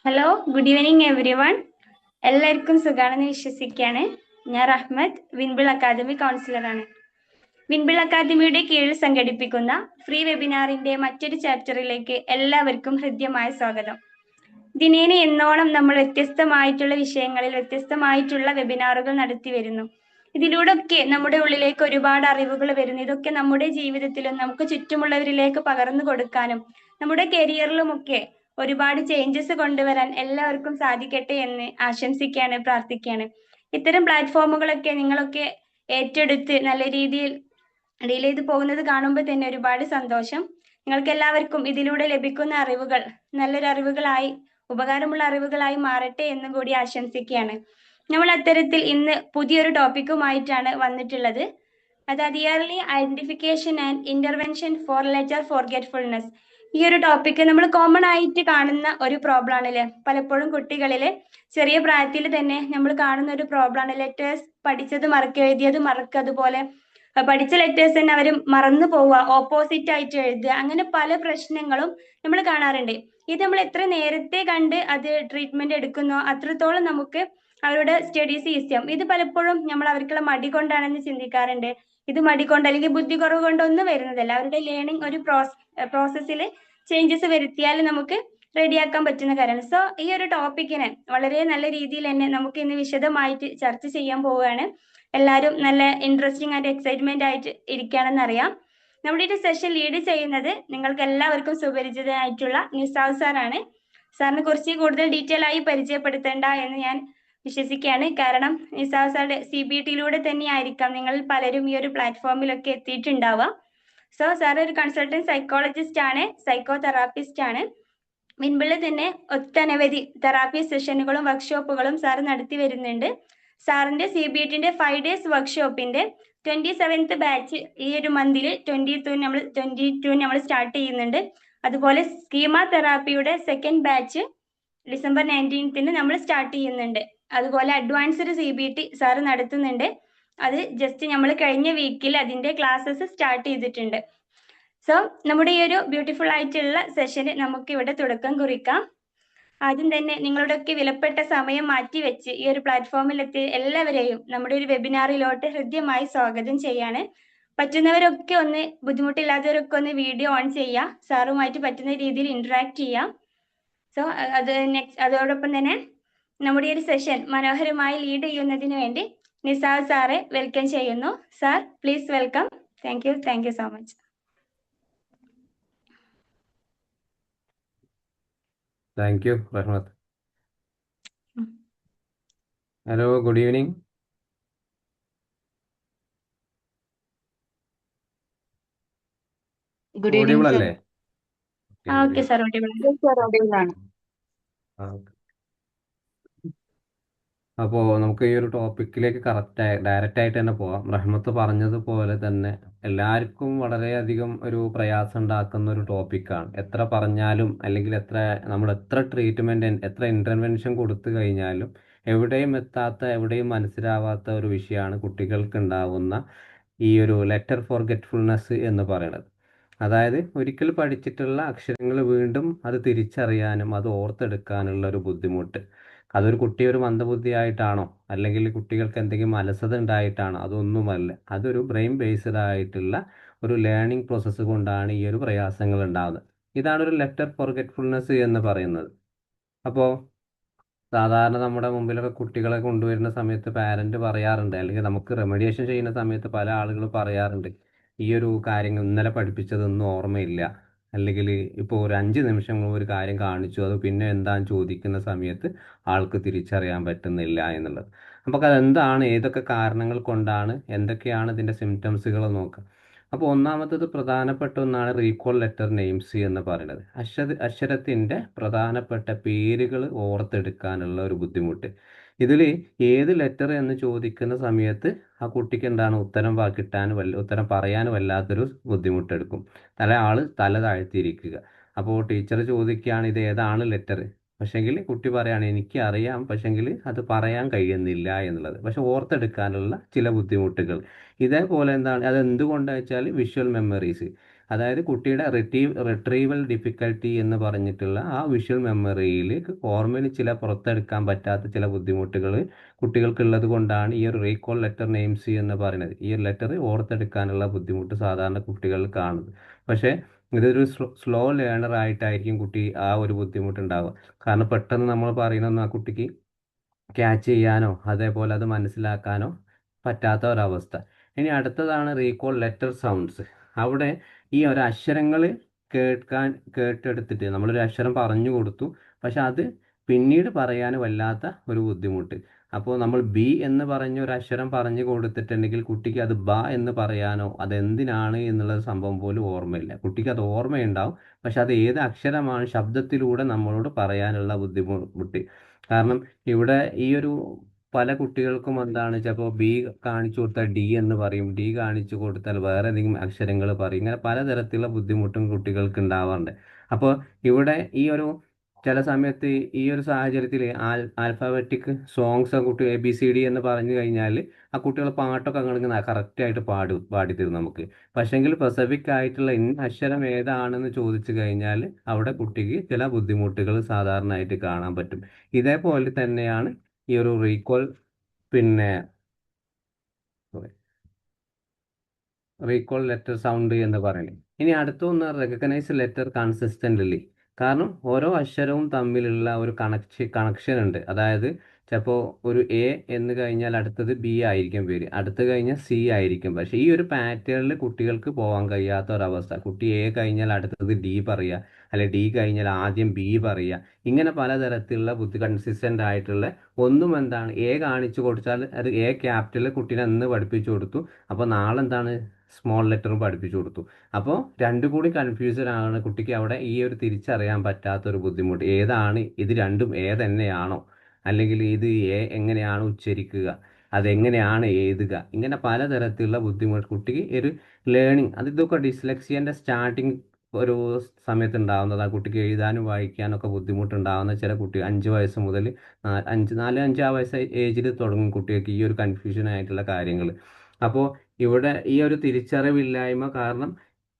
Hello good evening every one. എല്ലാവർക്കും സുഖാണെന്ന് വിശ്വസിക്കുകയാണ്. ഞാൻ റഹ്മത്ത്, വിൻബിൾ അക്കാദമി കൗൺസിലറാണ്. വിൻബിൾ അക്കാദമിയുടെ കീഴിൽ സംഘടിപ്പിക്കുന്ന ഫ്രീ വെബിനാറിന്റെ മറ്റൊരു ചാപ്റ്ററിലേക്ക് എല്ലാവർക്കും ഹൃദ്യമായ സ്വാഗതം. ദിനേന എന്നോണം നമ്മൾ വ്യത്യസ്തമായിട്ടുള്ള വിഷയങ്ങളിൽ വ്യത്യസ്തമായിട്ടുള്ള വെബിനാറുകൾ നടത്തി വരുന്നു. ഇതിലൂടെയൊക്കെ നമ്മുടെ ഉള്ളിലേക്ക് ഒരുപാട് അറിവുകൾ വരുന്നു. ഇതൊക്കെ നമ്മുടെ ജീവിതത്തിലും നമുക്ക് ചുറ്റുമുള്ളവരിലേക്ക് പകർന്നു കൊടുക്കാനും നമ്മുടെ കരിയറിലുമൊക്കെ ഒരുപാട് ചേഞ്ചസ് കൊണ്ടുവരാൻ എല്ലാവർക്കും സാധിക്കട്ടെ എന്ന് ആശംസിക്കുകയാണ്, പ്രാർത്ഥിക്കുകയാണ്. ഇത്തരം പ്ലാറ്റ്ഫോമുകളൊക്കെ നിങ്ങളൊക്കെ ഏറ്റെടുത്ത് നല്ല രീതിയിൽ ഡീൽ ചെയ്ത് പോകുന്നത് കാണുമ്പോൾ തന്നെ ഒരുപാട് സന്തോഷം. നിങ്ങൾക്ക് എല്ലാവർക്കും ഇതിലൂടെ ലഭിക്കുന്ന അറിവുകൾ നല്ലൊരു അറിവുകളായി, ഉപകാരമുള്ള അറിവുകളായി മാറട്ടെ എന്നും കൂടി ആശംസിക്കുകയാണ്. നമ്മൾ അത്തരത്തിൽ ഇന്ന് പുതിയൊരു ടോപ്പിക്കുമായിട്ടാണ് വന്നിട്ടുള്ളത്. അതായത് yearly identification and intervention four letter ഫോർഗെറ്റ്ഫുൾനെസ്. ഈ ഒരു ടോപ്പിക്ക് നമ്മൾ കോമൺ ആയിട്ട് കാണുന്ന ഒരു പ്രോബ്ലം ആണല്ലേ. പലപ്പോഴും കുട്ടികളില് ചെറിയ പ്രായത്തിൽ തന്നെ നമ്മൾ കാണുന്ന ഒരു പ്രോബ്ലം ആണ്. ലെറ്റേഴ്സ് പഠിച്ചത് മറക്കുക, എഴുതിയത് മറക്കുക, അതുപോലെ പഠിച്ച ലെറ്റേഴ്സ് തന്നെ അവർ മറന്നു പോവുക, ഓപ്പോസിറ്റ് ആയിട്ട് എഴുതുക, അങ്ങനെ പല പ്രശ്നങ്ങളും നമ്മൾ കാണാറുണ്ട്. ഇത് നമ്മൾ എത്ര നേരത്തെ കണ്ട് അത് ട്രീറ്റ്മെന്റ് എടുക്കുന്നോ അത്രത്തോളം നമുക്ക് അവരുടെ സ്റ്റഡീസ് ഈസിയാവും. ഇത് പലപ്പോഴും നമ്മൾ അവർക്കുള്ള മടി കൊണ്ടാണെന്ന് ചിന്തിക്കാറുണ്ട്. ഇത് മടി കൊണ്ട് അല്ലെങ്കിൽ ബുദ്ധി കുറവ് കൊണ്ടൊന്നും വരുന്നതല്ല. അവരുടെ ലേണിംഗ് ഒരു പ്രോസസ്സിൽ ചേഞ്ചസ് വരുത്തിയാൽ നമുക്ക് റെഡിയാക്കാൻ പറ്റുന്ന കാര്യമാണ്. സോ ഈ ഒരു ടോപ്പിക്കിനെ വളരെ നല്ല രീതിയിൽ തന്നെ നമുക്ക് ഇന്ന് വിശദമായിട്ട് ചർച്ച ചെയ്യാൻ പോവുകയാണ്. എല്ലാവരും നല്ല ഇൻട്രസ്റ്റിംഗ് ആൻഡ് എക്സൈറ്റ്മെന്റ് ആയിട്ട് ഇരിക്കുകയാണെന്ന് അറിയാം. നമ്മുടെ ഈ സെഷൻ ലീഡ് ചെയ്യുന്നത് നിങ്ങൾക്ക് എല്ലാവർക്കും സുപരിചിതനായിട്ടുള്ള നിസാവ് സാറാണ്. സാറിനെ കുറിച്ച് കൂടുതൽ ഡീറ്റെയിൽ ആയി പരിചയപ്പെടുത്തേണ്ട എന്ന് ഞാൻ വിശ്വസിക്കുകയാണ്. കാരണം നിസാവ് സാറുടെ CBTയിലൂടെ തന്നെ ആയിരിക്കാം നിങ്ങൾ പലരും ഈ ഒരു പ്ലാറ്റ്ഫോമിലൊക്കെ എത്തിയിട്ടുണ്ടാവുക. സോ സാർ ഒരു കൺസൾട്ടന്റ് സൈക്കോളജിസ്റ്റ് ആണ്, സൈക്കോ തെറാപ്പിസ്റ്റ് ആണ്. വിൻബിളിൽ തന്നെ ഒട്ടനവധി തെറാപ്പി സെഷനുകളും വർക്ക്ഷോപ്പുകളും സാർ നടത്തി വരുന്നുണ്ട്. സാറിന്റെ CBTന്റെ 5 days വർക്ക്ഷോപ്പിന്റെ 27th ബാച്ച് ഈ ഒരു മന്തിൽ 22 നമ്മൾ സ്റ്റാർട്ട് ചെയ്യുന്നുണ്ട്. അതുപോലെ schema തെറാപ്പിയുടെ 2nd batch December 19th നമ്മൾ സ്റ്റാർട്ട് ചെയ്യുന്നുണ്ട്. അതുപോലെ അഡ്വാൻസ്ഡ് CBT സാർ നടത്തുന്നുണ്ട്. അത് ജസ്റ്റ് നമ്മൾ കഴിഞ്ഞ വീക്കിൽ അതിന്റെ ക്ലാസ്സസ് സ്റ്റാർട്ട് ചെയ്തിട്ടുണ്ട്. സോ നമ്മുടെ ഈ ഒരു ബ്യൂട്ടിഫുൾ ആയിട്ടുള്ള സെഷന് നമുക്ക് ഇവിടെ തുടക്കം കുറിക്കാം. ആദ്യം തന്നെ നിങ്ങളുടെയൊക്കെ വിലപ്പെട്ട സമയം മാറ്റിവെച്ച് ഈ ഒരു പ്ലാറ്റ്ഫോമിലെത്തി എല്ലാവരെയും നമ്മുടെ ഒരു വെബിനാറിലോട്ട് ഹൃദ്യമായി സ്വാഗതം ചെയ്യാണ്. പറ്റുന്നവരൊക്കെ ഒന്ന്, ബുദ്ധിമുട്ടില്ലാത്തവരൊക്കെ ഒന്ന് വീഡിയോ ഓൺ ചെയ്യുക, സാറുമായിട്ട് പറ്റുന്ന രീതിയിൽ ഇന്ററാക്ട് ചെയ്യാം. സോ അതോടൊപ്പം തന്നെ നമ്മുടെ ഈ ഒരു സെഷൻ മനോഹരമായി ലീഡ് ചെയ്യുന്നതിന് വേണ്ടി നിസാവ് സാറെ വെൽക്കം ചെയ്യുന്നു. Sir please welcome. Thank you so much. Thank you Rahmath. Hello, good evening. Good evening audible sir. അല്ലേ? ഓക്കെ സാർ, അപ്പോൾ നമുക്ക് ഈ ഒരു ടോപ്പിക്കിലേക്ക് ഡയറക്റ്റ് ആയിട്ട് തന്നെ പോവാം. റഹ്മത്ത് പറഞ്ഞതുപോലെ തന്നെ എല്ലാവർക്കും വളരെയധികം ഒരു പ്രയാസം ഉണ്ടാക്കുന്ന ഒരു ടോപ്പിക്കാണ്. എത്ര പറഞ്ഞാലും അല്ലെങ്കിൽ നമ്മൾ എത്ര ട്രീറ്റ്മെന്റ്, എത്ര ഇന്റർവെൻഷൻ കൊടുത്തു കഴിഞ്ഞാലും എവിടെയും എത്താത്ത, എവിടെയും മനസ്സിലാവാത്ത ഒരു വിഷയമാണ് കുട്ടികൾക്ക് ഉണ്ടാവുന്ന ഈ ഒരു ലെറ്റർ ഫോർഗെറ്റ്ഫുൾനെസ് എന്ന് പറയുന്നത്. അതായത് ഒരിക്കൽ പഠിച്ചിട്ടുള്ള അക്ഷരങ്ങൾ വീണ്ടും അത് തിരിച്ചറിയാനും അത് ഓർത്തെടുക്കാനുള്ള ഒരു ബുദ്ധിമുട്ട്. അതൊരു കുട്ടി ഒരു മന്ദബുദ്ധിയായിട്ടാണോ, അല്ലെങ്കിൽ കുട്ടികൾക്ക് എന്തെങ്കിലും അലസത ഉണ്ടായിട്ടാണോ? അതൊന്നുമല്ല. അതൊരു ബ്രെയിൻ ബേസ്ഡ് ആയിട്ടുള്ള ഒരു ലേണിംഗ് പ്രോസസ്സ് കൊണ്ടാണ് ഈ ഒരു പ്രയാസങ്ങൾ ഉണ്ടാകുന്നത്. ഇതാണ് ഒരു ലെറ്റർ ഫോർഗെറ്റ്ഫുൾനെസ് എന്ന് പറയുന്നത്. അപ്പോൾ സാധാരണ നമ്മുടെ മുമ്പിലൊക്കെ കുട്ടികളെ കൊണ്ടുവരുന്ന സമയത്ത് പാരന്റ് പറയാറുണ്ട്, അല്ലെങ്കിൽ നമുക്ക് റെമഡിയേഷൻ ചെയ്യുന്ന സമയത്ത് പല ആളുകൾ പറയാറുണ്ട്, ഈ ഒരു കാര്യങ്ങൾ ഇന്നലെ പഠിപ്പിച്ചതൊന്നും ഓർമ്മയില്ല, അല്ലെങ്കിൽ ഇപ്പോൾ ഒരു 5 നിമിഷം മുമ്പ് ഒരു കാര്യം കാണിച്ചു, അത് പിന്നെ എന്താന്ന് ചോദിക്കുന്ന സമയത്ത് ആൾക്ക് തിരിച്ചറിയാൻ പറ്റുന്നില്ല എന്നുള്ളത്. നമുക്ക് അതെന്താണ്, ഏതൊക്കെ കാരണങ്ങൾ കൊണ്ടാണ്, എന്തൊക്കെയാണ് ഇതിൻ്റെ സിംറ്റംസുകൾ നോക്കാം. അപ്പോൾ ഒന്നാമത്തത് പ്രധാനപ്പെട്ട ഒന്നാണ് റീകോൾ ലെറ്റർ നെയിംസ് എന്ന് പറയുന്നത്. അക്ഷരത്തിൻ്റെ പ്രധാനപ്പെട്ട പേരുകൾ ഓർത്തെടുക്കാനുള്ള ഒരു ബുദ്ധിമുട്ട്. ഇതിൽ ഏത് ലെറ്റർ എന്ന് ചോദിക്കുന്ന സമയത്ത് ആ കുട്ടിക്ക് എന്താണ് ഉത്തരം പറയാൻ വല്ലാത്തൊരു ബുദ്ധിമുട്ടെടുക്കും. തല താഴ്ത്തിയിരിക്കുക. അപ്പോൾ ടീച്ചർ ചോദിക്കുകയാണ് ഇത് ഏതാണ് ലെറ്റർ, പക്ഷെങ്കിൽ കുട്ടി പറയാണ് എനിക്ക് അറിയാം, പക്ഷെങ്കിൽ അത് പറയാൻ കഴിയുന്നില്ല എന്നുള്ളത്. പക്ഷെ ഓർത്തെടുക്കാനുള്ള ചില ബുദ്ധിമുട്ടുകൾ. ഇതേപോലെ എന്താണ്, അത് എന്തുകൊണ്ടാണെന്ന് വെച്ചാൽ വിഷ്വൽ മെമ്മറീസ്, അതായത് കുട്ടിയുടെ റിട്രീവൽ ഡിഫിക്കൽട്ടി എന്ന് പറഞ്ഞിട്ടുള്ള ആ വിഷ്വൽ മെമ്മറിയിൽ ഓർമ്മയിൽ ചില പുറത്തെടുക്കാൻ പറ്റാത്ത ചില ബുദ്ധിമുട്ടുകൾ കുട്ടികൾക്കുള്ളത് കൊണ്ടാണ് ഈ ഒരു റീകോൾ ലെറ്റർ നെയിംസ് എന്ന് പറയുന്നത്. ഈ ഒരു ലെറ്റർ ഓർത്തെടുക്കാനുള്ള ബുദ്ധിമുട്ട് സാധാരണ കുട്ടികൾ കാണുന്നത്. പക്ഷേ ഇതൊരു സ്ലോ ലേണർ ആയിട്ടായിരിക്കും കുട്ടി ആ ഒരു ബുദ്ധിമുട്ടുണ്ടാവുക. കാരണം പെട്ടെന്ന് നമ്മൾ പറയുന്നൊന്നും ആ കുട്ടിക്ക് ക്യാച്ച് ചെയ്യാനോ അതേപോലെ അത് മനസ്സിലാക്കാനോ പറ്റാത്ത ഒരവസ്ഥ. ഇനി അടുത്തതാണ് റീകോൾ ലെറ്റർ സൗണ്ട്സ്. അവിടെ ഈ ഒരു അക്ഷരങ്ങൾ കേട്ടെടുത്തിട്ട് നമ്മളൊരു അക്ഷരം പറഞ്ഞു കൊടുത്തു, പക്ഷെ അത് പിന്നീട് പറയാൻ വല്ലാത്ത ഒരു ബുദ്ധിമുട്ട്. അപ്പോൾ നമ്മൾ ബി എന്ന് പറഞ്ഞ ഒരു അക്ഷരം പറഞ്ഞു കൊടുത്തിട്ടുണ്ടെങ്കിൽ കുട്ടിക്ക് അത് ബ എന്ന് പറയാനോ അതെന്തിനാണ് എന്നുള്ള സംഭവം പോലും ഓർമ്മയില്ല. കുട്ടിക്ക് അത് ഓർമ്മയുണ്ടാവും, പക്ഷെ അത് ഏത് അക്ഷരമാണ് ശബ്ദത്തിലൂടെ നമ്മളോട് പറയാനുള്ള ബുദ്ധിമുട്ട്. കാരണം ഇവിടെ ഈ ഒരു പല കുട്ടികൾക്കും എന്താണ് ചിലപ്പോൾ ബി കാണിച്ചു കൊടുത്താൽ ഡി എന്ന് പറയും, ഡി കാണിച്ചു കൊടുത്താൽ വേറെ ഏതെങ്കിലും അക്ഷരങ്ങൾ പറയും. ഇങ്ങനെ പലതരത്തിലുള്ള ബുദ്ധിമുട്ടും കുട്ടികൾക്ക് ഉണ്ടാവാറുണ്ട്. അപ്പോൾ ഇവിടെ ഈ ഒരു ചില സമയത്ത് ഈ ഒരു സാഹചര്യത്തിൽ ആൽഫാബറ്റിക് സോങ്സ് കുട്ടി ABCD എന്ന് പറഞ്ഞു കഴിഞ്ഞാൽ ആ കുട്ടികൾ പാട്ടൊക്കെ അങ്ങനെ കറക്റ്റായിട്ട് പാടിത്തരും നമുക്ക്. പക്ഷെങ്കിൽ സ്പെസിഫിക് ആയിട്ടുള്ള ഇന്ന അക്ഷരം ഏതാണെന്ന് ചോദിച്ചു കഴിഞ്ഞാൽ അവിടെ കുട്ടിക്ക് ചില ബുദ്ധിമുട്ടുകൾ സാധാരണയായിട്ട് കാണാൻ പറ്റും. ഇതേപോലെ തന്നെയാണ് ഈ ഒരു പിന്നെ റീകോൾ ലെറ്റർ സൗണ്ട് എന്ന് പറയുന്നത്. ഇനി അടുത്തൊന്ന് റെക്കഗ്നൈസ് ലെറ്റർ കൺസിസ്റ്റൻ്റ്ലി. കാരണം ഓരോ അക്ഷരവും തമ്മിലുള്ള ഒരു കണക്ഷൻ ഉണ്ട്. അതായത് ചിലപ്പോൾ ഒരു എ എന്ന് കഴിഞ്ഞാൽ അടുത്തത് ബി ആയിരിക്കും പേര്, അടുത്ത് കഴിഞ്ഞാൽ സി ആയിരിക്കും. പക്ഷേ ഈ ഒരു പാറ്റേണിൽ കുട്ടികൾക്ക് പോകാൻ കഴിയാത്ത ഒരവസ്ഥ. കുട്ടി എ കഴിഞ്ഞാൽ അടുത്തത് ഡി പറയുക, അല്ലെ ഡി കഴിഞ്ഞാൽ ആദ്യം ബി പറയുക. ഇങ്ങനെ പലതരത്തിലുള്ള കൺസിസ്റ്റൻ്റ് ആയിട്ടുള്ള ഒന്നും എന്താണ് എ കാണിച്ചു കൊടുത്താൽ അത് എ ക്യാപിറ്റൽ കുട്ടീനെ എന്ന് പഠിപ്പിച്ചു കൊടുത്തു, അപ്പോൾ നാളെ എന്താണ് സ്മോൾ ലെറ്ററും പഠിപ്പിച്ചു കൊടുത്തു. അപ്പോൾ രണ്ടും കൂടി കൺഫ്യൂഷൻ ആണ് കുട്ടിക്ക് അവിടെ ഈ ഒരു തിരിച്ചറിയാൻ പറ്റാത്തൊരു ബുദ്ധിമുട്ട്. ഏതാണ് ഇത്, രണ്ടും എ തന്നെയാണോ, അല്ലെങ്കിൽ ഇത് എ എങ്ങനെയാണ് ഉച്ചരിക്കുക, അതെങ്ങനെയാണ് എഴുതുക, ഇങ്ങനെ പലതരത്തിലുള്ള ബുദ്ധിമുട്ട് കുട്ടിക്ക് ഒരു ലേണിംഗ്. ഇതൊക്കെ ഡിസ്ലെക്സിയൻ്റെ സ്റ്റാർട്ടിങ് ഒരു സമയത്ത് ഉണ്ടാകുന്നത്. ആ കുട്ടിക്ക് എഴുതാനും വായിക്കാനും ഒക്കെ ബുദ്ധിമുട്ടുണ്ടാകുന്ന ചില കുട്ടി 5 വയസ്സ് മുതൽ 4-5 വയസ്സ് ഏജിൽ തുടങ്ങും കുട്ടികൾക്ക് ഈ ഒരു കൺഫ്യൂഷൻ ആയിട്ടുള്ള കാര്യങ്ങൾ. അപ്പോൾ ഇവിടെ ഈ ഒരു തിരിച്ചറിവില്ലായ്മ കാരണം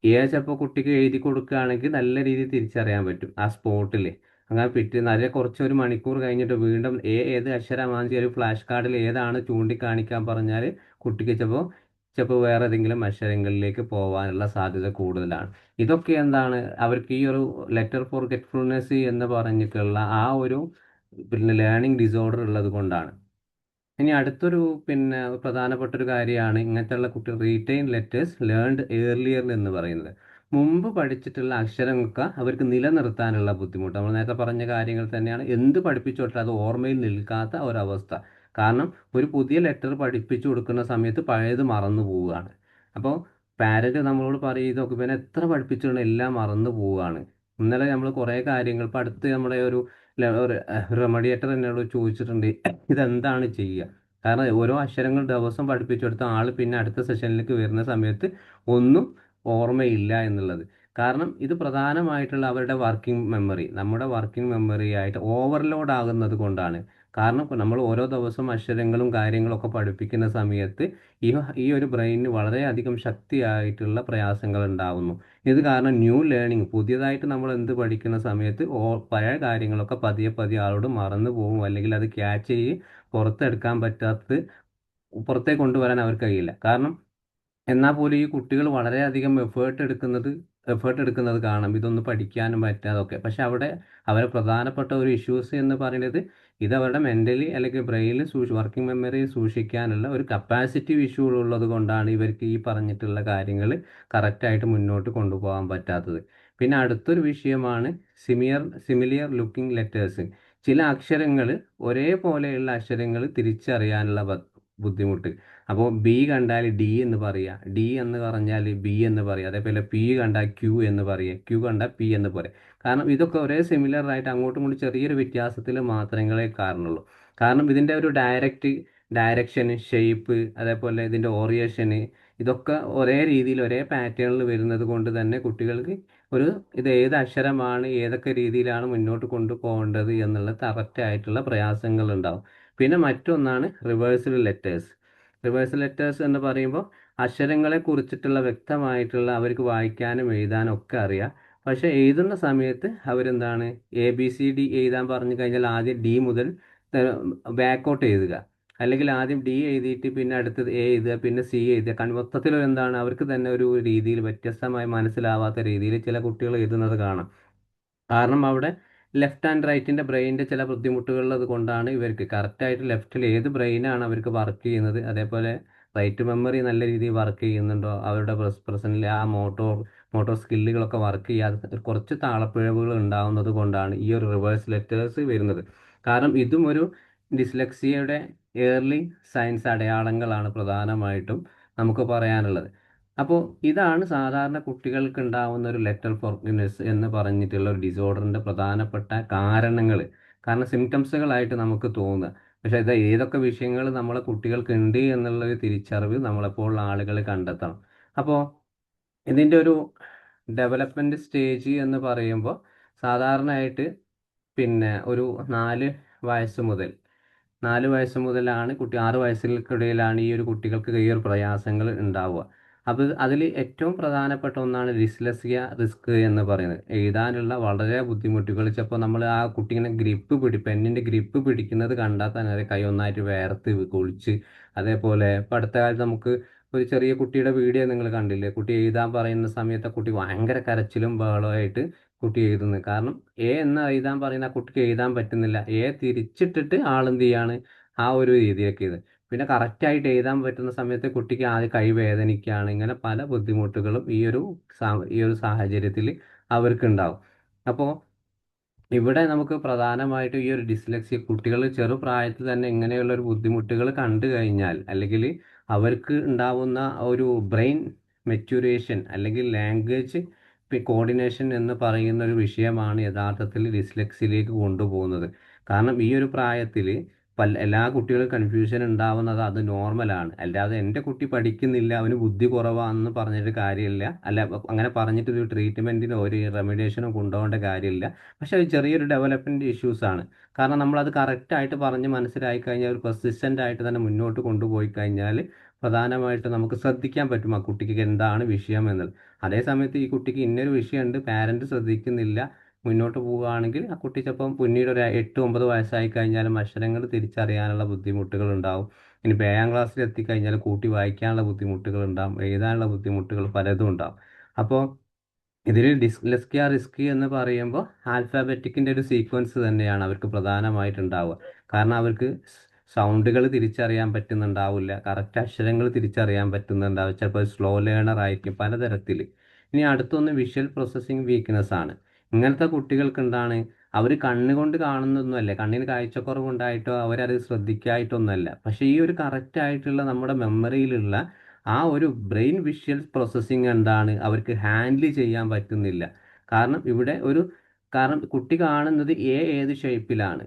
ചിലപ്പോൾ കുട്ടിക്ക് എഴുതി കൊടുക്കുകയാണെങ്കിൽ നല്ല രീതിയിൽ തിരിച്ചറിയാൻ പറ്റും ആ സ്പോട്ടിൽ. അങ്ങനെ നല്ല കുറച്ചൊരു മണിക്കൂർ കഴിഞ്ഞിട്ട് വീണ്ടും ഏത് അക്ഷരമാണെന്ന് ഒരു ഫ്ലാഷ് കാർഡിൽ ഏതാണ് ചൂണ്ടിക്കാണിക്കാൻ പറഞ്ഞാൽ കുട്ടിക്ക് ചിലപ്പോൾ വേറെ ഏതെങ്കിലും അക്ഷരങ്ങളിലേക്ക് പോകാനുള്ള സാധ്യത കൂടുതലാണ്. ഇതൊക്കെ എന്താണ് അവർക്ക് ഈ ഒരു ലെറ്റർ ഫോർഗെറ്റ്ഫുൾനെസ് എന്ന് പറഞ്ഞിട്ടുള്ള ആ ഒരു ലേണിംഗ് ഡിസോർഡർ ഉള്ളത് കൊണ്ടാണ്. ഇനി അടുത്തൊരു പ്രധാനപ്പെട്ട ഒരു കാര്യമാണ് ഇങ്ങനത്തെയുള്ള കുട്ടികൾ റീറ്റെയിൻ ലെറ്റേഴ്സ് ലേൺഡ് ഏർലിയർ എന്ന് പറയുന്നത്. മുമ്പ് പഠിച്ചിട്ടുള്ള അക്ഷരങ്ങൾക്ക് അവർക്ക് നിലനിർത്താനുള്ള ബുദ്ധിമുട്ട്. നമ്മൾ നേരത്തെ പറഞ്ഞ കാര്യങ്ങൾ തന്നെയാണ്. എന്ത് പഠിപ്പിച്ചു കൊടുത്താൽ അത് ഓർമ്മയിൽ നിൽക്കാത്ത ഒരവസ്ഥ. കാരണം ഒരു പുതിയ ലെറ്റർ പഠിപ്പിച്ചു കൊടുക്കുന്ന സമയത്ത് പഴയത് മറന്നു പോവുകയാണ്. അപ്പോൾ പാരന്റ് നമ്മളോട് പറയും ഇതൊക്കെ പിന്നെ എത്ര പഠിപ്പിച്ചിട്ടുണ്ട് എല്ലാം മറന്നു പോവുകയാണ്. ഇന്നലെ നമ്മൾ കുറേ കാര്യങ്ങൾ ഇപ്പം അടുത്ത് നമ്മുടെ ഒരു റെമഡിയേറ്റർ എന്നോട് ചോദിച്ചിട്ടുണ്ട് ഇതെന്താണ് ചെയ്യുക. കാരണം ഓരോ അക്ഷരങ്ങൾ ദിവസം പഠിപ്പിച്ചു കൊടുത്ത ആൾ പിന്നെ അടുത്ത സെഷനിലേക്ക് വരുന്ന സമയത്ത് ഒന്നും ഓർമ്മയില്ല എന്നുള്ളത്. കാരണം ഇത് പ്രധാനമായിട്ടുള്ള അവരുടെ വർക്കിംഗ് മെമ്മറി, നമ്മുടെ വർക്കിംഗ് മെമ്മറി ആയിട്ട് ഓവർലോഡ് ആകുന്നത് കൊണ്ടാണ്. കാരണം നമ്മൾ ഓരോ ദിവസം അക്ഷരങ്ങളും കാര്യങ്ങളൊക്കെ പഠിപ്പിക്കുന്ന സമയത്ത് ഈ ഈ ഒരു ബ്രെയിനിന് വളരെയധികം ശക്തിയായിട്ടുള്ള പ്രയാസങ്ങൾ ഉണ്ടാകുന്നു. ഇത് കാരണം ന്യൂ ലേണിംഗ്, പുതിയതായിട്ട് നമ്മൾ എന്ത് പഠിക്കുന്ന സമയത്ത് പഴയ കാര്യങ്ങളൊക്കെ പതിയെ പതിയെ ആളോട് മറന്നു പോകും, അല്ലെങ്കിൽ അത് ക്യാച്ച് ചെയ്ത് പുറത്തെടുക്കാൻ പറ്റാത്തത് പുറത്തേക്ക് കൊണ്ടുവരാൻ അവർക്ക് കഴിയില്ല. കാരണം എന്നാൽ പോലും ഈ കുട്ടികൾ വളരെയധികം എഫേർട്ട് എടുക്കുന്നത് കാണാം ഇതൊന്ന് പഠിക്കാനും പറ്റാതൊക്കെ. പക്ഷെ അവിടെ അവരെ പ്രധാനപ്പെട്ട ഒരു ഇഷ്യൂസ് എന്ന് പറയുന്നത് ഇത് അവരുടെ മെൻ്റലി അല്ലെങ്കിൽ ബ്രെയിനിൽ വർക്കിംഗ് മെമ്മറി സൂക്ഷിക്കാനുള്ള ഒരു കപ്പാസിറ്റി ഇഷ്യൂ ഉള്ളത് കൊണ്ടാണ് ഇവർക്ക് ഈ പറഞ്ഞിട്ടുള്ള കാര്യങ്ങൾ കറക്റ്റായിട്ട് മുന്നോട്ട് കൊണ്ടുപോകാൻ പറ്റാത്തത്. പിന്നെ അടുത്തൊരു വിഷയമാണ് സിമിലിയർ ലുക്കിംഗ് ലെറ്റേഴ്സ്. ചില അക്ഷരങ്ങൾ ഒരേപോലെയുള്ള അക്ഷരങ്ങൾ തിരിച്ചറിയാനുള്ള ബുദ്ധിമുട്ട്. അപ്പോൾ ബി കണ്ടാൽ ഡി എന്ന് പറയുക, ഡി എന്ന് പറഞ്ഞാൽ ബി എന്ന് പറയുക, അതേപോലെ പി കണ്ടാൽ ക്യൂ എന്ന് പറയുക, ക്യൂ കണ്ടാൽ പി എന്ന് പറയുക. കാരണം ഇതൊക്കെ ഒരേ സിമിലർ ആയിട്ട് അങ്ങോട്ടും ഇങ്ങോട്ടും ചെറിയൊരു വ്യത്യാസത്തിൽ മാത്രങ്ങളെ കാരണമുള്ളൂ. കാരണം ഇതിൻ്റെ ഒരു ഡയറക്ഷന്, ഷേപ്പ്, അതേപോലെ ഇതിൻ്റെ ഓറിയേഷന് ഇതൊക്കെ ഒരേ രീതിയിൽ ഒരേ പാറ്റേണിൽ വരുന്നത് കൊണ്ട് തന്നെ കുട്ടികൾക്ക് ഇത് ഏത് അക്ഷരമാണ് ഏതൊക്കെ രീതിയിലാണ് മുന്നോട്ട് കൊണ്ടുപോകേണ്ടത് എന്നുള്ള കറക്റ്റായിട്ടുള്ള പ്രയാസങ്ങൾ ഉണ്ടാവും. പിന്നെ മറ്റൊന്നാണ് റിവേഴ്സൽ ലെറ്റേഴ്സ്. റിവേഴ്സൽ ലെറ്റേഴ്സ് എന്ന് പറയുമ്പോൾ അക്ഷരങ്ങളെ കുറിച്ചിട്ടുള്ള വ്യക്തമായിട്ടുള്ള അവർക്ക് വായിക്കാനും എഴുതാനും ഒക്കെ അറിയാം. പക്ഷെ എഴുതുന്ന സമയത്ത് അവരെന്താണ് ABCD എഴുതാൻ പറഞ്ഞു കഴിഞ്ഞാൽ ആദ്യം D മുതൽ ബാക്കോട്ട് എഴുതുക, അല്ലെങ്കിൽ ആദ്യം D എഴുതിയിട്ട് പിന്നെ അടുത്തത് A എഴുതുക, പിന്നെ C എഴുതുക. മൊത്തത്തിൽ എന്താണ് അവർക്ക് തന്നെ ഒരു രീതിയിൽ വ്യത്യസ്തമായി മനസ്സിലാവാത്ത രീതിയിൽ ചില കുട്ടികൾ എഴുതുന്നത് കാണാം. കാരണം അവിടെ ലെഫ്റ്റ് ആൻഡ് റൈറ്റിൻ്റെ ബ്രെയിനിൻ്റെ ചില ബുദ്ധിമുട്ടുകളുള്ളത് കൊണ്ടാണ് ഇവർക്ക് കറക്റ്റായിട്ട് ലെഫ്റ്റിൽ ഏത് ബ്രെയിനാണ് അവർക്ക് വർക്ക് ചെയ്യുന്നത്, അതേപോലെ റൈറ്റ് മെമ്മറി നല്ല രീതിയിൽ വർക്ക് ചെയ്യുന്നുണ്ടോ, അവരുടെ പ്രസൻറ്റിലെ ആ മോട്ടോർ സ്കില്ലുകളൊക്കെ വർക്ക് ചെയ്യാതെ കുറച്ച് താളപ്പിഴവുകൾ ഉണ്ടാവുന്നത് കൊണ്ടാണ് ഈ ഒരു റിവേഴ്സ് ലെറ്റേഴ്സ് വരുന്നത്. കാരണം ഇതും ഒരു ഡിസ്ലെക്സിയയുടെ ഏർലി സയൻസ് അടയാളങ്ങളാണ് പ്രധാനമായിട്ടും നമുക്ക് പറയാനുള്ളത്. അപ്പോൾ ഇതാണ് സാധാരണ കുട്ടികൾക്ക് ഉണ്ടാവുന്ന ഒരു ലെറ്റർ ഫോർഗിവ്നെസ് എന്ന് പറഞ്ഞിട്ടുള്ള ഒരു ഡിസോർഡറിൻ്റെ പ്രധാനപ്പെട്ട കാരണങ്ങൾ. കാരണം സിംറ്റംസുകളായിട്ട് നമുക്ക് തോന്നുക, പക്ഷേ ഇത് ഏതൊക്കെ വിഷയങ്ങൾ നമ്മളെ കുട്ടികൾക്ക് ഉണ്ട് എന്നുള്ളൊരു തിരിച്ചറിവ് നമ്മളെപ്പോലുള്ള ആളുകൾ കണ്ടെത്തണം. അപ്പോൾ ഇതിൻ്റെ ഒരു ഡെവലപ്മെൻറ്റ് സ്റ്റേജ് എന്ന് പറയുമ്പോൾ സാധാരണയായിട്ട് പിന്നെ ഒരു 4 വയസ്സ് മുതലാണ് 6 വയസ്സിൽക്കിടയിലാണ് ഈ ഒരു കുട്ടികൾക്ക് ഈ ഒരു പ്രയാസങ്ങൾ ഉണ്ടാവുക. അപ്പോൾ അതിൽ ഏറ്റവും പ്രധാനപ്പെട്ട ഒന്നാണ് ഡിസ്ലെക്സിയ റിസ്ക് എന്ന് പറയുന്നത്. എഴുതാനുള്ള വളരെ ബുദ്ധിമുട്ടുകൾ. ചിലപ്പോൾ നമ്മൾ ആ കുട്ടീനെ പെന്നിൻ്റെ ഗ്രിപ്പ് പിടിക്കുന്നത് കണ്ടാൽ തന്നെ കൈ ഒന്നായിട്ട് വേർത്ത് കുളിച്ച്. അതേപോലെ ഇപ്പം അടുത്ത കാലത്ത് നമുക്ക് ഒരു ചെറിയ കുട്ടിയുടെ വീഡിയോ നിങ്ങൾ കണ്ടില്ലേ, കുട്ടി എഴുതാൻ പറയുന്ന സമയത്ത് ആ കുട്ടി ഭയങ്കര കരച്ചിലും ബഹളമായിട്ട് കുട്ടി എഴുതുന്നത്. കാരണം എന്ന് എഴുതാൻ പറയുന്ന ആ കുട്ടിക്ക് എഴുതാൻ പറ്റുന്നില്ല. തിരിച്ചിട്ടിട്ട് ആളെന്ത് ചെയ്യാണ് ആ ഒരു രീതിയൊക്കെ ഇത്. പിന്നെ കറക്റ്റായിട്ട് എഴുതാൻ പറ്റുന്ന സമയത്ത് കുട്ടിക്ക് ആദ്യം കൈ വേദനിക്കുകയാണ്. ഇങ്ങനെ പല ബുദ്ധിമുട്ടുകളും ഈ ഒരു സാഹചര്യത്തിൽ അവർക്കുണ്ടാവും. അപ്പോൾ ഇവിടെ നമുക്ക് പ്രധാനമായിട്ടും ഈ ഒരു ഡിസ്ലെക്സിയ കുട്ടികൾ ചെറുപ്രായത്തിൽ തന്നെ ഇങ്ങനെയുള്ള ഒരു ബുദ്ധിമുട്ടുകൾ കണ്ടു കഴിഞ്ഞാൽ, അല്ലെങ്കിൽ അവർക്ക് ഉണ്ടാവുന്ന ഒരു ബ്രെയിൻ മെച്യൂറേഷൻ അല്ലെങ്കിൽ ലാംഗ്വേജ് കോർഡിനേഷൻ എന്ന് പറയുന്ന ഒരു വിഷയമാണ് യഥാർത്ഥത്തിൽ ഡിസ്ലെക്സിയിലേക്ക് കൊണ്ടുപോകുന്നത്. കാരണം ഈ ഒരു പ്രായത്തിൽ എല്ലാ കുട്ടികളും കൺഫ്യൂഷൻ ഉണ്ടാവുന്നത് അത് നോർമലാണ്. അല്ലാതെ എൻ്റെ കുട്ടി പഠിക്കുന്നില്ല, അവന് ബുദ്ധി കുറവാണെന്ന് പറഞ്ഞിട്ട് കാര്യമില്ല. അങ്ങനെ പറഞ്ഞിട്ട് ഒരു ട്രീറ്റ്മെൻറ്റിനോ ഒരു റെമഡിയേഷനോ കൊണ്ടുപോകേണ്ട കാര്യമില്ല. പക്ഷേ അത് ചെറിയൊരു ഡെവലപ്മെൻറ്റ് ഇഷ്യൂസാണ്. കാരണം നമ്മളത് കറക്റ്റായിട്ട് പറഞ്ഞ് മനസ്സിലായി കഴിഞ്ഞാൽ ഒരു പെർസിസ്റ്റൻ്റ് ആയിട്ട് തന്നെ മുന്നോട്ട് കൊണ്ടുപോയി കഴിഞ്ഞാൽ പ്രധാനമായിട്ട് നമുക്ക് ശ്രദ്ധിക്കാൻ പറ്റും ആ കുട്ടിക്ക് എന്താണ് വിഷയം എന്നുള്ളത്. അതേ സമയത്ത് ഈ കുട്ടിക്ക് ഇന്നൊരു വിഷയമുണ്ട്, പാരൻറ്റ് ശ്രദ്ധിക്കുന്നില്ല, മുന്നോട്ട് പോവുകയാണെങ്കിൽ ആ കുട്ടി ചിലപ്പം പിന്നീട് ഒരു 8-9 വയസ്സായി കഴിഞ്ഞാലും അക്ഷരങ്ങൾ തിരിച്ചറിയാനുള്ള ബുദ്ധിമുട്ടുകൾ ഉണ്ടാവും. ഇനി 7ാം ക്ലാസ്സിൽ എത്തിക്കഴിഞ്ഞാൽ കൂട്ടി വായിക്കാനുള്ള ബുദ്ധിമുട്ടുകൾ ഉണ്ടാവും, എഴുതാനുള്ള ബുദ്ധിമുട്ടുകൾ പലതും ഉണ്ടാവും. അപ്പോൾ ഇതിൽ ഡിസ്ലെക്സിയ റിസ്ക് എന്ന് പറയുമ്പോൾ ആൽഫാബറ്റിക്കിൻ്റെ ഒരു സീക്വൻസ് തന്നെയാണ് അവർക്ക് പ്രധാനമായിട്ടുണ്ടാവുക. കാരണം അവർക്ക് സൗണ്ടുകൾ തിരിച്ചറിയാൻ പറ്റുന്നുണ്ടാവില്ല, കറക്റ്റ് അക്ഷരങ്ങൾ തിരിച്ചറിയാൻ പറ്റുന്നുണ്ടാവും, ചിലപ്പോൾ സ്ലോ ലേണർ ആയിരിക്കും പലതരത്തിൽ. ഇനി അടുത്തൊന്ന് വിഷ്വൽ പ്രോസസ്സിങ് വീക്ക്നെസ് ആണ്. ഇങ്ങനത്തെ കുട്ടികൾക്ക് എന്താണ്, അവർ കണ്ണുകൊണ്ട് കാണുന്നൊന്നുമല്ല, കണ്ണിന് കാഴ്ചക്കുറവുണ്ടായിട്ടോ അവരത് ശ്രദ്ധിക്കായിട്ടൊന്നുമല്ല. പക്ഷേ ഈ ഒരു കറക്റ്റായിട്ടുള്ള നമ്മുടെ മെമ്മറിയിലുള്ള ആ ഒരു ബ്രെയിൻ വിഷ്വൽ പ്രോസസ്സിങ് എന്താണ് അവർക്ക് ഹാൻഡിൽ ചെയ്യാൻ പറ്റുന്നില്ല. കാരണം ഇവിടെ കാരണം കുട്ടി കാണുന്നത് ഏത് ഷേപ്പിലാണ്,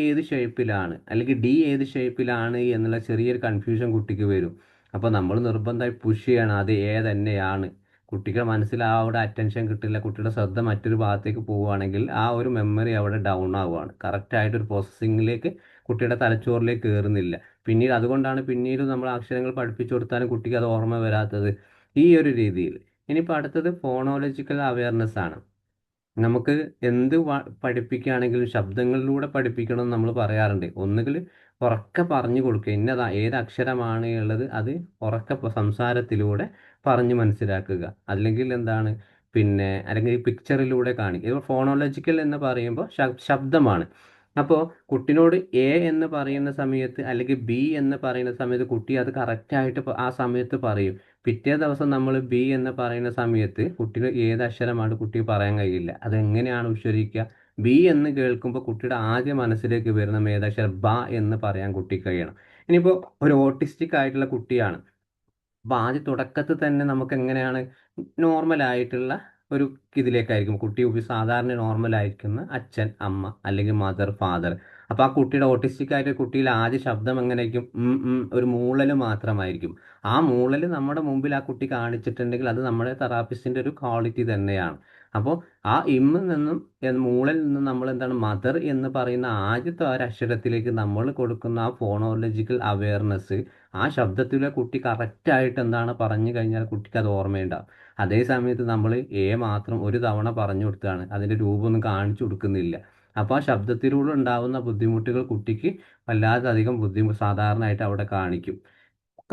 ഏത് ഷേപ്പിലാണ്, അല്ലെങ്കിൽ ഏത് ഷേപ്പിലാണ് എന്നുള്ള ചെറിയൊരു കൺഫ്യൂഷൻ കുട്ടിക്ക് വരും. അപ്പോൾ നമ്മൾ നിർബന്ധമായി പുഷ് ചെയ്യണം അത് തന്നെയാണ്. കുട്ടിക്ക് അവിടെ അറ്റൻഷൻ കിട്ടില്ല, കുട്ടിയുടെ ശ്രദ്ധ മറ്റൊരു ഭാഗത്തേക്ക് പോവുകയാണെങ്കിൽ ആ ഒരു മെമ്മറി അവിടെ ഡൗൺ ആവുകയാണ്. കറക്റ്റായിട്ടൊരു പ്രോസസ്സിങ്ങിലേക്ക് കുട്ടിയുടെ തലച്ചോറിലേക്ക് കയറുന്നില്ല. പിന്നീട് നമ്മൾ അക്ഷരങ്ങൾ പഠിപ്പിച്ചു കൊടുത്താലും കുട്ടിക്ക് അത് ഓർമ്മ വരാത്തത് ഈ ഒരു രീതിയിൽ. ഇനിയിപ്പോൾ അടുത്തത് ഫോണോളജിക്കൽ അവയർനെസ് ആണ്. നമുക്ക് എന്ത് പഠിപ്പിക്കുകയാണെങ്കിലും ശബ്ദങ്ങളിലൂടെ പഠിപ്പിക്കണം എന്ന് നമ്മൾ പറയാറുണ്ട്. ഒന്നുകിൽ ഉറക്കെ പറഞ്ഞു കൊടുക്കുക, ഏത് അക്ഷരമാണ് ഉള്ളത് അത് ഉറക്കെ സംസാരത്തിലൂടെ പറഞ്ഞ് മനസ്സിലാക്കുക. അല്ലെങ്കിൽ അല്ലെങ്കിൽ പിക്ചറിലൂടെ കാണിക്കുക. ഇപ്പോൾ ഫോണോളജിക്കൽ എന്ന് പറയുമ്പോൾ ശബ്ദമാണ്. അപ്പോൾ കുട്ടിനോട് എന്ന് പറയുന്ന സമയത്ത് അല്ലെങ്കിൽ എന്ന് പറയുന്ന സമയത്ത് കുട്ടി അത് കറക്റ്റായിട്ട് ആ സമയത്ത് പറയും. പിറ്റേ ദിവസം നമ്മൾ എന്ന് പറയുന്ന സമയത്ത് കുട്ടിന് ഏത് അക്ഷരമാണ് കുട്ടി പറയാൻ കഴിയില്ല. അതെങ്ങനെയാണ് ഉച്ചരിക്കുക? എന്ന് കേൾക്കുമ്പോൾ കുട്ടിയുടെ ആദ്യ മനസ്സിലേക്ക് വരുന്ന ഏതക്ഷരം എന്ന് പറയാൻ കുട്ടി കഴിയണം. ഇനിയിപ്പോൾ ഒരു ഓട്ടിസ്റ്റിക് ആയിട്ടുള്ള കുട്ടിയാണ്. അപ്പോൾ ആദ്യ തുടക്കത്തിൽ തന്നെ നമുക്ക് എങ്ങനെയാണ് നോർമലായിട്ടുള്ള ഒരു ഇതിലേക്കായിരിക്കും കുട്ടി സാധാരണ നോർമലായിരിക്കുന്ന അച്ഛൻ, അമ്മ അല്ലെങ്കിൽ മദർ, ഫാദർ. അപ്പോൾ ആ കുട്ടിയുടെ ഓട്ടിസ്റ്റിക് ആയിട്ട് കുട്ടിയിൽ ആദ്യ ശബ്ദം എങ്ങനെയായിരിക്കും? ഒരു മൂളൽ മാത്രമായിരിക്കും. ആ മൂളൽ നമ്മുടെ മുമ്പിൽ ആ കുട്ടി കാണിച്ചിട്ടുണ്ടെങ്കിൽ അത് നമ്മുടെ തെറാപ്പിസ്റ്റിൻ്റെ ഒരു ക്വാളിറ്റി തന്നെയാണ്. അപ്പോൾ ആ മൂളൽ നിന്നും നമ്മൾ എന്താണ് മദർ എന്ന് പറയുന്ന ആദ്യത്തെ ഒരു അക്ഷരത്തിലേക്ക് നമ്മൾ കൊടുക്കുന്ന ആ ഫോണോളജിക്കൽ അവയർനെസ് ആ ശബ്ദത്തിലെ കുട്ടി കറക്റ്റായിട്ട് എന്താണ് പറഞ്ഞു കഴിഞ്ഞാൽ കുട്ടിക്ക് അത് ഓർമ്മയുണ്ടാവും. അതേ സമയത്ത് നമ്മൾ എ മാത്രം ഒരു തവണ പറഞ്ഞു കൊടുത്താണ്, അതിൻ്റെ രൂപമൊന്നും കാണിച്ചു കൊടുക്കുന്നില്ല. അപ്പോൾ ആ ശബ്ദത്തിലൂടെ ഉണ്ടാവുന്ന ബുദ്ധിമുട്ടുകൾ കുട്ടിക്ക് വല്ലാതധികം സാധാരണയായിട്ട് അവിടെ കാണിക്കും.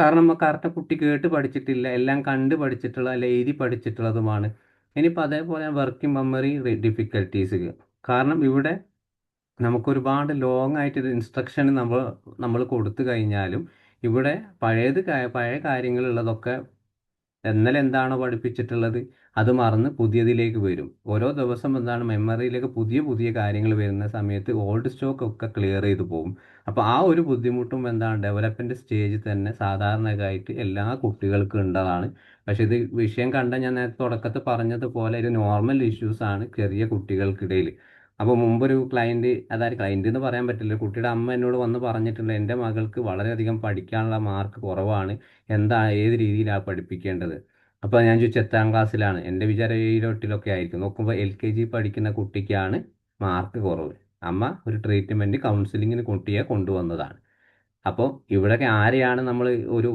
കാരണം കറക്റ്റ് കുട്ടി കേട്ട് പഠിച്ചിട്ടില്ല, എല്ലാം കണ്ട് പഠിച്ചിട്ടുള്ള അല്ല എഴുതി പഠിച്ചിട്ടുള്ളതുമാണ്. ഇനിയിപ്പോൾ അതേപോലെ വർക്കിംഗ് മെമ്മറി ഡിഫിക്കൽട്ടീസ്. കാരണം ഇവിടെ നമുക്ക് ഒരുപാട് ലോങ് ആയിട്ട് ഇൻസ്ട്രക്ഷൻ നമ്മൾ കൊടുത്തു കഴിഞ്ഞാലും ഇവിടെ പഴയ കാര്യങ്ങളുള്ളതൊക്കെ ഇന്നലെ എന്താണോ പഠിപ്പിച്ചിട്ടുള്ളത് അത് മറന്ന് പുതിയതിലേക്ക് വരും. ഓരോ ദിവസം എന്താണ് മെമ്മറിയിലേക്ക് പുതിയ പുതിയ കാര്യങ്ങൾ വരുന്ന സമയത്ത് ഓൾഡ് സ്റ്റോക്ക് ഒക്കെ ക്ലിയർ ചെയ്തു പോകും. അപ്പോൾ ആ ഒരു ബുദ്ധിമുട്ടും എന്താണ് ഡെവലപ്മെന്റ് സ്റ്റേജിൽ തന്നെ സാധാരണയായിട്ട് എല്ലാ കുട്ടികൾക്കും ഉള്ളതാണ്. പക്ഷെ ഇത് വിഷയം കണ്ട ഞാൻ നേരത്തെ തുടക്കത്തിൽ പറഞ്ഞതുപോലെ ഒരു നോർമൽ ഇഷ്യൂസ് ആണ് ചെറിയ കുട്ടികൾക്കിടയിൽ. അപ്പോൾ മുമ്പൊരു ക്ലയൻറ്റ്, അതായത് ക്ലയൻറ്റ് എന്ന് പറയാൻ പറ്റില്ല, കുട്ടിയുടെ അമ്മ എന്നോട് വന്ന് പറഞ്ഞിട്ടുണ്ട് എൻ്റെ മകൾക്ക് വളരെയധികം പഠിക്കാനുള്ള മാർക്ക് കുറവാണ്, ഏത് രീതിയിലാണ് പഠിപ്പിക്കേണ്ടത്. അപ്പോൾ ഞാൻ ചോദിച്ചു എത്രാം ക്ലാസ്സിലാണ്. എൻ്റെ വിചാരം 7-8 ആയിരിക്കും. നോക്കുമ്പോൾ LKG പഠിക്കുന്ന കുട്ടിക്കാണ് മാർക്ക് കുറവ്. അമ്മ ഒരു ട്രീറ്റ്മെൻറ്റ് കൗൺസിലിങ്ങിന് കുട്ടിയെ കൊണ്ടുവന്നതാണ്. അപ്പോൾ ഇവിടെയൊക്കെ ആരെയാണ് നമ്മൾ ഒരു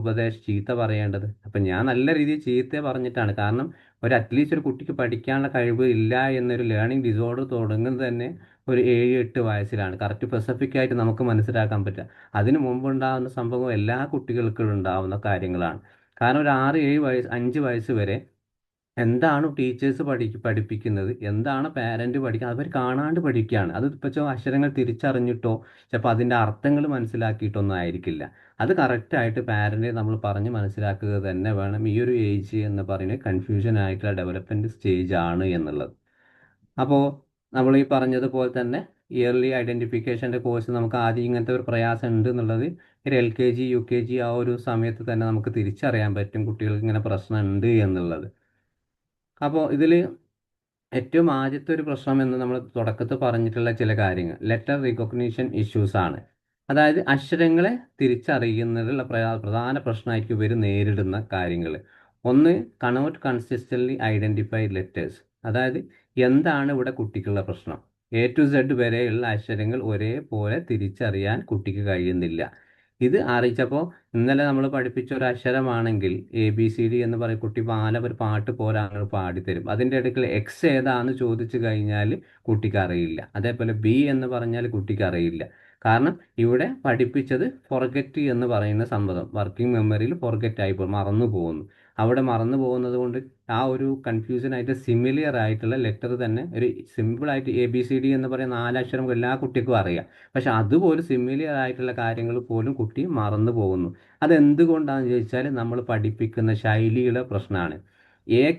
ചീത്ത പറയേണ്ടത്? അപ്പം ഞാൻ നല്ല രീതിയിൽ ചീത്ത പറഞ്ഞിട്ടാണ്. കാരണം അറ്റ്ലീസ്റ്റ് ഒരു കുട്ടിക്ക് പഠിക്കാനുള്ള കഴിവ് ഇല്ല എന്നൊരു ലേണിംഗ് ഡിസോർഡർ തുടങ്ങുന്നത് തന്നെ ഒരു 7-8 വയസ്സിലാണ്. കറക്റ്റ് സ്പെസിഫിക് ആയിട്ട് നമുക്ക് മനസ്സിലാക്കാൻ പറ്റുക. അതിന് മുമ്പുണ്ടാകുന്ന സംഭവം എല്ലാ കുട്ടികൾക്കും ഉണ്ടാകുന്ന കാര്യങ്ങളാണ്. കാരണം ഒരു 6-7 വയസ്സ് 5 വയസ്സ് വരെ എന്താണ് ടീച്ചേഴ്സ് പഠിപ്പിക്കുന്നത്, എന്താണ് പാരന്റ് പഠിക്കുന്നത്, അവർ കാണാണ്ട് പഠിക്കുകയാണ്. അത് ഇപ്പോൾ അക്ഷരങ്ങൾ തിരിച്ചറിഞ്ഞിട്ടോ ചിലപ്പോൾ അതിൻ്റെ അർത്ഥങ്ങൾ മനസ്സിലാക്കിയിട്ടൊന്നും ആയിരിക്കില്ല. അത് കറക്റ്റായിട്ട് പാരന്റ് നമ്മൾ പറഞ്ഞ് മനസ്സിലാക്കുക തന്നെ വേണം. ഈ ഒരു ഏജ് എന്ന് പറയുന്നത് കൺഫ്യൂഷൻ ആയിട്ടുള്ള ഡെവലപ്മെന്റ് സ്റ്റേജ് ആണ് എന്നുള്ളത്. അപ്പോൾ നമ്മൾ ഈ പറഞ്ഞതുപോലെ തന്നെ ഇയർലി ഐഡന്റിഫിക്കേഷൻ്റെ കോഴ്സ് നമുക്ക് ആദ്യം ഇങ്ങനത്തെ ഒരു പ്രയാസം ഉണ്ട് എന്നുള്ളത് ഒരു LKG UKG ആ ഒരു സമയത്ത് തന്നെ നമുക്ക് തിരിച്ചറിയാൻ പറ്റും കുട്ടികൾക്ക് ഇങ്ങനെ പ്രശ്നം ഉണ്ട് എന്നുള്ളത്. അപ്പോൾ ഇതിൽ ഏറ്റവും ആദ്യത്തെ ഒരു പ്രശ്നം എന്ന് നമ്മൾ തുടക്കത്തിൽ പറഞ്ഞിട്ടുള്ള ചില കാര്യങ്ങൾ ലെറ്റർ റിക്കഗ്നീഷൻ ഇഷ്യൂസ് ആണ്. അതായത് അക്ഷരങ്ങളെ തിരിച്ചറിയുന്നതിലുള്ള പ്രധാന പ്രശ്നമായിരിക്കും ഇവർ നേരിടുന്ന കാര്യങ്ങൾ. ഒന്ന്, കണോട്ട് കൺസിസ്റ്റൻ്റ്ലി ഐഡൻറ്റിഫൈഡ് ലെറ്റേഴ്സ്. അതായത് എന്താണ് ഇവിടെ കുട്ടിക്കുള്ള പ്രശ്നം? A to Z വരെയുള്ള അക്ഷരങ്ങൾ ഒരേപോലെ തിരിച്ചറിയാൻ കുട്ടിക്ക് കഴിയുന്നില്ല. ഇത് അറിയിച്ചപ്പോൾ ഇന്നലെ നമ്മൾ പഠിപ്പിച്ച ഒരു അക്ഷരമാണെങ്കിൽ ABCD എന്ന് പറയും, കുട്ടി ഒരു പാട്ട് പോലെ അങ്ങ് പാടിത്തരും. അതിൻ്റെ ഇടയ്ക്ക് എക്സ് ഏതാന്ന് ചോദിച്ചു കഴിഞ്ഞാൽ കുട്ടിക്ക് അറിയില്ല. അതേപോലെ B എന്ന് പറഞ്ഞാൽ കുട്ടിക്ക് അറിയില്ല. കാരണം ഇവിടെ പഠിപ്പിച്ചത് ഫൊർഗെറ്റ് എന്ന് പറയുന്ന സംഭവം വർക്കിംഗ് മെമ്മറിയിൽ ഫൊർഗെറ്റ് ആയിപ്പോൾ മറന്നു പോകുന്നു. അവിടെ മറന്നു പോകുന്നത് കൊണ്ട് ആ ഒരു കൺഫ്യൂഷൻ ആയിട്ട് സിമിലിയർ ആയിട്ടുള്ള ലെറ്റർ തന്നെ ഒരു സിമ്പിളായിട്ട് ABCD എന്ന് പറയുന്ന 4 അക്ഷരം എല്ലാ കുട്ടിക്കും അറിയാം. പക്ഷെ അതുപോലെ സിമിലിയർ ആയിട്ടുള്ള കാര്യങ്ങൾ പോലും കുട്ടി മറന്നു പോകുന്നു. അതെന്തുകൊണ്ടാണെന്ന് ചോദിച്ചാൽ നമ്മൾ പഠിപ്പിക്കുന്ന ശൈലിയുടെ പ്രശ്നമാണ്.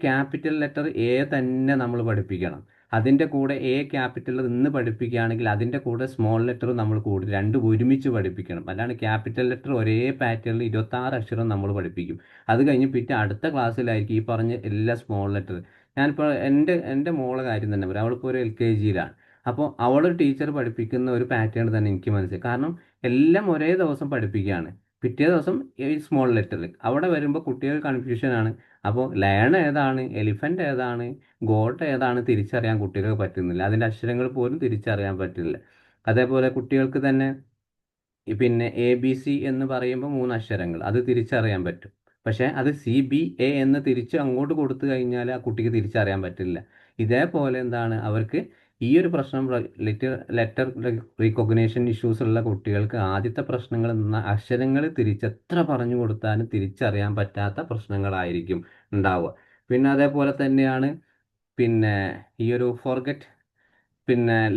ക്യാപിറ്റൽ ലെറ്റർ തന്നെ നമ്മൾ പഠിപ്പിക്കണം. അതിൻ്റെ കൂടെ ക്യാപിറ്റൽ ഇന്ന് പഠിപ്പിക്കുകയാണെങ്കിൽ അതിൻ്റെ കൂടെ സ്മോൾ ലെറ്റർ നമ്മൾ കൂടി രണ്ടും ഒരുമിച്ച് പഠിപ്പിക്കണം. അല്ലാണ്ട് ക്യാപിറ്റൽ ലെറ്റർ ഒരേ പാറ്റേണിൽ 26 അക്ഷരം നമ്മൾ പഠിപ്പിക്കും. അത് കഴിഞ്ഞ് പിന്നെ അടുത്ത ക്ലാസ്സിലായിരിക്കും ഈ പറഞ്ഞ എല്ലാ സ്മോൾ ലെറ്റർ. ഞാനിപ്പോൾ എൻ്റെ മോളെ കാര്യം തന്നെ പറയാം. അവളിപ്പോൾ ഒരു LKGയിലാണ്. അപ്പോൾ അവളൊരു ടീച്ചർ പഠിപ്പിക്കുന്ന ഒരു പാറ്റേൺ തന്നെ എനിക്ക് മനസ്സിലായി. കാരണം എല്ലാം ഒരേ ദിവസം പഠിപ്പിക്കുകയാണ്. പിറ്റേ ദിവസം ഈ സ്മോൾ ലെറ്ററിൽ അവിടെ വരുമ്പോൾ കുട്ടികൾ കൺഫ്യൂഷനാണ്. അപ്പോൾ ലയൺ ഏതാണ്, എലിഫൻ്റ് ഏതാണ്, ഗോട്ട് ഏതാണ് തിരിച്ചറിയാൻ കുട്ടികൾക്ക് പറ്റുന്നില്ല. അതിൻ്റെ അക്ഷരങ്ങൾ പോലും തിരിച്ചറിയാൻ പറ്റില്ല. അതേപോലെ കുട്ടികൾക്ക് തന്നെ പിന്നെ ABC എന്ന് പറയുമ്പോൾ 3 അക്ഷരങ്ങൾ അത് തിരിച്ചറിയാൻ പറ്റും. പക്ഷേ അത് CBA എന്ന് തിരിച്ച് അങ്ങോട്ട് കൊടുത്തു കഴിഞ്ഞാൽ ആ കുട്ടിക്ക് തിരിച്ചറിയാൻ പറ്റില്ല. ഇതേപോലെ എന്താണ് അവർക്ക് ഈ ഒരു പ്രശ്നം ലെറ്റർ റീകോഗ്നേഷൻ ഇഷ്യൂസ് ഉള്ള കുട്ടികൾക്ക് ആദ്യത്തെ പ്രശ്നങ്ങൾ അക്ഷരങ്ങൾ എത്ര പറഞ്ഞു കൊടുത്താലും തിരിച്ചറിയാൻ പറ്റാത്ത പ്രശ്നങ്ങളായിരിക്കും ഉണ്ടാവുക. പിന്നെ അതേപോലെ തന്നെയാണ് പിന്നെ ഈ ഒരു forget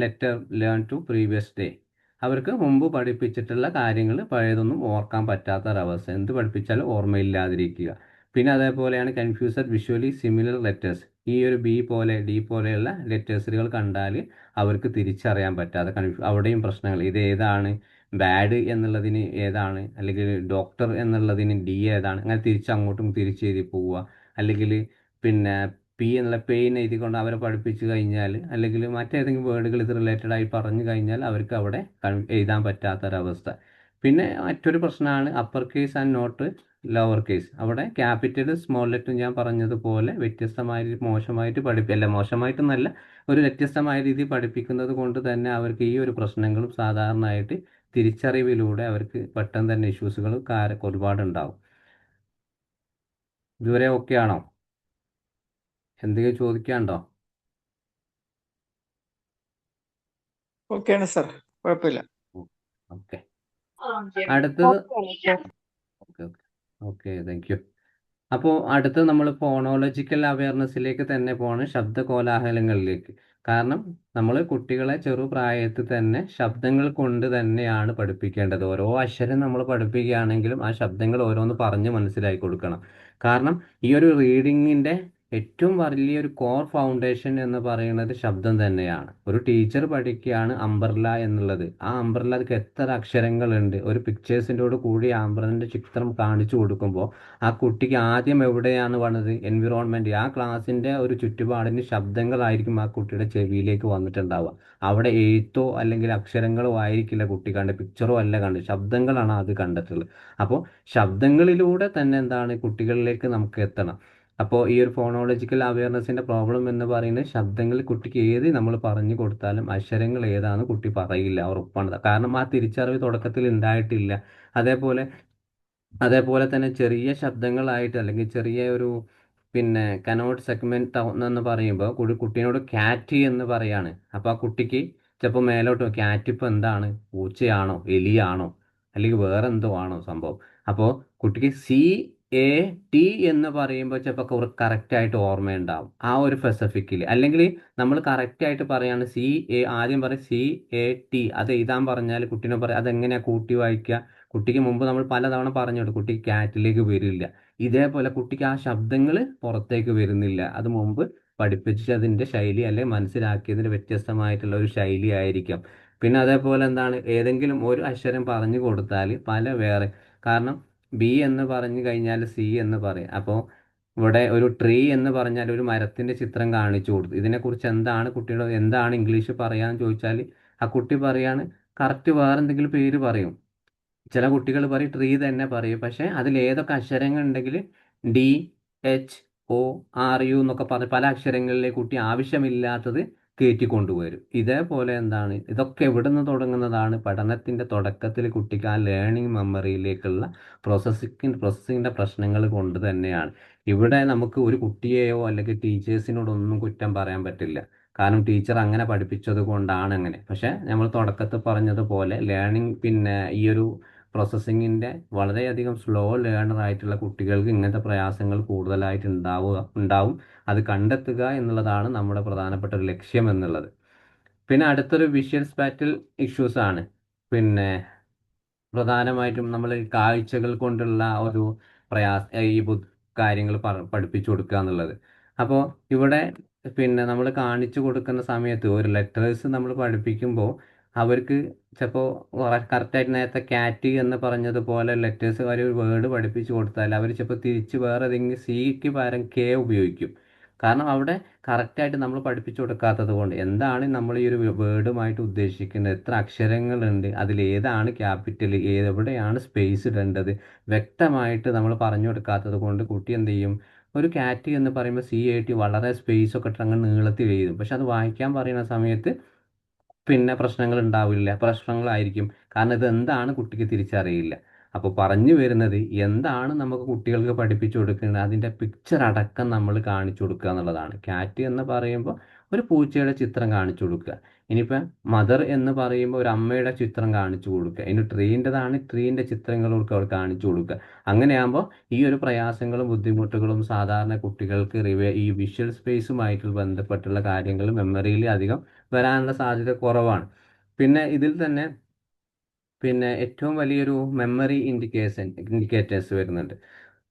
letter learn to previous day. അവർക്ക് മുമ്പ് പഠിപ്പിച്ചിട്ടുള്ള കാര്യങ്ങൾ പഴയതൊന്നും ഓർക്കാൻ പറ്റാത്തൊരവസ്ഥ, എന്ത് പഠിപ്പിച്ചാലും ഓർമ്മയില്ലാതിരിക്കുക. പിന്നെ അതേപോലെയാണ് കൺഫ്യൂസഡ് വിഷ്വലി സിമിലർ ലെറ്റേഴ്സ്. ഈ ഒരു B പോലെ D പോലെയുള്ള ലെറ്റേഴ്സുകൾ കണ്ടാൽ അവർക്ക് തിരിച്ചറിയാൻ പറ്റാതെ അവിടെയും പ്രശ്നങ്ങൾ. ഇത് ഏതാണ്, ബാഡ് എന്നുള്ളതിന് ഏതാണ്, അല്ലെങ്കിൽ ഡോക്ടർ എന്നുള്ളതിന് D ഏതാണ്, അങ്ങനെ അങ്ങോട്ടും തിരിച്ചെഴുതി പോവുക. അല്ലെങ്കിൽ പിന്നെ P എന്നുള്ള പെയിൻ എഴുതിക്കൊണ്ട് അവരെ പഠിപ്പിച്ചു കഴിഞ്ഞാൽ, അല്ലെങ്കിൽ മറ്റേതെങ്കിലും വേർഡുകൾ ഇത് റിലേറ്റഡ് ആയി പറഞ്ഞു കഴിഞ്ഞാൽ അവർക്ക് അവിടെ എഴുതാൻ പറ്റാത്തൊരവസ്ഥ. പിന്നെ മറ്റൊരു പ്രശ്നമാണ് upper case and not lower case. അവിടെ ക്യാപിറ്റൽ സ്മോൾ ലെറ്റർ ഞാൻ പറഞ്ഞതുപോലെ മോശമായിട്ടൊന്നല്ല, ഒരു വ്യത്യസ്തമായ രീതിയിൽ പഠിപ്പിക്കുന്നത് കൊണ്ട് തന്നെ അവർക്ക് ഈ ഒരു പ്രശ്നങ്ങളും സാധാരണയായിട്ട് തിരിച്ചറിവിലൂടെ അവർക്ക് പെട്ടെന്ന് തന്നെ ഇഷ്യൂസുകൾ ഒരുപാടുണ്ടാവും. ഇതുവരെ ഓക്കെ ആണോ? എന്തെങ്കിലും ചോദിക്കാനുണ്ടോ? ഓക്കെയാണ് സർ, കുഴപ്പമില്ല. ഓക്കെ, അടുത്തത് okay. Okay okay okay, thank you. അപ്പോൾ അടുത്ത് നമ്മൾ ഫോണോളജിക്കൽ അവയർനെസ്സിലേക്ക് തന്നെ പോണ്, ശബ്ദ കോലാഹലങ്ങളിലേക്ക്. കാരണം നമ്മൾ കുട്ടികളെ ചെറുപ്രായത്തിൽ തന്നെ ശബ്ദങ്ങൾ കൊണ്ട് തന്നെയാണ് പഠിപ്പിക്കേണ്ടത്. ഓരോ അക്ഷരം നമ്മൾ പഠിപ്പിക്കുകയാണെങ്കിലും ആ ശബ്ദങ്ങൾ ഓരോന്ന് പറഞ്ഞ് മനസ്സിലാക്കി കൊടുക്കണം. കാരണം ഈ ഒരു റീഡിങ്ങിൻ്റെ ഏറ്റവും വലിയൊരു കോർ ഫൗണ്ടേഷൻ എന്ന് പറയുന്നത് ശബ്ദം തന്നെയാണ്. ഒരു ടീച്ചർ പഠിക്കുകയാണ് അംബ്രല്ല എന്നുള്ളത്. ആ അംബ്രല്ലക്ക് എത്ര അക്ഷരങ്ങളുണ്ട്, ഒരു പിക്ചേഴ്സിൻ്റോട് കൂടി ആ അംബ്രലിൻ്റെ ചിത്രം കാണിച്ചു കൊടുക്കുമ്പോൾ ആ കുട്ടിക്ക് ആദ്യം എവിടെയാണ് വന്നത്, എൻവിറോൺമെന്റ്, ആ ക്ലാസ്സിന്റെ ഒരു ചുറ്റുപാടിന് ശബ്ദങ്ങളായിരിക്കും ആ കുട്ടിയുടെ ചെവിയിലേക്ക് വന്നിട്ടുണ്ടാവുക. അവിടെ എഴുത്തോ അല്ലെങ്കിൽ അക്ഷരങ്ങളോ ആയിരിക്കില്ല കുട്ടി കണ്ട്, പിക്ചറോ അല്ല കണ്ട്, ശബ്ദങ്ങളാണ് അത് കണ്ടിട്ടുള്ളത്. അപ്പോൾ ശബ്ദങ്ങളിലൂടെ തന്നെ എന്താണ് കുട്ടികളിലേക്ക് നമുക്ക് എത്തണം. അപ്പോൾ ഈ ഒരു ഫോണോളജിക്കൽ അവയർനെസ്സിന്റെ പ്രോബ്ലം എന്ന് പറയുന്നത് ശബ്ദങ്ങൾ കുട്ടിക്ക് ഏത് നമ്മൾ പറഞ്ഞു കൊടുത്താലും അക്ഷരങ്ങൾ ഏതാണ് കുട്ടി പറയില്ല, ഉറപ്പാണ്. കാരണം ആ തിരിച്ചറിവ് തുടക്കത്തിൽ ഉണ്ടായിട്ടില്ല. അതേപോലെ അതേപോലെ തന്നെ ചെറിയ ശബ്ദങ്ങളായിട്ട് അല്ലെങ്കിൽ ചെറിയ ഒരു കനോട്ട് സെഗ്മെന്റ് ടൗൺ എന്ന് പറയുമ്പോൾ കുട്ടീനോട് ക്യാറ്റ് എന്ന് പറയാണ്. അപ്പോൾ ആ കുട്ടിക്ക് ചിലപ്പോൾ മേലോട്ട് ക്യാറ്റ് ഇപ്പം എന്താണ്, പൂച്ചയാണോ എലിയാണോ അല്ലെങ്കിൽ വേറെ എന്തോ ആണോ സംഭവം. അപ്പോൾ കുട്ടിക്ക് CAT എന്ന് പറയുമ്പോൾ ചിലപ്പോൾ കറക്റ്റായിട്ട് ഓർമ്മയുണ്ടാവും ആ ഒരു സ്പെസിഫിക്കിൽ. അല്ലെങ്കിൽ നമ്മൾ കറക്റ്റായിട്ട് പറയാണ് ആദ്യം പറയും CAT, അത് എഴുതാൻ പറഞ്ഞാൽ കുട്ടീനെ പറയും അതെങ്ങനെയാണ് കൂട്ടി വായിക്കുക. കുട്ടിക്ക് മുമ്പ് നമ്മൾ പലതവണ പറഞ്ഞോട്ട് കുട്ടിക്ക് ക്യാറ്റിലേക്ക് വരില്ല. ഇതേപോലെ കുട്ടിക്ക് ആ ശബ്ദങ്ങൾ പുറത്തേക്ക് വരുന്നില്ല. അത് മുമ്പ് പഠിപ്പിച്ചതിൻ്റെ ശൈലി അല്ലെങ്കിൽ മനസ്സിലാക്കിയതിൻ്റെ വ്യത്യസ്തമായിട്ടുള്ള ഒരു ശൈലി ആയിരിക്കാം. പിന്നെ അതേപോലെ എന്താണ്, ഏതെങ്കിലും ഒരു അക്ഷരം പറഞ്ഞു കൊടുത്താൽ പല വേറെ, കാരണം B എന്ന് പറഞ്ഞു കഴിഞ്ഞാൽ C എന്ന് പറയും. അപ്പോൾ ഇവിടെ ഒരു ട്രീ എന്ന് പറഞ്ഞാൽ ഒരു മരത്തിന്റെ ചിത്രം കാണിച്ചു കൊടുത്തു. ഇതിനെക്കുറിച്ച് എന്താണ് കുട്ടിയുടെ എന്താണ് ഇംഗ്ലീഷ് പറയാന്ന് ചോദിച്ചാൽ ആ കുട്ടി പറയാണ് കറക്റ്റ് വേറെ എന്തെങ്കിലും പേര് പറയും. ചില കുട്ടികൾ പറയും ട്രീ തന്നെ പറയും. പക്ഷെ അതിൽ ഏതൊക്കെ അക്ഷരങ്ങൾ ഉണ്ടെങ്കിൽ DHORU എന്നൊക്കെ പറഞ്ഞ് പല അക്ഷരങ്ങളിലേക്ക് കുട്ടി ആവശ്യമില്ലാത്തത് കയറ്റിക്കൊണ്ടുവരും. ഇതേപോലെ എന്താണ്, ഇതൊക്കെ എവിടെ നിന്ന് തുടങ്ങുന്നതാണ്, പഠനത്തിന്റെ തുടക്കത്തിൽ കുട്ടിക്ക് ആ ലേണിംഗ് മെമ്മറിയിലേക്കുള്ള പ്രോസസ്സിങ്ങിന്റെ പ്രശ്നങ്ങൾ കൊണ്ട് തന്നെയാണ്. ഇവിടെ നമുക്ക് ഒരു കുട്ടിയെയോ അല്ലെങ്കിൽ ടീച്ചേഴ്സിനോടൊന്നും കുറ്റം പറയാൻ പറ്റില്ല. കാരണം ടീച്ചർ അങ്ങനെ പഠിപ്പിച്ചത് കൊണ്ടാണ് അങ്ങനെ. പക്ഷെ നമ്മൾ തുടക്കത്തിൽ പറഞ്ഞതുപോലെ ലേണിംഗ് ഈ ഒരു പ്രോസസ്സിങ്ങിൻ്റെ വളരെയധികം സ്ലോ ലേണർ ആയിട്ടുള്ള കുട്ടികൾക്ക് ഇങ്ങനത്തെ പ്രയാസങ്ങൾ കൂടുതലായിട്ട് ഉണ്ടാവും. അത് കണ്ടെത്തുക എന്നുള്ളതാണ് നമ്മുടെ പ്രധാനപ്പെട്ട ഒരു ലക്ഷ്യം എന്നുള്ളത്. പിന്നെ അടുത്തൊരു വിഷ്വൽ സ്പാറ്റൽ ഇഷ്യൂസ് ആണ്. പിന്നെ പ്രധാനമായിട്ടും നമ്മൾ കാഴ്ചകൾ കൊണ്ടുള്ള ഒരു ഈ കാര്യങ്ങൾ പഠിപ്പിച്ചു കൊടുക്കുക എന്നുള്ളത്. അപ്പോൾ ഇവിടെ നമ്മൾ കാണിച്ചു കൊടുക്കുന്ന സമയത്ത് ഒരു ലെറ്റേഴ്സ് നമ്മൾ പഠിപ്പിക്കുമ്പോൾ അവർക്ക് ചിലപ്പോൾ കറക്റ്റായിട്ട് നേരത്തെ ക്യാറ്റ് എന്ന് പറഞ്ഞതുപോലെ ലെറ്റേഴ്സ് ഒരു വേർഡ് പഠിപ്പിച്ചു കൊടുത്താൽ അവർ ചിലപ്പോൾ തിരിച്ച് വേറെ ഏതെങ്കിലും സിക്ക് പകരം K ഉപയോഗിക്കും. കാരണം അവിടെ കറക്റ്റായിട്ട് നമ്മൾ പഠിപ്പിച്ചു കൊടുക്കാത്തത് കൊണ്ട് എന്താണ് നമ്മൾ ഈ ഒരു വേർഡുമായിട്ട് ഉദ്ദേശിക്കുന്നത്, എത്ര അക്ഷരങ്ങളുണ്ട്, അതിലേതാണ് ക്യാപിറ്റൽ, എവിടെയാണ് സ്പേസ് ഇടേണ്ടത്, വ്യക്തമായിട്ട് നമ്മൾ പറഞ്ഞു കൊടുക്കാത്തത് കൊണ്ട് കുട്ടി എന്ത് ചെയ്യും, ഒരു കാറ്റ് എന്ന് പറയുമ്പോൾ CAT വളരെ സ്പേസ് ഒക്കെ ഇട്ട് അങ്ങ് നീളത്തിൽ എഴുതും. പക്ഷെ അത് വായിക്കാൻ പറയുന്ന സമയത്ത് പ്രശ്നങ്ങൾ ഉണ്ടാവില്ല, പ്രശ്നങ്ങളായിരിക്കും. കാരണം ഇത് എന്താണ് കുട്ടിക്ക് തിരിച്ചറിയില്ല. അപ്പോൾ പറഞ്ഞു വരുന്നത് എന്താണ് നമുക്ക് കുട്ടികൾക്ക് പഠിപ്പിച്ചു കൊടുക്കുന്നത്, അതിൻ്റെ പിക്ചർ അടക്കം നമ്മൾ കാണിച്ചു കൊടുക്കുക എന്നുള്ളതാണ്. ക്യാറ്റ് എന്ന് പറയുമ്പോൾ ഒരു പൂച്ചയുടെ ചിത്രം കാണിച്ചു കൊടുക്കുക. ഇനിയിപ്പോൾ മദർ എന്ന് പറയുമ്പോൾ ഒരു അമ്മയുടെ ചിത്രം കാണിച്ചു കൊടുക്കുക. ഇനി ട്രീൻ്റെ ചിത്രങ്ങളൊക്കെ അവർ കാണിച്ചു കൊടുക്കുക. അങ്ങനെയാകുമ്പോൾ ഈ ഒരു പ്രയാസങ്ങളും ബുദ്ധിമുട്ടുകളും സാധാരണ കുട്ടികൾക്ക് ഈ വിഷ്വൽ സ്പേസുമായിട്ട് ബന്ധപ്പെട്ടുള്ള കാര്യങ്ങൾ മെമ്മറിയിൽ അധികം വരാനുള്ള സാധ്യത കുറവാണ്. പിന്നെ ഇതിൽ തന്നെ ഏറ്റവും വലിയൊരു മെമ്മറി ഇൻഡിക്കേറ്റേഴ്സ് വരുന്നുണ്ട്.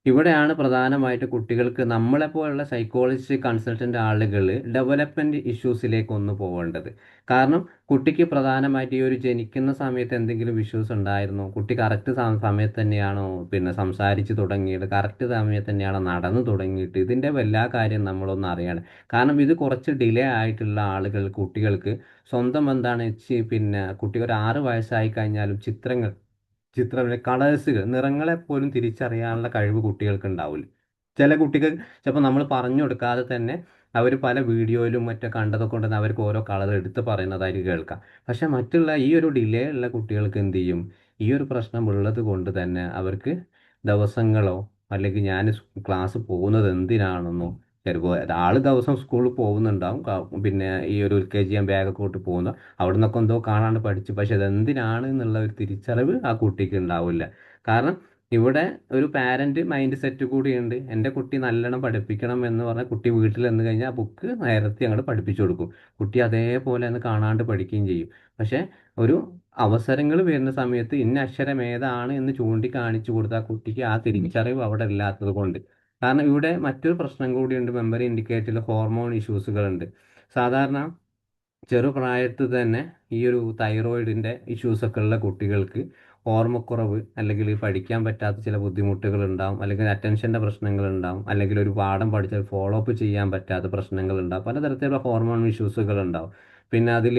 ഇവിടെയാണ് പ്രധാനമായിട്ട് കുട്ടികൾക്ക് നമ്മളെപ്പോലുള്ള സൈക്കോളജിസ്റ്റ് കൺസൾട്ടൻ്റ് ആളുകൾ ഡെവലപ്മെൻറ്റ് ഇഷ്യൂസിലേക്ക് ഒന്ന് പോകേണ്ടത്. കാരണം കുട്ടിക്ക് പ്രധാനമായിട്ട് ഈ ഒരു ജനിക്കുന്ന സമയത്ത് എന്തെങ്കിലും ഇഷ്യൂസ് ഉണ്ടായിരുന്നോ, കുട്ടി കറക്റ്റ് സമയത്ത് തന്നെയാണോ സംസാരിച്ച് തുടങ്ങിയത്, കറക്റ്റ് സമയത്ത് തന്നെയാണോ നടന്നു തുടങ്ങിയിട്ട്, ഇതിൻ്റെ എല്ലാ കാര്യം നമ്മളൊന്ന് അറിയണം. കാരണം ഇത് കുറച്ച് ഡിലേ ആയിട്ടുള്ള കുട്ടികൾക്ക് സ്വന്തം എന്താണ് കുട്ടി ഒരു 6 വയസ്സായി കഴിഞ്ഞാലും കളേഴ്സുകൾ, നിറങ്ങളെ പോലും തിരിച്ചറിയാനുള്ള കഴിവ് കുട്ടികൾക്ക് ഉണ്ടാവില്ല. ചില കുട്ടികൾ ചിലപ്പോൾ നമ്മൾ പറഞ്ഞു കൊടുക്കാതെ തന്നെ അവർ പല വീഡിയോയിലും മറ്റേ കണ്ടതൊക്കെ കൊണ്ടുവന്ന് അവർക്ക് ഓരോ കളർ എടുത്ത് പറയുന്നതായിട്ട് കേൾക്കാം. പക്ഷെ മറ്റുള്ള ഈ ഒരു ഡിലേ ഉള്ള കുട്ടികൾക്ക് എന്ത് ചെയ്യും, ഈ ഒരു പ്രശ്നം ഉള്ളത് കൊണ്ട് തന്നെ അവർക്ക് ദിവസങ്ങളോ അല്ലെങ്കിൽ ഞാൻ ക്ലാസ് പോകുന്നത് എന്തിനാണെന്നോ, ചിലപ്പോൾ ആള് ദിവസം സ്കൂളിൽ പോകുന്നുണ്ടാവും, പിന്നെ ഈ ഒരു LKG ഞാൻ ബാഗൊക്കെ കൂട്ടി പോകുന്നു, അവിടെ നിന്നൊക്കെ എന്തോ കാണാണ്ട് പഠിച്ചു, പക്ഷെ അത് എന്തിനാണ് എന്നുള്ള ഒരു തിരിച്ചറിവ് ആ കുട്ടിക്ക് ഉണ്ടാവില്ല. കാരണം ഇവിടെ ഒരു പാരന്റ് മൈൻഡ് സെറ്റ് കൂടിയുണ്ട്. എൻ്റെ കുട്ടി നല്ലോണം പഠിപ്പിക്കണം എന്ന് പറഞ്ഞാൽ കുട്ടി വീട്ടിൽ വന്നു കഴിഞ്ഞാൽ ആ ബുക്ക് നേരത്തെ അങ്ങോട്ട് പഠിപ്പിച്ചു കൊടുക്കും. കുട്ടി അതേപോലെ ഒന്ന് കാണാണ്ട് പഠിക്കുകയും ചെയ്യും. പക്ഷെ ഒരു അവസരങ്ങൾ വരുന്ന സമയത്ത് ഇന്ന അക്ഷരം ഏതാണ് എന്ന് ചൂണ്ടിക്കാണിച്ചു കൊടുത്താൽ കുട്ടിക്ക് ആ തിരിച്ചറിവ് അവിടെ ഇല്ലാത്തത് കൊണ്ട്. കാരണം ഇവിടെ മറ്റൊരു പ്രശ്നം കൂടിയുണ്ട്, മെമ്മറി ഇൻഡിക്കേറ്ററിൽ ഹോർമോൺ ഇഷ്യൂസുകളുണ്ട്. സാധാരണ ചെറുപ്രായത്തിൽ തന്നെ ഈ ഒരു തൈറോയിഡിൻ്റെ ഇഷ്യൂസൊക്കെ ഉള്ള കുട്ടികൾക്ക് ഓർമ്മക്കുറവ്, അല്ലെങ്കിൽ പഠിക്കാൻ പറ്റാത്ത ചില ബുദ്ധിമുട്ടുകൾ ഉണ്ടാവും, അല്ലെങ്കിൽ അറ്റൻഷൻ്റെ പ്രശ്നങ്ങൾ ഉണ്ടാവും, അല്ലെങ്കിൽ ഒരു പാഠം പഠിച്ചാൽ ഫോളോ അപ്പ് ചെയ്യാൻ പറ്റാത്ത പ്രശ്നങ്ങൾ ഉണ്ടാവും, പലതരത്തിലുള്ള ഹോർമോൺ ഇഷ്യൂസുകൾ ഉണ്ടാവും. പിന്നെ അതിൽ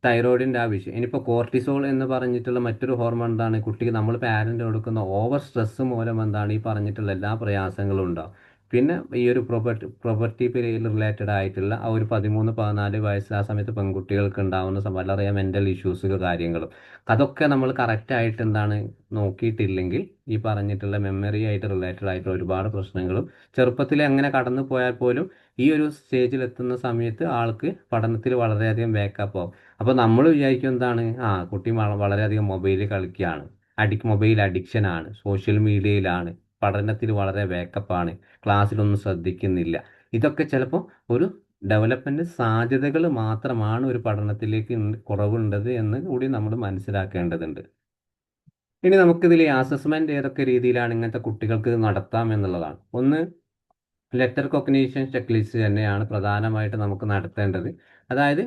തൈറോയിഡിൻ്റെ ആവശ്യം, ഇനിയിപ്പോൾ കോർട്ടിസോൾ എന്ന് പറഞ്ഞിട്ടുള്ള മറ്റൊരു ഹോർമോൺ എന്താണ്, കുട്ടിക്ക് നമ്മൾ പാരൻ്റ് കൊടുക്കുന്ന ഓവർ സ്ട്രെസ് മൂലം എന്താണ് ഈ പറഞ്ഞിട്ടുള്ള എല്ലാ പ്രയാസങ്ങളും ഉണ്ടാവും. പിന്നെ ഈ ഒരു പ്രൊപ്പർട്ടി പീരിയഡ് റിലേറ്റഡ് ആയിട്ടുള്ള ആ ഒരു 13-14 വയസ്സ് ആ സമയത്ത് പെൺകുട്ടികൾക്ക് ഉണ്ടാവുന്ന വളരെ മെൻ്റൽ ഇഷ്യൂസുകൾ കാര്യങ്ങളും, അതൊക്കെ നമ്മൾ കറക്റ്റായിട്ട് എന്താണ് നോക്കിയിട്ടില്ലെങ്കിൽ ഈ പറഞ്ഞിട്ടുള്ള മെമ്മറി ആയിട്ട് റിലേറ്റഡ് ആയിട്ടുള്ള ഒരുപാട് പ്രശ്നങ്ങളും ചെറുപ്പത്തിൽ അങ്ങനെ കടന്നു പോയാൽ പോലും ഈ ഒരു സ്റ്റേജിൽ എത്തുന്ന സമയത്ത് ആൾക്ക് പഠനത്തിൽ വളരെയധികം ബാക്കപ്പ് ആവും. അപ്പോൾ നമ്മൾ വിചാരിക്കും എന്താണ്, കുട്ടി വളരെയധികം മൊബൈലിൽ കളിക്കുകയാണ്, മൊബൈൽ അഡിക്ഷൻ ആണ്, സോഷ്യൽ മീഡിയയിലാണ്, പഠനത്തിൽ വളരെ ബാക്കപ്പാണ്, ക്ലാസ്സിലൊന്നും ശ്രദ്ധിക്കുന്നില്ല. ഇതൊക്കെ ചിലപ്പോൾ ഒരു ഡെവലപ്മെൻറ്റ് സാധ്യതകൾ മാത്രമാണ് ഒരു പഠനത്തിലേക്ക് കുറവുണ്ടത് എന്ന് കൂടി നമ്മൾ മനസ്സിലാക്കേണ്ടതുണ്ട്. ഇനി നമുക്കിതിൽ അസസ്മെന്റ് ഏതൊക്കെ രീതിയിലാണ് ഇങ്ങനത്തെ കുട്ടികൾക്ക് നടത്താം എന്നുള്ളതാണ്. ഒന്ന്, ലെറ്റർ കൊഗ്നീഷൻ ചെക്ക് ലിസ്റ്റ് തന്നെയാണ് പ്രധാനമായിട്ട് നമുക്ക് നടത്തേണ്ടത്. അതായത്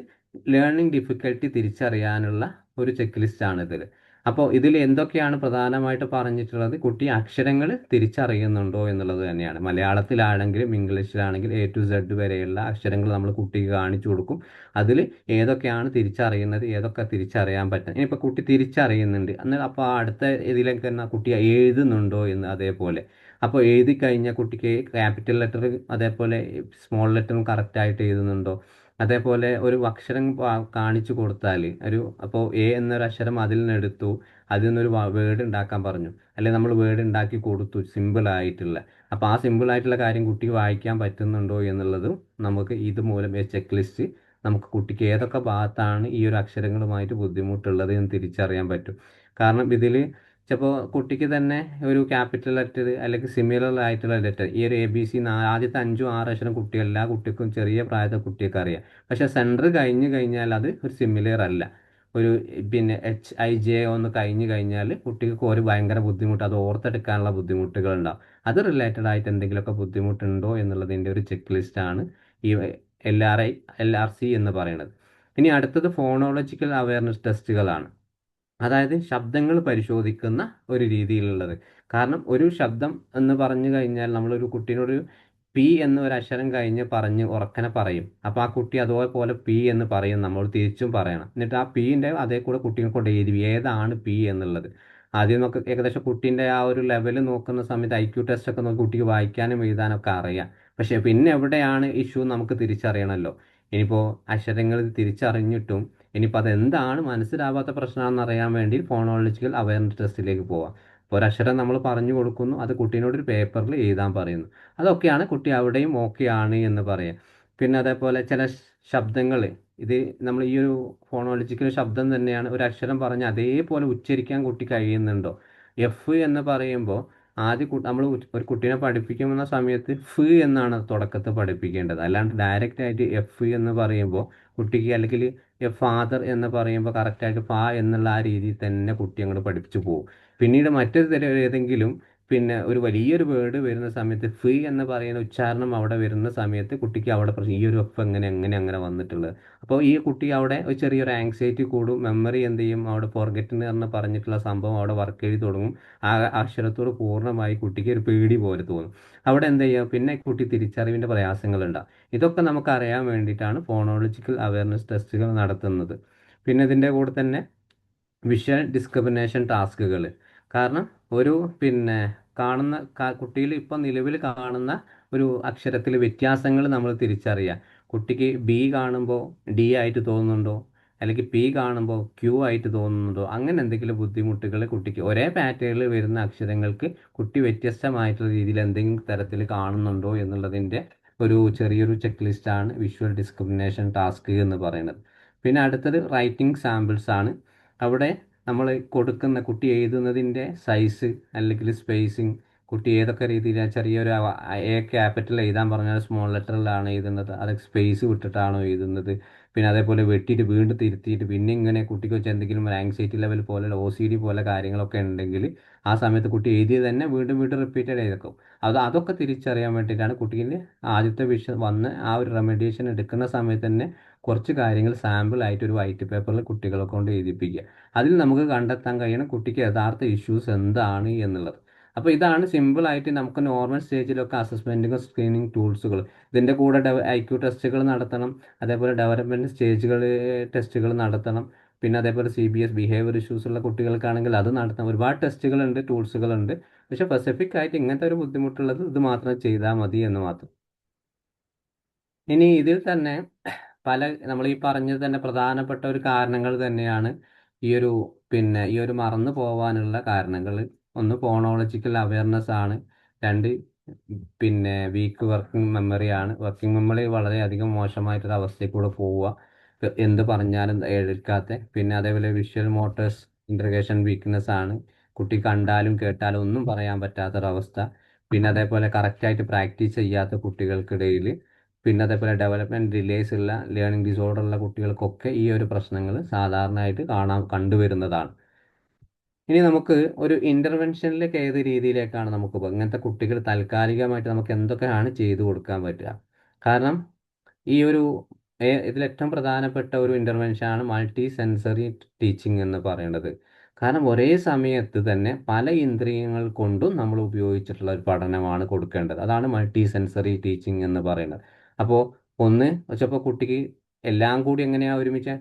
ലേണിംഗ് ഡിഫിക്കൽട്ടി തിരിച്ചറിയാനുള്ള ഒരു ചെക്ക് ലിസ്റ്റാണ് ഇതിൽ. അപ്പോൾ ഇതിൽ എന്തൊക്കെയാണ് പ്രധാനമായിട്ട് പറഞ്ഞിട്ടുള്ളത്, കുട്ടി അക്ഷരങ്ങൾ തിരിച്ചറിയുന്നുണ്ടോ എന്നുള്ളത് തന്നെയാണ്. മലയാളത്തിലാണെങ്കിലും ഇംഗ്ലീഷിലാണെങ്കിലും A to Z വരെയുള്ള അക്ഷരങ്ങൾ നമ്മൾ കുട്ടിക്ക് കാണിച്ചു കൊടുക്കും. അതിൽ ഏതൊക്കെയാണ് തിരിച്ചറിയുന്നത്, ഏതൊക്കെ തിരിച്ചറിയാൻ പറ്റും. ഇനിയിപ്പോൾ കുട്ടി തിരിച്ചറിയുന്നുണ്ട് എന്നാൽ അപ്പോൾ അടുത്ത ഇതിലേക്ക് തന്നെ കുട്ടി എഴുതുന്നുണ്ടോ എന്ന്, അതേപോലെ അപ്പോൾ എഴുതി കഴിഞ്ഞാൽ കുട്ടിക്ക് ക്യാപിറ്റൽ ലെറ്റർ അതേപോലെ സ്മോൾ ലെറ്ററും കറക്റ്റായിട്ട് എഴുതുന്നുണ്ടോ, അതേപോലെ ഒരു അക്ഷരം കാണിച്ചു കൊടുത്താൽ അപ്പോൾ എന്നൊരു അക്ഷരം അതിൽ നിന്ന് എടുത്തു, അതിൽ നിന്നൊരു വേർഡ് ഉണ്ടാക്കാൻ പറഞ്ഞു, അല്ലെങ്കിൽ നമ്മൾ വേർഡ് ഉണ്ടാക്കി കൊടുത്തു സിമ്പിൾ ആയിട്ടുള്ള, അപ്പോൾ ആ സിമ്പിൾ ആയിട്ടുള്ള കാര്യം കുട്ടിക്ക് വായിക്കാൻ പറ്റുന്നുണ്ടോ എന്നുള്ളതും നമുക്ക് ഇതുമൂലം ചെക്ക് ലിസ്റ്റ് നമുക്ക് കുട്ടിക്ക് ഏതൊക്കെ ഭാഗത്താണ് ഈ ഒരു അക്ഷരങ്ങളുമായിട്ട് ബുദ്ധിമുട്ടുള്ളത് എന്ന് തിരിച്ചറിയാൻ പറ്റും. കാരണം ഇതിൽ ചിലപ്പോൾ കുട്ടിക്ക് തന്നെ ഒരു ക്യാപിറ്റൽ ലെറ്റർ അല്ലെങ്കിൽ സിമിലർ ആയിട്ടുള്ള ലെറ്റർ, ഈ ഒരു ABC ആദ്യത്തെ 5-6 അക്ഷരം എല്ലാ കുട്ടിക്കും ചെറിയ പ്രായത്തെ കുട്ടിയൊക്കെ അറിയാം. പക്ഷെ സെൻറ്റർ കഴിഞ്ഞ് കഴിഞ്ഞാൽ അത് ഒരു സിമിലർ അല്ല. ഒരു പിന്നെ HIJ ഒന്ന് കഴിഞ്ഞ് കഴിഞ്ഞാൽ കുട്ടിക്ക് ഒരു ഭയങ്കര ബുദ്ധിമുട്ട്, അത് ഓർത്തെടുക്കാനുള്ള ബുദ്ധിമുട്ടുകൾ ഉണ്ടാവും. അത് റിലേറ്റഡ് ആയിട്ട് എന്തെങ്കിലുമൊക്കെ ബുദ്ധിമുട്ടുണ്ടോ എന്നുള്ളതിൻ്റെ ഒരു ചെക്ക് ലിസ്റ്റാണ് ഈ LRC എന്ന് പറയുന്നത്. ഇനി അടുത്തത് ഫോണോളജിക്കൽ അവയർനെസ് ടെസ്റ്റുകളാണ്. അതായത് ശബ്ദങ്ങൾ പരിശോധിക്കുന്ന ഒരു രീതിയിലുള്ളത്. കാരണം ഒരു ശബ്ദം എന്ന് പറഞ്ഞു കഴിഞ്ഞാൽ നമ്മളൊരു കുട്ടീനോട് പി എന്ന ഒരു അക്ഷരം കഴിഞ്ഞ് പറഞ്ഞ് ഉറക്കനെ പറയും. അപ്പോൾ ആ കുട്ടി അതുപോലെ പി എന്ന് പറയും, നമ്മൾ തിരിച്ചും പറയണം. എന്നിട്ട് ആ പീൻ്റെ അതേ കൂടെ കുട്ടീനെ കൊണ്ട് എഴുതി ഏതാണ് പി എന്നുള്ളത്. ആദ്യം നമുക്ക് ഏകദേശം കുട്ടീൻ്റെ ആ ഒരു ലെവൽ നോക്കുന്ന സമയത്ത് IQ ടെസ്റ്റ് ഒക്കെ നോക്കി കുട്ടിക്ക് വായിക്കാനും എഴുതാനൊക്കെ അറിയാം. പക്ഷേ പിന്നെ എവിടെയാണ് ഇഷ്യൂ നമുക്ക് തിരിച്ചറിയണമല്ലോ. ഇനിയിപ്പോൾ അക്ഷരങ്ങൾ തിരിച്ചറിഞ്ഞിട്ടും ഇനിയിപ്പോൾ അതെന്താണ് മനസ്സിലാവാത്ത പ്രശ്നമാണെന്ന് അറിയാൻ വേണ്ടി ഫോണോളജിക്കൽ അവയർനെസ് ടെസ്റ്റിലേക്ക് പോവാം. ഇപ്പോൾ ഒരക്ഷരം നമ്മൾ പറഞ്ഞു കൊടുക്കുന്നു, അത് കുട്ടീനോട് ഒരു പേപ്പറിൽ എഴുതാൻ പറയുന്നു. അതൊക്കെയാണ് കുട്ടി അവിടെയും ഓക്കെ ആണ് എന്ന് പറയാം. പിന്നെ അതേപോലെ ചില ശബ്ദങ്ങൾ, ഇത് നമ്മൾ ഈ ഒരു ഫോണോളജിക്കൽ ശബ്ദം തന്നെയാണ്, ഒരു അക്ഷരം പറഞ്ഞ് അതേപോലെ ഉച്ചരിക്കാൻ കുട്ടി കഴിയുന്നുണ്ടോ. F എന്ന് പറയുമ്പോൾ ആദ്യം നമ്മൾ ഒരു കുട്ടീനെ പഠിപ്പിക്കുന്ന സമയത്ത് എന്നാണ് തുടക്കത്തിൽ പഠിപ്പിക്കേണ്ടത്. അല്ലാണ്ട് ഡയറക്റ്റ് ആയിട്ട് F എന്ന് പറയുമ്പോൾ കുട്ടിക്ക്, അല്ലെങ്കിൽ ഫാദർ എന്ന് പറയുമ്പോൾ കറക്റ്റായിട്ട് എന്നുള്ള ആ രീതിയിൽ തന്നെ കുട്ടി അങ്ങോട്ട് പഠിപ്പിച്ചു പോകും. പിന്നീട് മറ്റൊരു തരം ഏതെങ്കിലും പിന്നെ ഒരു വലിയൊരു വേർഡ് വരുന്ന സമയത്ത് എന്ന് പറയുന്ന ഉച്ചാരണം അവിടെ വരുന്ന സമയത്ത് കുട്ടിക്ക് അവിടെ ഈ ഒരു അങ്ങനെ വന്നിട്ടുള്ളത്. അപ്പോൾ ഈ കുട്ടി അവിടെ ഒരു ചെറിയൊരു ആങ്സൈറ്റി കൂടും, മെമ്മറി എന്ത് ചെയ്യും, അവിടെ ഫോർഗെറ്റ് പറഞ്ഞിട്ടുള്ള സംഭവം അവിടെ വർക്ക് ചെയ്ത് തുടങ്ങും. ആ അക്ഷരത്തോട് പൂർണ്ണമായി കുട്ടിക്ക് ഒരു പേടി പോലെ തോന്നും. അവിടെ എന്ത് ചെയ്യുക, പിന്നെ കുട്ടി തിരിച്ചറിവിൻ്റെ പ്രയാസങ്ങളുണ്ടാകും. ഇതൊക്കെ നമുക്ക് അറിയാൻ വേണ്ടിയിട്ടാണ് ഫോണോളജിക്കൽ അവയർനെസ് ടെസ്റ്റുകൾ നടത്തുന്നത്. പിന്നെ ഇതിൻ്റെ കൂടെ തന്നെ വിഷ്വൽ ഡിസ്ക്രിമിനേഷൻ ടാസ്കുകൾ. കാരണം ഒരു പിന്നെ കുട്ടിയിൽ ഇപ്പം നിലവിൽ കാണുന്ന ഒരു അക്ഷരത്തിൽ വ്യത്യാസങ്ങൾ നമ്മൾ തിരിച്ചറിയുക. കുട്ടിക്ക് ബി കാണുമ്പോൾ ഡി ആയിട്ട് തോന്നുന്നുണ്ടോ, അല്ലെങ്കിൽ പി കാണുമ്പോൾ ക്യൂ ആയിട്ട് തോന്നുന്നുണ്ടോ, അങ്ങനെ എന്തെങ്കിലും ബുദ്ധിമുട്ടുകൾ കുട്ടിക്ക് ഒരേ പാറ്റേണിൽ വരുന്ന അക്ഷരങ്ങൾക്ക് കുട്ടി വ്യത്യസ്തമായിട്ടുള്ള രീതിയിൽ എന്തെങ്കിലും തരത്തിൽ കാണുന്നുണ്ടോ എന്നുള്ളതിൻ്റെ ഒരു ചെറിയൊരു ചെക്ക് ലിസ്റ്റാണ് വിഷ്വൽ ഡിസ്ക്രിമിനേഷൻ ടാസ്ക് എന്ന് പറയുന്നത്. പിന്നെ അടുത്തത് റൈറ്റിംഗ് സാമ്പിൾസ് ആണ്. അവിടെ നമ്മൾ കൊടുക്കുന്ന കുട്ടി എഴുതുന്നതിൻ്റെ സൈസ് അല്ലെങ്കിൽ സ്പേസിങ്, കുട്ടി ഏതൊക്കെ രീതിയിലാണ് ചെറിയൊരു എ ക്യാപിറ്റൽ എഴുതാൻ പറഞ്ഞാൽ സ്മോൾ ലെറ്ററിലാണ് എഴുതുന്നത്, അത് സ്പേസ് വിട്ടിട്ടാണോ എഴുതുന്നത്, പിന്നെ അതേപോലെ വെട്ടിയിട്ട് വീണ്ടും തിരുത്തിയിട്ട് പിന്നെ ഇങ്ങനെ കുട്ടിക്ക് വെച്ച് എന്തെങ്കിലും ഒരു ആങ്സൈറ്റി ലെവൽ പോലെ OCD പോലെ കാര്യങ്ങളൊക്കെ ഉണ്ടെങ്കിൽ ആ സമയത്ത് കുട്ടി എഴുതിയത് തന്നെ വീണ്ടും വീണ്ടും റിപ്പീറ്റഡ് എഴുതും. അതൊക്കെ തിരിച്ചറിയാൻ വേണ്ടിയിട്ടാണ് കുട്ടിക്ക് ആദ്യത്തെ വിഷയം വന്ന് ആ ഒരു റെമഡിയേഷൻ എടുക്കുന്ന സമയത്ത് തന്നെ കുറച്ച് കാര്യങ്ങൾ സാമ്പിൾ ആയിട്ട് ഒരു വൈറ്റ് പേപ്പറിൽ കുട്ടികളെ കൊണ്ട് എഴുതിപ്പിക്കുക. അതിൽ നമുക്ക് കണ്ടെത്താൻ കഴിയണം കുട്ടിക്ക് യഥാർത്ഥ ഇഷ്യൂസ് എന്താണ് എന്നുള്ളത്. അപ്പോൾ ഇതാണ് സിമ്പിളായിട്ട് നമുക്ക് നോർമൽ സ്റ്റേജിലൊക്കെ അസസ്മെൻറ്റിങ്ങും സ്ക്രീനിങ് ടൂൾസുകൾ. ഇതിൻ്റെ കൂടെ IQ ടെസ്റ്റുകൾ നടത്തണം, അതേപോലെ ഡെവലപ്മെൻറ്റ് സ്റ്റേജുകൾ ടെസ്റ്റുകൾ നടത്തണം, പിന്നെ അതേപോലെ CBS ബിഹേവിയർ ഇഷ്യൂസ് ഉള്ള കുട്ടികൾക്കാണെങ്കിൽ അത് നടത്തണം. ഒരുപാട് ടെസ്റ്റുകളുണ്ട്, ടൂൾസുകളുണ്ട്. പക്ഷെ സ്പെസിഫിക് ആയിട്ട് ഇങ്ങനത്തെ ഒരു ബുദ്ധിമുട്ടുള്ളത് ഇത് മാത്രം ചെയ്താൽ മതി എന്ന് മാത്രം. ഇനി ഇതിൽ തന്നെ പല നമ്മൾ ഈ പറഞ്ഞത് തന്നെ പ്രധാനപ്പെട്ട ഒരു കാരണങ്ങൾ തന്നെയാണ് ഈ ഒരു മറന്നു പോവാനുള്ള കാരണങ്ങൾ. ഒന്ന് ഫോണോളജിക്കൽ അവയർനെസ് ആണ്, രണ്ട് പിന്നെ വീക്ക് വർക്കിംഗ് മെമ്മറി ആണ്. വർക്കിംഗ് മെമ്മറി വളരെയധികം മോശമായിട്ടൊരു അവസ്ഥയിൽ കൂടെ പോവുക, എന്ത് പറഞ്ഞാലും എടുക്കാത്ത. പിന്നെ അതേപോലെ വിഷ്വൽ മോട്ടേഴ്സ് ഇൻറ്റഗ്രേഷൻ വീക്ക്നെസ് ആണ്, കുട്ടി കണ്ടാലും കേട്ടാലും ഒന്നും പറയാൻ പറ്റാത്തൊരവസ്ഥ. പിന്നെ അതേപോലെ കറക്റ്റായിട്ട് പ്രാക്ടീസ് ചെയ്യാത്ത കുട്ടികൾക്കിടയിൽ, പിന്നെ അതേപോലെ ഡെവലപ്മെൻറ്റ് ഡിലേസ് ഉള്ള ലേണിംഗ് ഡിസോർഡർ ഉള്ള കുട്ടികൾക്കൊക്കെ ഈ ഒരു പ്രശ്നങ്ങൾ സാധാരണയായിട്ട് കണ്ടുവരുന്നതാണ്. ഇനി നമുക്ക് ഒരു ഇൻ്റർവെൻഷനിലേക്ക് ഏത് രീതിയിലേക്കാണ് നമുക്ക് ഇങ്ങനത്തെ കുട്ടികൾ താൽക്കാലികമായിട്ട് നമുക്ക് എന്തൊക്കെയാണ് ചെയ്തു കൊടുക്കാൻ പറ്റുക. കാരണം ഈ ഒരു ഇതിൽ ഏറ്റവും പ്രധാനപ്പെട്ട ഒരു ഇൻ്റർവെൻഷനാണ് മൾട്ടി സെൻസറി ടീച്ചിങ് എന്ന് പറയുന്നത്. കാരണം ഒരേ സമയത്ത് തന്നെ പല ഇന്ദ്രിയങ്ങൾ കൊണ്ടും നമ്മൾ ഉപയോഗിച്ചിട്ടുള്ള ഒരു പഠനമാണ് കൊടുക്കേണ്ടത്. അതാണ് മൾട്ടി സെൻസറി ടീച്ചിങ് എന്ന് പറയുന്നത്. അപ്പോൾ ഒന്ന് വെച്ചപ്പോൾ കുട്ടിക്ക് എല്ലാം കൂടി എങ്ങനെയാണ് ഒരുമിച്ച്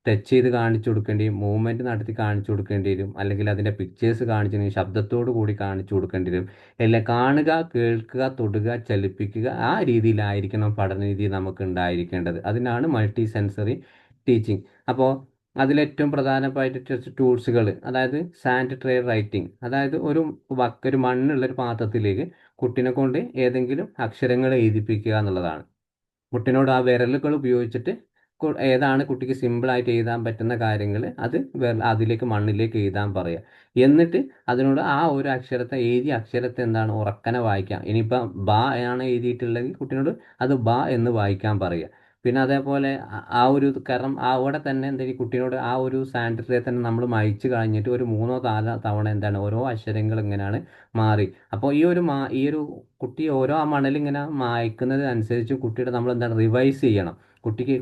ടച്ച് ചെയ്ത് കാണിച്ചു കൊടുക്കേണ്ടി വരും, മൂവ്മെൻറ്റ് നടത്തി കാണിച്ചു കൊടുക്കേണ്ടി വരും, അല്ലെങ്കിൽ അതിൻ്റെ പിക്ചേഴ്സ് കാണിച്ചു ശബ്ദത്തോടു കൂടി കാണിച്ചു കൊടുക്കേണ്ടി വരും. എല്ലാം കാണുക, കേൾക്കുക, തൊടുക, ചലിപ്പിക്കുക, ആ രീതിയിലായിരിക്കണം പഠനരീതി നമുക്ക് ഉണ്ടായിരിക്കേണ്ടത്. അതിനാണ് മൾട്ടി സെൻസറി ടീച്ചിങ്. അപ്പോൾ അതിലേറ്റവും പ്രധാനമായിട്ട് ടൂൾസുകൾ, അതായത് സാൻഡ് ട്രേ റൈറ്റിംഗ്, അതായത് ഒരു മണ്ണുള്ളൊരു പാത്രത്തിലേക്ക് കുട്ടീനെ കൊണ്ട് ഏതെങ്കിലും അക്ഷരങ്ങൾ എഴുതിപ്പിക്കുക എന്നുള്ളതാണ്. കുട്ടിനോട് ആ വിരലുകൾ ഉപയോഗിച്ചിട്ട് ഏതാണ് കുട്ടിക്ക് സിമ്പിളായിട്ട് എഴുതാൻ പറ്റുന്ന കാര്യങ്ങൾ അത് അതിലേക്ക് മണ്ണിലേക്ക് എഴുതാൻ പറയുക. എന്നിട്ട് അതിനോട് ആ ഒരു എഴുതിയ അക്ഷരത്തെ എന്താണ് ഉറക്കനെ വായിക്കാം. ഇനിയിപ്പോൾ ബ ആണ് എഴുതിയിട്ടുള്ളതെങ്കിൽ കുട്ടിനോട് അത് ബ എന്ന് വായിക്കാൻ പറയുക. പിന്നെ അതേപോലെ ആ ഒരു കാരണം അവിടെ തന്നെ എന്തെങ്കിലും കുട്ടിനോട് ആ ഒരു സാനിറ്ററിയെ തന്നെ നമ്മൾ മായ്ച്ച് കഴിഞ്ഞിട്ട് ഒരു 3-4 തവണ എന്താണ് ഓരോ അക്ഷരങ്ങൾ ഇങ്ങനെയാണ് മാറി. അപ്പോൾ ഈ ഒരു കുട്ടി ഓരോ ആ മണലിങ്ങനെ മായ്ക്കുന്നത് അനുസരിച്ച് കുട്ടിയുടെ നമ്മൾ എന്താണ് റിവൈസ് ചെയ്യണം. കുട്ടിക്ക്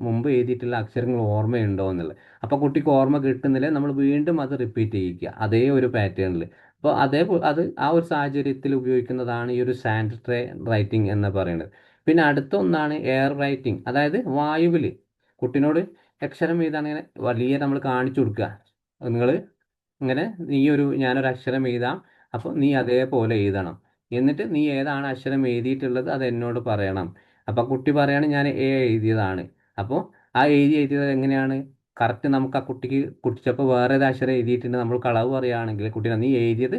മുമ്പ് എഴുതിയിട്ടുള്ള അക്ഷരങ്ങൾ ഓർമ്മയുണ്ടോ എന്നുള്ളത്. അപ്പോൾ കുട്ടിക്ക് ഓർമ്മ കിട്ടുന്നില്ല, നമ്മൾ വീണ്ടും അത് റിപ്പീറ്റ് ചെയ്യിക്കുക അതേ ഒരു പാറ്റേണിൽ. അപ്പോൾ അത് ആ ഒരു സാഹചര്യത്തിൽ ഉപയോഗിക്കുന്നതാണ് ഈ ഒരു സാൻഡ് ട്രേ റൈറ്റിംഗ് എന്ന് പറയുന്നത്. പിന്നെ അടുത്ത ഒന്നാണ് എയർ റൈറ്റിംഗ്, അതായത് വായുവിൽ കുട്ടിനോട് അക്ഷരം എഴുതാണെങ്കിൽ വലിയ നമ്മൾ കാണിച്ചു കൊടുക്കുക. നിങ്ങൾ ഇങ്ങനെ ഞാനൊരു അക്ഷരം എഴുതാം, അപ്പോൾ നീ അതേപോലെ എഴുതണം. എന്നിട്ട് നീ ഏതാണ് അക്ഷരം എഴുതിയിട്ടുള്ളത് അത് എന്നോട് പറയണം. അപ്പോൾ കുട്ടി പറയാണ് ഞാൻ എഴുതിയതാണ്. അപ്പോൾ ആ എഴുതിയത് എങ്ങനെയാണ് കറക്റ്റ് നമുക്ക് ആ കുട്ടിക്ക് കുട്ടിച്ചപ്പോൾ വേറെ ഏത് അക്ഷരം എഴുതിയിട്ടുണ്ട് നമ്മൾ കളവ് പറയുകയാണെങ്കിൽ കുട്ടി നീ എഴുതിയത്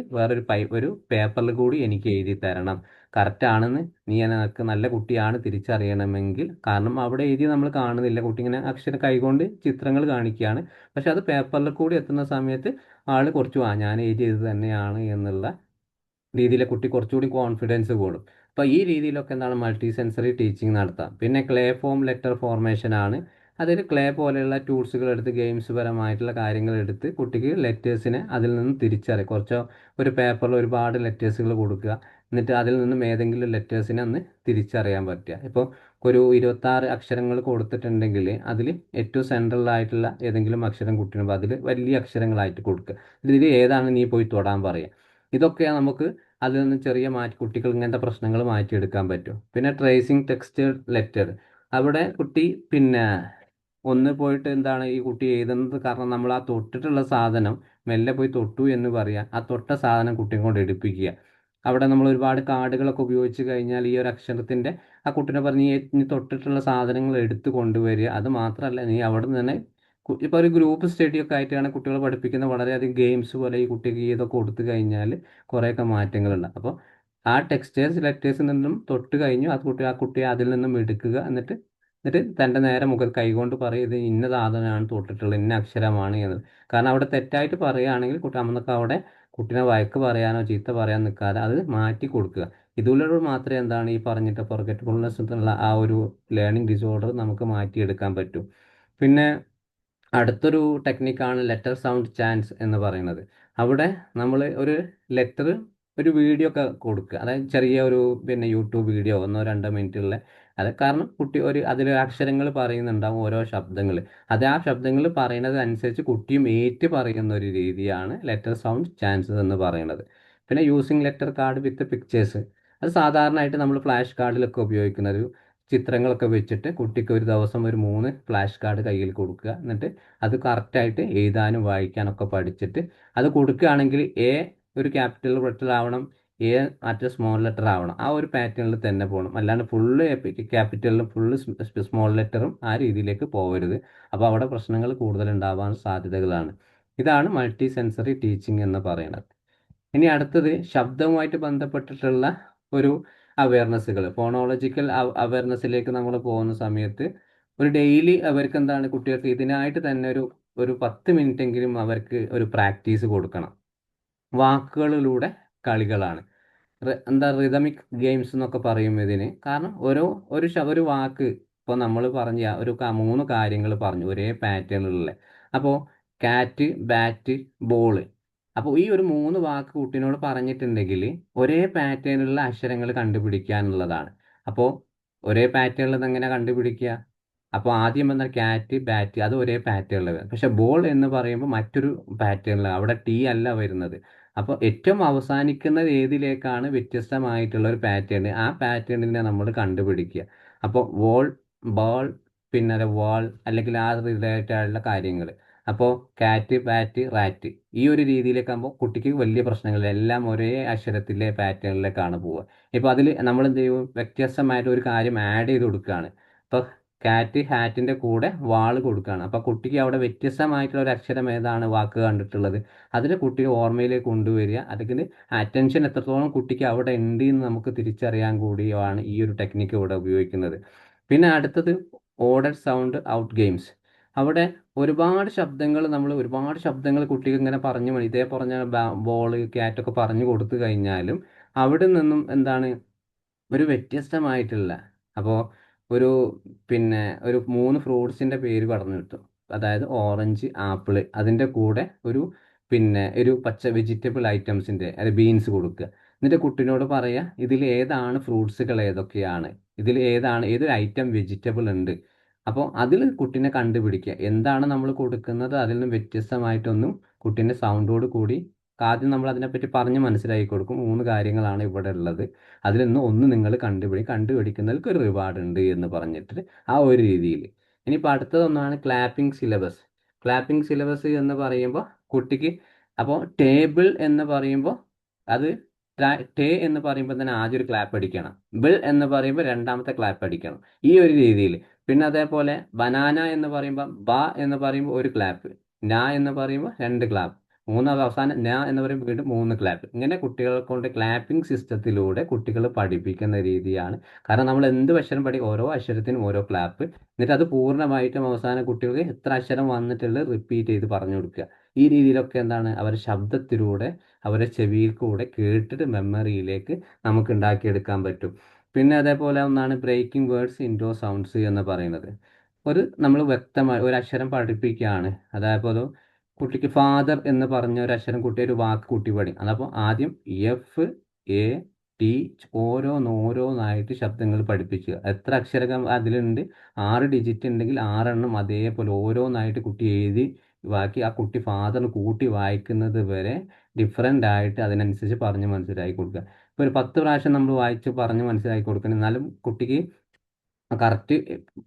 ഒരു പേപ്പറിൽ കൂടി എനിക്ക് എഴുതി തരണം. കറക്റ്റ് ആണെന്ന് എനിക്ക് നല്ല കുട്ടിയാണ് തിരിച്ചറിയണമെങ്കിൽ, കാരണം അവിടെ എഴുതി നമ്മൾ കാണുന്നില്ല, കുട്ടി ഇങ്ങനെ അക്ഷരം കൈകൊണ്ട് ചിത്രങ്ങൾ കാണിക്കുകയാണ്. പക്ഷെ അത് പേപ്പറിൽ കൂടി എത്തുന്ന സമയത്ത് ആൾ കുറച്ച് ഞാൻ എഴുതിയത് തന്നെയാണ് എന്നുള്ള രീതിയിൽ കുട്ടി കുറച്ചുകൂടി കോൺഫിഡൻസ് കൂടും. അപ്പോൾ ഈ രീതിയിലൊക്കെ എന്താണ് മൾട്ടി സെൻസറി ടീച്ചിങ് നടത്താം. പിന്നെ ക്ലേ ഫോം ലെറ്റർ ഫോർമേഷൻ ആണ്. അതൊരു ക്ലേ പോലെയുള്ള ടൂൾസുകൾ എടുത്ത് ഗെയിംസ് പരമായിട്ടുള്ള കാര്യങ്ങൾ എടുത്ത് കുട്ടിക്ക് ലെറ്റേഴ്സിനെ അതിൽ നിന്ന് തിരിച്ചറിയാം. ഒരു പേപ്പറിൽ ഒരുപാട് ലെറ്റേഴ്സുകൾ കൊടുക്കുക, എന്നിട്ട് അതിൽ നിന്നും ഏതെങ്കിലും ലെറ്റേഴ്സിനെ ഒന്ന് തിരിച്ചറിയാൻ പറ്റുക. ഇപ്പോൾ ഒരു 26 അക്ഷരങ്ങൾ കൊടുത്തിട്ടുണ്ടെങ്കിൽ അതിൽ ഏറ്റവും സെൻട്രൽ ആയിട്ടുള്ള ഏതെങ്കിലും അക്ഷരം കുട്ടിയുമ്പോൾ അതിൽ വലിയ അക്ഷരങ്ങളായിട്ട് കൊടുക്കുക. ഇതിൽ ഏതാണ് നീ പോയി തൊടാൻ പറയുക. ഇതൊക്കെ നമുക്ക് അതിൽ നിന്ന് ചെറിയ കുട്ടികൾ ഇങ്ങനത്തെ പ്രശ്നങ്ങൾ മാറ്റിയെടുക്കാൻ പറ്റും. പിന്നെ ട്രേസിങ് ടെക്സ്റ്റ് ലെറ്റർ, അവിടെ കുട്ടി പിന്നെ ഒന്ന് പോയിട്ട് എന്താണ് ഈ കുട്ടി എഴുതുന്നത്, കാരണം നമ്മൾ ആ തൊട്ടിട്ടുള്ള സാധനം മെല്ലെ പോയി തൊട്ടു എന്ന് പറയുക, ആ തൊട്ട സാധനം കുട്ടിയെ കൊണ്ട് എടുപ്പിക്കുക. അവിടെ നമ്മൾ ഒരുപാട് കാർഡുകളൊക്കെ ഉപയോഗിച്ച് കഴിഞ്ഞാൽ ഈ ഒരു അക്ഷരത്തിൻ്റെ ആ കുട്ടീനെ പറഞ്ഞ് നീ തൊട്ടിട്ടുള്ള സാധനങ്ങൾ എടുത്ത് കൊണ്ടുവരിക. അത് മാത്രമല്ല, നീ അവിടെ നിന്ന് തന്നെ ഇപ്പോൾ ഒരു ഗ്രൂപ്പ് സ്റ്റഡി ഒക്കെ ആയിട്ടാണ് കുട്ടികളെ പഠിപ്പിക്കുന്ന വളരെയധികം ഗെയിംസ് പോലെ ഈ കുട്ടിക്ക് ഇതൊക്കെ കൊടുത്തു കഴിഞ്ഞാൽ കുറേയൊക്കെ മാറ്റങ്ങളുണ്ട്. അപ്പോൾ ആ ടെക്സ്റ്റേഴ്സ് ലെറ്റേഴ്സിൽ നിന്നും തൊട്ട് കഴിഞ്ഞു ആ കുട്ടിയെ അതിൽ നിന്നും എടുക്കുക. എന്നിട്ട് തൻ്റെ നേരെ മുഖത്ത് കൈകൊണ്ട് പറയും ഇത് ഇന്ന സാധനമാണ് തൊട്ടിട്ടുള്ളത്, ഇന്ന അക്ഷരമാണ് എന്നത്. കാരണം അവിടെ തെറ്റായിട്ട് പറയുകയാണെങ്കിൽ നമുക്ക് അവിടെ കുട്ടീനെ വഴക്ക് പറയാനോ ചീത്ത പറയാൻ നിൽക്കാതെ അത് മാറ്റി കൊടുക്കുക. ഇതിലൂടെ മാത്രമേ എന്താണ് ഈ പറഞ്ഞിട്ട് ഫോർഗെറ്റബിൾനെസ് എന്നുള്ള ആ ഒരു ലേണിംഗ് ഡിസോർഡർ നമുക്ക് മാറ്റിയെടുക്കാൻ പറ്റും. പിന്നെ അടുത്തൊരു ടെക്നിക്കാണ് ലെറ്റർ സൗണ്ട് ചാൻസ് എന്ന് പറയുന്നത്. അവിടെ നമ്മൾ ഒരു ലെറ്റർ ഒരു വീഡിയോ ഒക്കെ കൊടുക്കുക. അതായത് ചെറിയ ഒരു പിന്നെ യൂട്യൂബ് വീഡിയോ 1-2 മിനിറ്റുള്ള അത്. കാരണം കുട്ടി അതിൽ അക്ഷരങ്ങൾ പറയുന്നുണ്ടാവും, ഓരോ ശബ്ദങ്ങൾ. അത് ആ ശബ്ദങ്ങൾ പറയുന്നത് അനുസരിച്ച് കുട്ടിയും ഏറ്റ് പറയുന്ന ഒരു രീതിയാണ് ലെറ്റർ സൗണ്ട് ചാൻസസ് എന്ന് പറയുന്നത്. പിന്നെ യൂസിങ് ലെറ്റർ കാർഡ് വിത്ത് പിക്ചേഴ്സ്. അത് സാധാരണയായിട്ട് നമ്മൾ ഫ്ലാഷ് കാർഡിലൊക്കെ ഉപയോഗിക്കുന്ന ഒരു ചിത്രങ്ങളൊക്കെ വെച്ചിട്ട് കുട്ടിക്ക് ഒരു ദിവസം ഒരു 3 ഫ്ലാഷ് കാർഡ് കയ്യിൽ കൊടുക്കുക. എന്നിട്ട് അത് കറക്റ്റായിട്ട് എഴുതാനും വായിക്കാനൊക്കെ പഠിച്ചിട്ട് അത് കൊടുക്കുകയാണെങ്കിൽ ഒരു ക്യാപിറ്റൽ ലെറ്റർ ആവണം, എ മറ്റേ സ്മോൾ ലെറ്റർ ആവണം. ആ ഒരു പാറ്റേണിൽ തന്നെ പോകണം. അല്ലാണ്ട് ഫുള്ള് ക്യാപിറ്റലിലും ഫുള്ള് സ്മോൾ ലെറ്ററും ആ രീതിയിലേക്ക് പോകരുത്. അപ്പോൾ അവിടെ പ്രശ്നങ്ങൾ കൂടുതൽ ഉണ്ടാവാൻ സാധ്യതകളാണ്. ഇതാണ് മൾട്ടി സെൻസറി ടീച്ചിങ് എന്ന് പറയുന്നത്. ഇനി അടുത്തത് ശബ്ദവുമായിട്ട് ബന്ധപ്പെട്ടിട്ടുള്ള ഒരു അവയർനെസ്സുകൾ, ഫോണോളജിക്കൽ അവയർനെസ്സിലേക്ക് നമ്മൾ പോകുന്ന സമയത്ത് ഒരു ഡെയിലി അവർക്ക് എന്താണ് കുട്ടികൾക്ക് ഇതിനായിട്ട് തന്നെ ഒരു 10 മിനിറ്റെങ്കിലും അവർക്ക് ഒരു പ്രാക്ടീസ് കൊടുക്കണം. വാക്കുകളിലൂടെ കളികളാണ്. എന്താ റിതമിക് ഗെയിംസ് എന്നൊക്കെ പറയും ഇതിന്. കാരണം ഒരു വാക്ക് ഇപ്പോൾ നമ്മൾ പറഞ്ഞ 3 കാര്യങ്ങൾ പറഞ്ഞു ഒരേ പാറ്റേണിലുള്ള. അപ്പോൾ കാറ്റ്, ബാറ്റ്, ബോള്. അപ്പോൾ ഈ ഒരു 3 വാക്ക് കുട്ടീനോട് പറഞ്ഞിട്ടുണ്ടെങ്കിൽ ഒരേ പാറ്റേണിലുള്ള അക്ഷരങ്ങൾ കണ്ടുപിടിക്കാനുള്ളതാണ്. അപ്പോൾ ഒരേ പാറ്റേണിൽ എങ്ങനെ കണ്ടുപിടിക്കുക? അപ്പോൾ ആദ്യം വന്ന കാറ്റ്, ബാറ്റ് അത് ഒരേ പാറ്റേണിൽ വരും. പക്ഷെ ബോൾ എന്ന് പറയുമ്പോൾ മറ്റൊരു പാറ്റേണിൽ, അവിടെ ടി അല്ല വരുന്നത്. അപ്പോൾ ഏറ്റവും അവസാനിക്കുന്നത് ഏതിലേക്കാണ് വ്യത്യസ്തമായിട്ടുള്ള ഒരു പാറ്റേൺ, ആ പാറ്റേണിനെ നമ്മൾ കണ്ടുപിടിക്കുക. അപ്പോൾ ബോൾ, പിന്നെ വാൾ, അല്ലെങ്കിൽ ആ റിലേറ്റഡ് ആയിട്ടുള്ള കാര്യങ്ങൾ. അപ്പോൾ കാറ്റ്, ബാറ്റ്, റാറ്റ് ഈ ഒരു രീതിയിലേക്ക് ആകുമ്പോൾ കുട്ടിക്ക് വലിയ പ്രശ്നങ്ങളില്ല. എല്ലാം ഒരേ അക്ഷരത്തിലെ പാറ്റേണിലേക്കാണ് പോവുക. ഇപ്പോൾ അതിൽ നമ്മൾ എന്ത് ചെയ്യും, വ്യത്യസ്തമായിട്ട് ഒരു കാര്യം ആഡ് ചെയ്ത് കൊടുക്കുകയാണ്. ഇപ്പോൾ കാറ്റ് ഹാറ്റിൻ്റെ കൂടെ വാൾ കൊടുക്കുകയാണ്. അപ്പോൾ കുട്ടിക്ക് അവിടെ വ്യത്യസ്തമായിട്ടുള്ള ഒരു അക്ഷരം ഏതാണ് വാക്ക് കണ്ടിട്ടുള്ളത്, അതിൽ കുട്ടി ഓർമ്മയിലേക്ക് കൊണ്ടുവരിക. അല്ലെങ്കിൽ അറ്റൻഷൻ എത്രത്തോളം കുട്ടിക്ക് അവിടെ ഉണ്ട് എന്ന് നമുക്ക് തിരിച്ചറിയാൻ കൂടിയാണ് ഈ ഒരു ടെക്നിക്ക് ഇവിടെ ഉപയോഗിക്കുന്നത്. പിന്നെ അടുത്തത് ഓർഡർ സൗണ്ട് ഔട്ട് ഗെയിംസ്. അവിടെ ഒരുപാട് ശബ്ദങ്ങൾ കുട്ടിക്ക് ഇങ്ങനെ ഇതേ പറഞ്ഞ ബോള്, ക്യാറ്റൊക്കെ പറഞ്ഞു കൊടുത്തു കഴിഞ്ഞാലും അവിടെ നിന്നും എന്താണ് ഒരു വ്യത്യസ്തമായിട്ടുള്ള, അപ്പോൾ ഒരു പിന്നെ ഒരു 3 ഫ്രൂട്ട്സിൻ്റെ പേര് പറഞ്ഞു കിട്ടും. അതായത് ഓറഞ്ച്, ആപ്പിള്, അതിൻ്റെ കൂടെ ഒരു പച്ച വെജിറ്റബിൾ ഐറ്റംസിൻ്റെ അത് ബീൻസ് കൊടുക്കുക. എന്നിട്ട് കുട്ടീനോട് പറയുക ഇതിൽ ഏതാണ് ഫ്രൂട്ട്സുകൾ ഏതൊക്കെയാണ്, ഏതൊരു ഐറ്റം വെജിറ്റബിൾ ഉണ്ട്. അപ്പോൾ അതിൽ കുട്ടീനെ കണ്ടുപിടിക്കുക എന്താണ് നമ്മൾ കൊടുക്കുന്നത്. അതിൽ നിന്ന് വ്യത്യസ്തമായിട്ടൊന്നും കുട്ടീൻ്റെ സൗണ്ടോട് കൂടി ആദ്യം നമ്മൾ അതിനെപ്പറ്റി പറഞ്ഞ് മനസ്സിലാക്കി കൊടുക്കും. 3 കാര്യങ്ങളാണ് ഇവിടെ ഉള്ളത്, അതിൽ നിന്ന് ഒന്ന് നിങ്ങൾ കണ്ടുപിടിക്കുന്നതിൽ ഒരു റിവാർഡ് ഉണ്ട് എന്ന് പറഞ്ഞിട്ട് ആ ഒരു രീതിയിൽ. ഇനിയിപ്പോൾ അടുത്തതൊന്നാണ് ക്ലാപ്പിംഗ് സിലബസ്. ക്ലാപ്പിംഗ് സിലബസ് എന്ന് പറയുമ്പോൾ കുട്ടിക്ക് അപ്പോൾ ടേബിൾ എന്ന് പറയുമ്പോൾ അത് ടേ എന്ന് പറയുമ്പോൾ തന്നെ ആദ്യം ഒരു ക്ലാപ്പ് അടിക്കണം. ബിൾ എന്ന് പറയുമ്പോൾ രണ്ടാമത്തെ ക്ലാപ്പ് അടിക്കണം. ഈ ഒരു രീതിയിൽ. പിന്നെ അതേപോലെ ബനാന എന്ന് പറയുമ്പോൾ എന്ന് പറയുമ്പോൾ ഒരു ക്ലാപ്പ്, എന്ന് പറയുമ്പോൾ 2 ക്ലാപ്പ്, അവസാനം എന്ന് പറയുമ്പോൾ വീണ്ടും 3 ക്ലാപ്പ്. ഇങ്ങനെ കുട്ടികളെ കൊണ്ട് ക്ലാപ്പിംഗ് സിസ്റ്റത്തിലൂടെ കുട്ടികൾ പഠിപ്പിക്കുന്ന രീതിയാണ്. കാരണം നമ്മൾ എന്ത് അക്ഷരം ഓരോ അക്ഷരത്തിനും ഓരോ ക്ലാപ്പ്, എന്നിട്ട് അത് പൂർണ്ണമായിട്ടും അവസാനം കുട്ടികൾക്ക് എത്ര അക്ഷരം വന്നിട്ടുള്ളത് റിപ്പീറ്റ് ചെയ്ത് പറഞ്ഞു കൊടുക്കുക. ഈ രീതിയിലൊക്കെ എന്താണ് അവരുടെ ശബ്ദത്തിലൂടെ അവരുടെ ചെവിയിൽ കൂടെ കേട്ടിട്ട് മെമ്മറിയിലേക്ക് നമുക്ക് ഉണ്ടാക്കിയെടുക്കാൻ പറ്റും. പിന്നെ അതേപോലെ ഒന്നാണ് ബ്രേക്കിംഗ് വേർഡ്സ് ഇൻഡോ സൗണ്ട്സ് എന്ന് പറയുന്നത്. നമ്മൾ വ്യക്തമായി ഒരു അക്ഷരം പഠിപ്പിക്കുകയാണ്. അതേപോലെ കുട്ടിക്ക് ഫാദർ എന്ന് പറഞ്ഞ ഒരു അക്ഷരം ഒരു വാക്ക് കുട്ടി പഠിക്കും. അതപ്പോൾ ആദ്യം എഫ്, എ, ടി ഓരോന്നായിട്ട് ശബ്ദങ്ങൾ പഠിപ്പിക്കുക. എത്ര അക്ഷരം അതിലുണ്ട്, 6 ഡിജിറ്റ് ഉണ്ടെങ്കിൽ 6 എണ്ണം അതേപോലെ ഓരോന്നായിട്ട് കുട്ടി എഴുതി ബാക്കി ആ കുട്ടി ഫാദറിന് കൂട്ടി വായിക്കുന്നത് വരെ ഡിഫറെൻ്റ് ആയിട്ട് അതിനനുസരിച്ച് പറഞ്ഞ് മനസ്സിലാക്കി കൊടുക്കുക. ഇപ്പോൾ ഒരു 10 പ്രാവശ്യം നമ്മൾ വായിച്ച് പറഞ്ഞ് മനസ്സിലാക്കി കൊടുക്കണം. എന്നാലും കുട്ടിക്ക് കറക്റ്റ്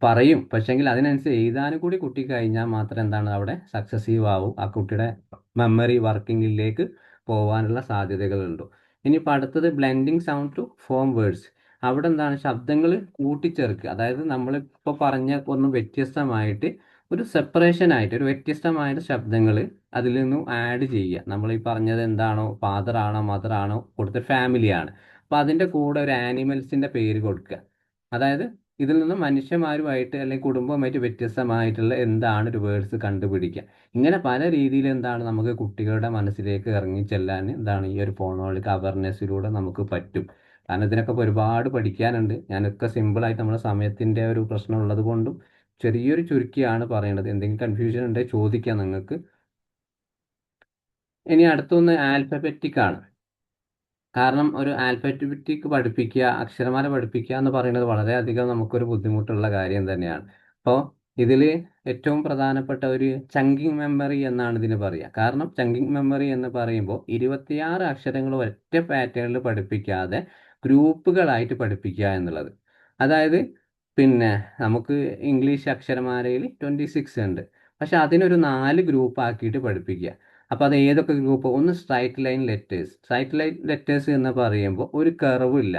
പറയും. പക്ഷേങ്കിൽ അതിനനുസരിച്ച് എഴുതാനും കൂടി കുട്ടിക്ക് കഴിഞ്ഞാൽ മാത്രം എന്താണ് അവിടെ സക്സസീവ് ആവും, ആ കുട്ടിയുടെ മെമ്മറി വർക്കിങ്ങിലേക്ക് പോകാനുള്ള സാധ്യതകളുണ്ട്. ഇനിയിപ്പോൾ അടുത്തത് blending sound to form words. അവിടെ എന്താണ് ശബ്ദങ്ങൾ കൂട്ടിച്ചേർക്കുക. അതായത് നമ്മളിപ്പോൾ പറഞ്ഞ ഒന്ന് വ്യത്യസ്തമായിട്ട് ഒരു സെപ്പറേഷൻ ആയിട്ട് ഒരു വ്യത്യസ്തമായിട്ട് ശബ്ദങ്ങൾ അതിൽ നിന്നും ആഡ് ചെയ്യുക. നമ്മൾ ഈ പറഞ്ഞത് എന്താണോ, ഫാദർ ആണോ മദർ ആണോ കൊടുത്ത ഫാമിലിയാണ്, അപ്പോൾ അതിൻ്റെ കൂടെ ഒരു ആനിമൽസിൻ്റെ പേര് കൊടുക്കുക. അതായത് ഇതിൽ നിന്ന് മനുഷ്യന്മാരുമായിട്ട് അല്ലെങ്കിൽ കുടുംബവുമായിട്ട് വ്യത്യസ്തമായിട്ടുള്ള എന്താണ് ഒരു വേർഡ്സ് കണ്ടുപിടിക്കുക. ഇങ്ങനെ പല രീതിയിൽ എന്താണ് നമുക്ക് കുട്ടികളുടെ മനസ്സിലേക്ക് ഇറങ്ങി ചെല്ലാൻ എന്താണ് ഈ ഒരു ഫോണോളിക് അവയർനെസ്സിലൂടെ നമുക്ക് പറ്റും. കാരണം ഇതിനൊക്കെ ഇപ്പൊ ഒരുപാട് പഠിക്കാനുണ്ട്. ഞാനൊക്കെ സിമ്പിളായിട്ട് നമ്മുടെ സമയത്തിൻ്റെ ഒരു പ്രശ്നം ഉള്ളത് കൊണ്ടും ചെറിയൊരു ചുരുക്കിയാണ് പറയുന്നത്. എന്തെങ്കിലും കൺഫ്യൂഷൻ ഉണ്ടെങ്കിൽ ചോദിക്കാം നിങ്ങൾക്ക്. ഇനി അടുത്തൊന്ന് ആൽഫബറ്റിക് ആണ്. കാരണം ഒരു ആൽഫബറ്റിക് പഠിപ്പിക്കുക, അക്ഷരമാല പഠിപ്പിക്കുക എന്ന് പറയുന്നത് വളരെയധികം നമുക്കൊരു ബുദ്ധിമുട്ടുള്ള കാര്യം തന്നെയാണ്. അപ്പോൾ ഇതിൽ ഏറ്റവും പ്രധാനപ്പെട്ട ഒരു ചങ്കിങ് മെമ്മറി എന്നാണ് ഇതിന് പറയുക. കാരണം ചങ്കിങ് മെമ്മറി എന്ന് പറയുമ്പോൾ 26 അക്ഷരങ്ങൾ ഒറ്റ പാറ്റേണിൽ പഠിപ്പിക്കാതെ ഗ്രൂപ്പുകളായിട്ട് പഠിപ്പിക്കുക എന്നുള്ളത്. അതായത് പിന്നെ നമുക്ക് ഇംഗ്ലീഷ് അക്ഷരമാലയിൽ 26 ഉണ്ട്, പക്ഷെ അതിനൊരു 4 ഗ്രൂപ്പ് ആക്കിയിട്ട് പഠിപ്പിക്കുക. അപ്പോൾ അത് ഏതൊക്കെ ഗ്രൂപ്പ്? ഒന്ന് straight line letters. Straight line letters എന്ന് പറയുമ്പോൾ ഒരു കർവും ഇല്ല,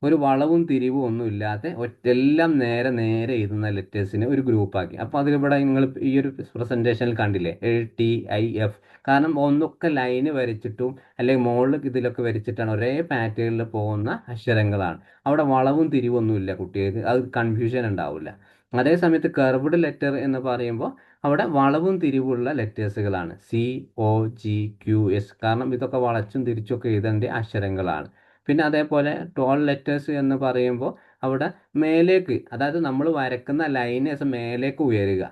ഒരു വളവും തിരിവും ഒന്നും ഇല്ലാതെ എല്ലാം നേരെ നേരെ എഴുതുന്ന ലെറ്റേഴ്സിനെ ഒരു ഗ്രൂപ്പാക്കി. അപ്പോൾ അതിലിവിടെ നിങ്ങൾ ഈ ഒരു പ്രസൻറ്റേഷനിൽ കണ്ടില്ലേ LTIF. കാരണം ഒന്നൊക്കെ ലൈന് വരച്ചിട്ടും അല്ലെങ്കിൽ മുകളിൽ ഇതിലൊക്കെ വരച്ചിട്ടാണ് ഒരേ പാറ്റേണിൽ പോകുന്ന അക്ഷരങ്ങളാണ്. അവിടെ വളവും തിരിവൊന്നും ഇല്ല കുട്ടികൾക്ക്, അത് കൺഫ്യൂഷൻ ഉണ്ടാവില്ല. അതേ സമയത്ത് കർവ്ഡ് ലെറ്റർ എന്ന് പറയുമ്പോൾ അവിടെ വളവും തിരിവുള്ള ലെറ്റേഴ്സുകളാണ് COGQS. കാരണം ഇതൊക്കെ വളച്ചും തിരിച്ചൊക്കെ എഴുതേണ്ട അക്ഷരങ്ങളാണ്. പിന്നെ അതേപോലെ ടോൾ ലെറ്റേഴ്സ് എന്ന് പറയുമ്പോൾ അവിടെ മേലേക്ക്, അതായത് നമ്മൾ വരക്കുന്ന ലൈനേഴ്സ് മേലേക്ക് ഉയരുക.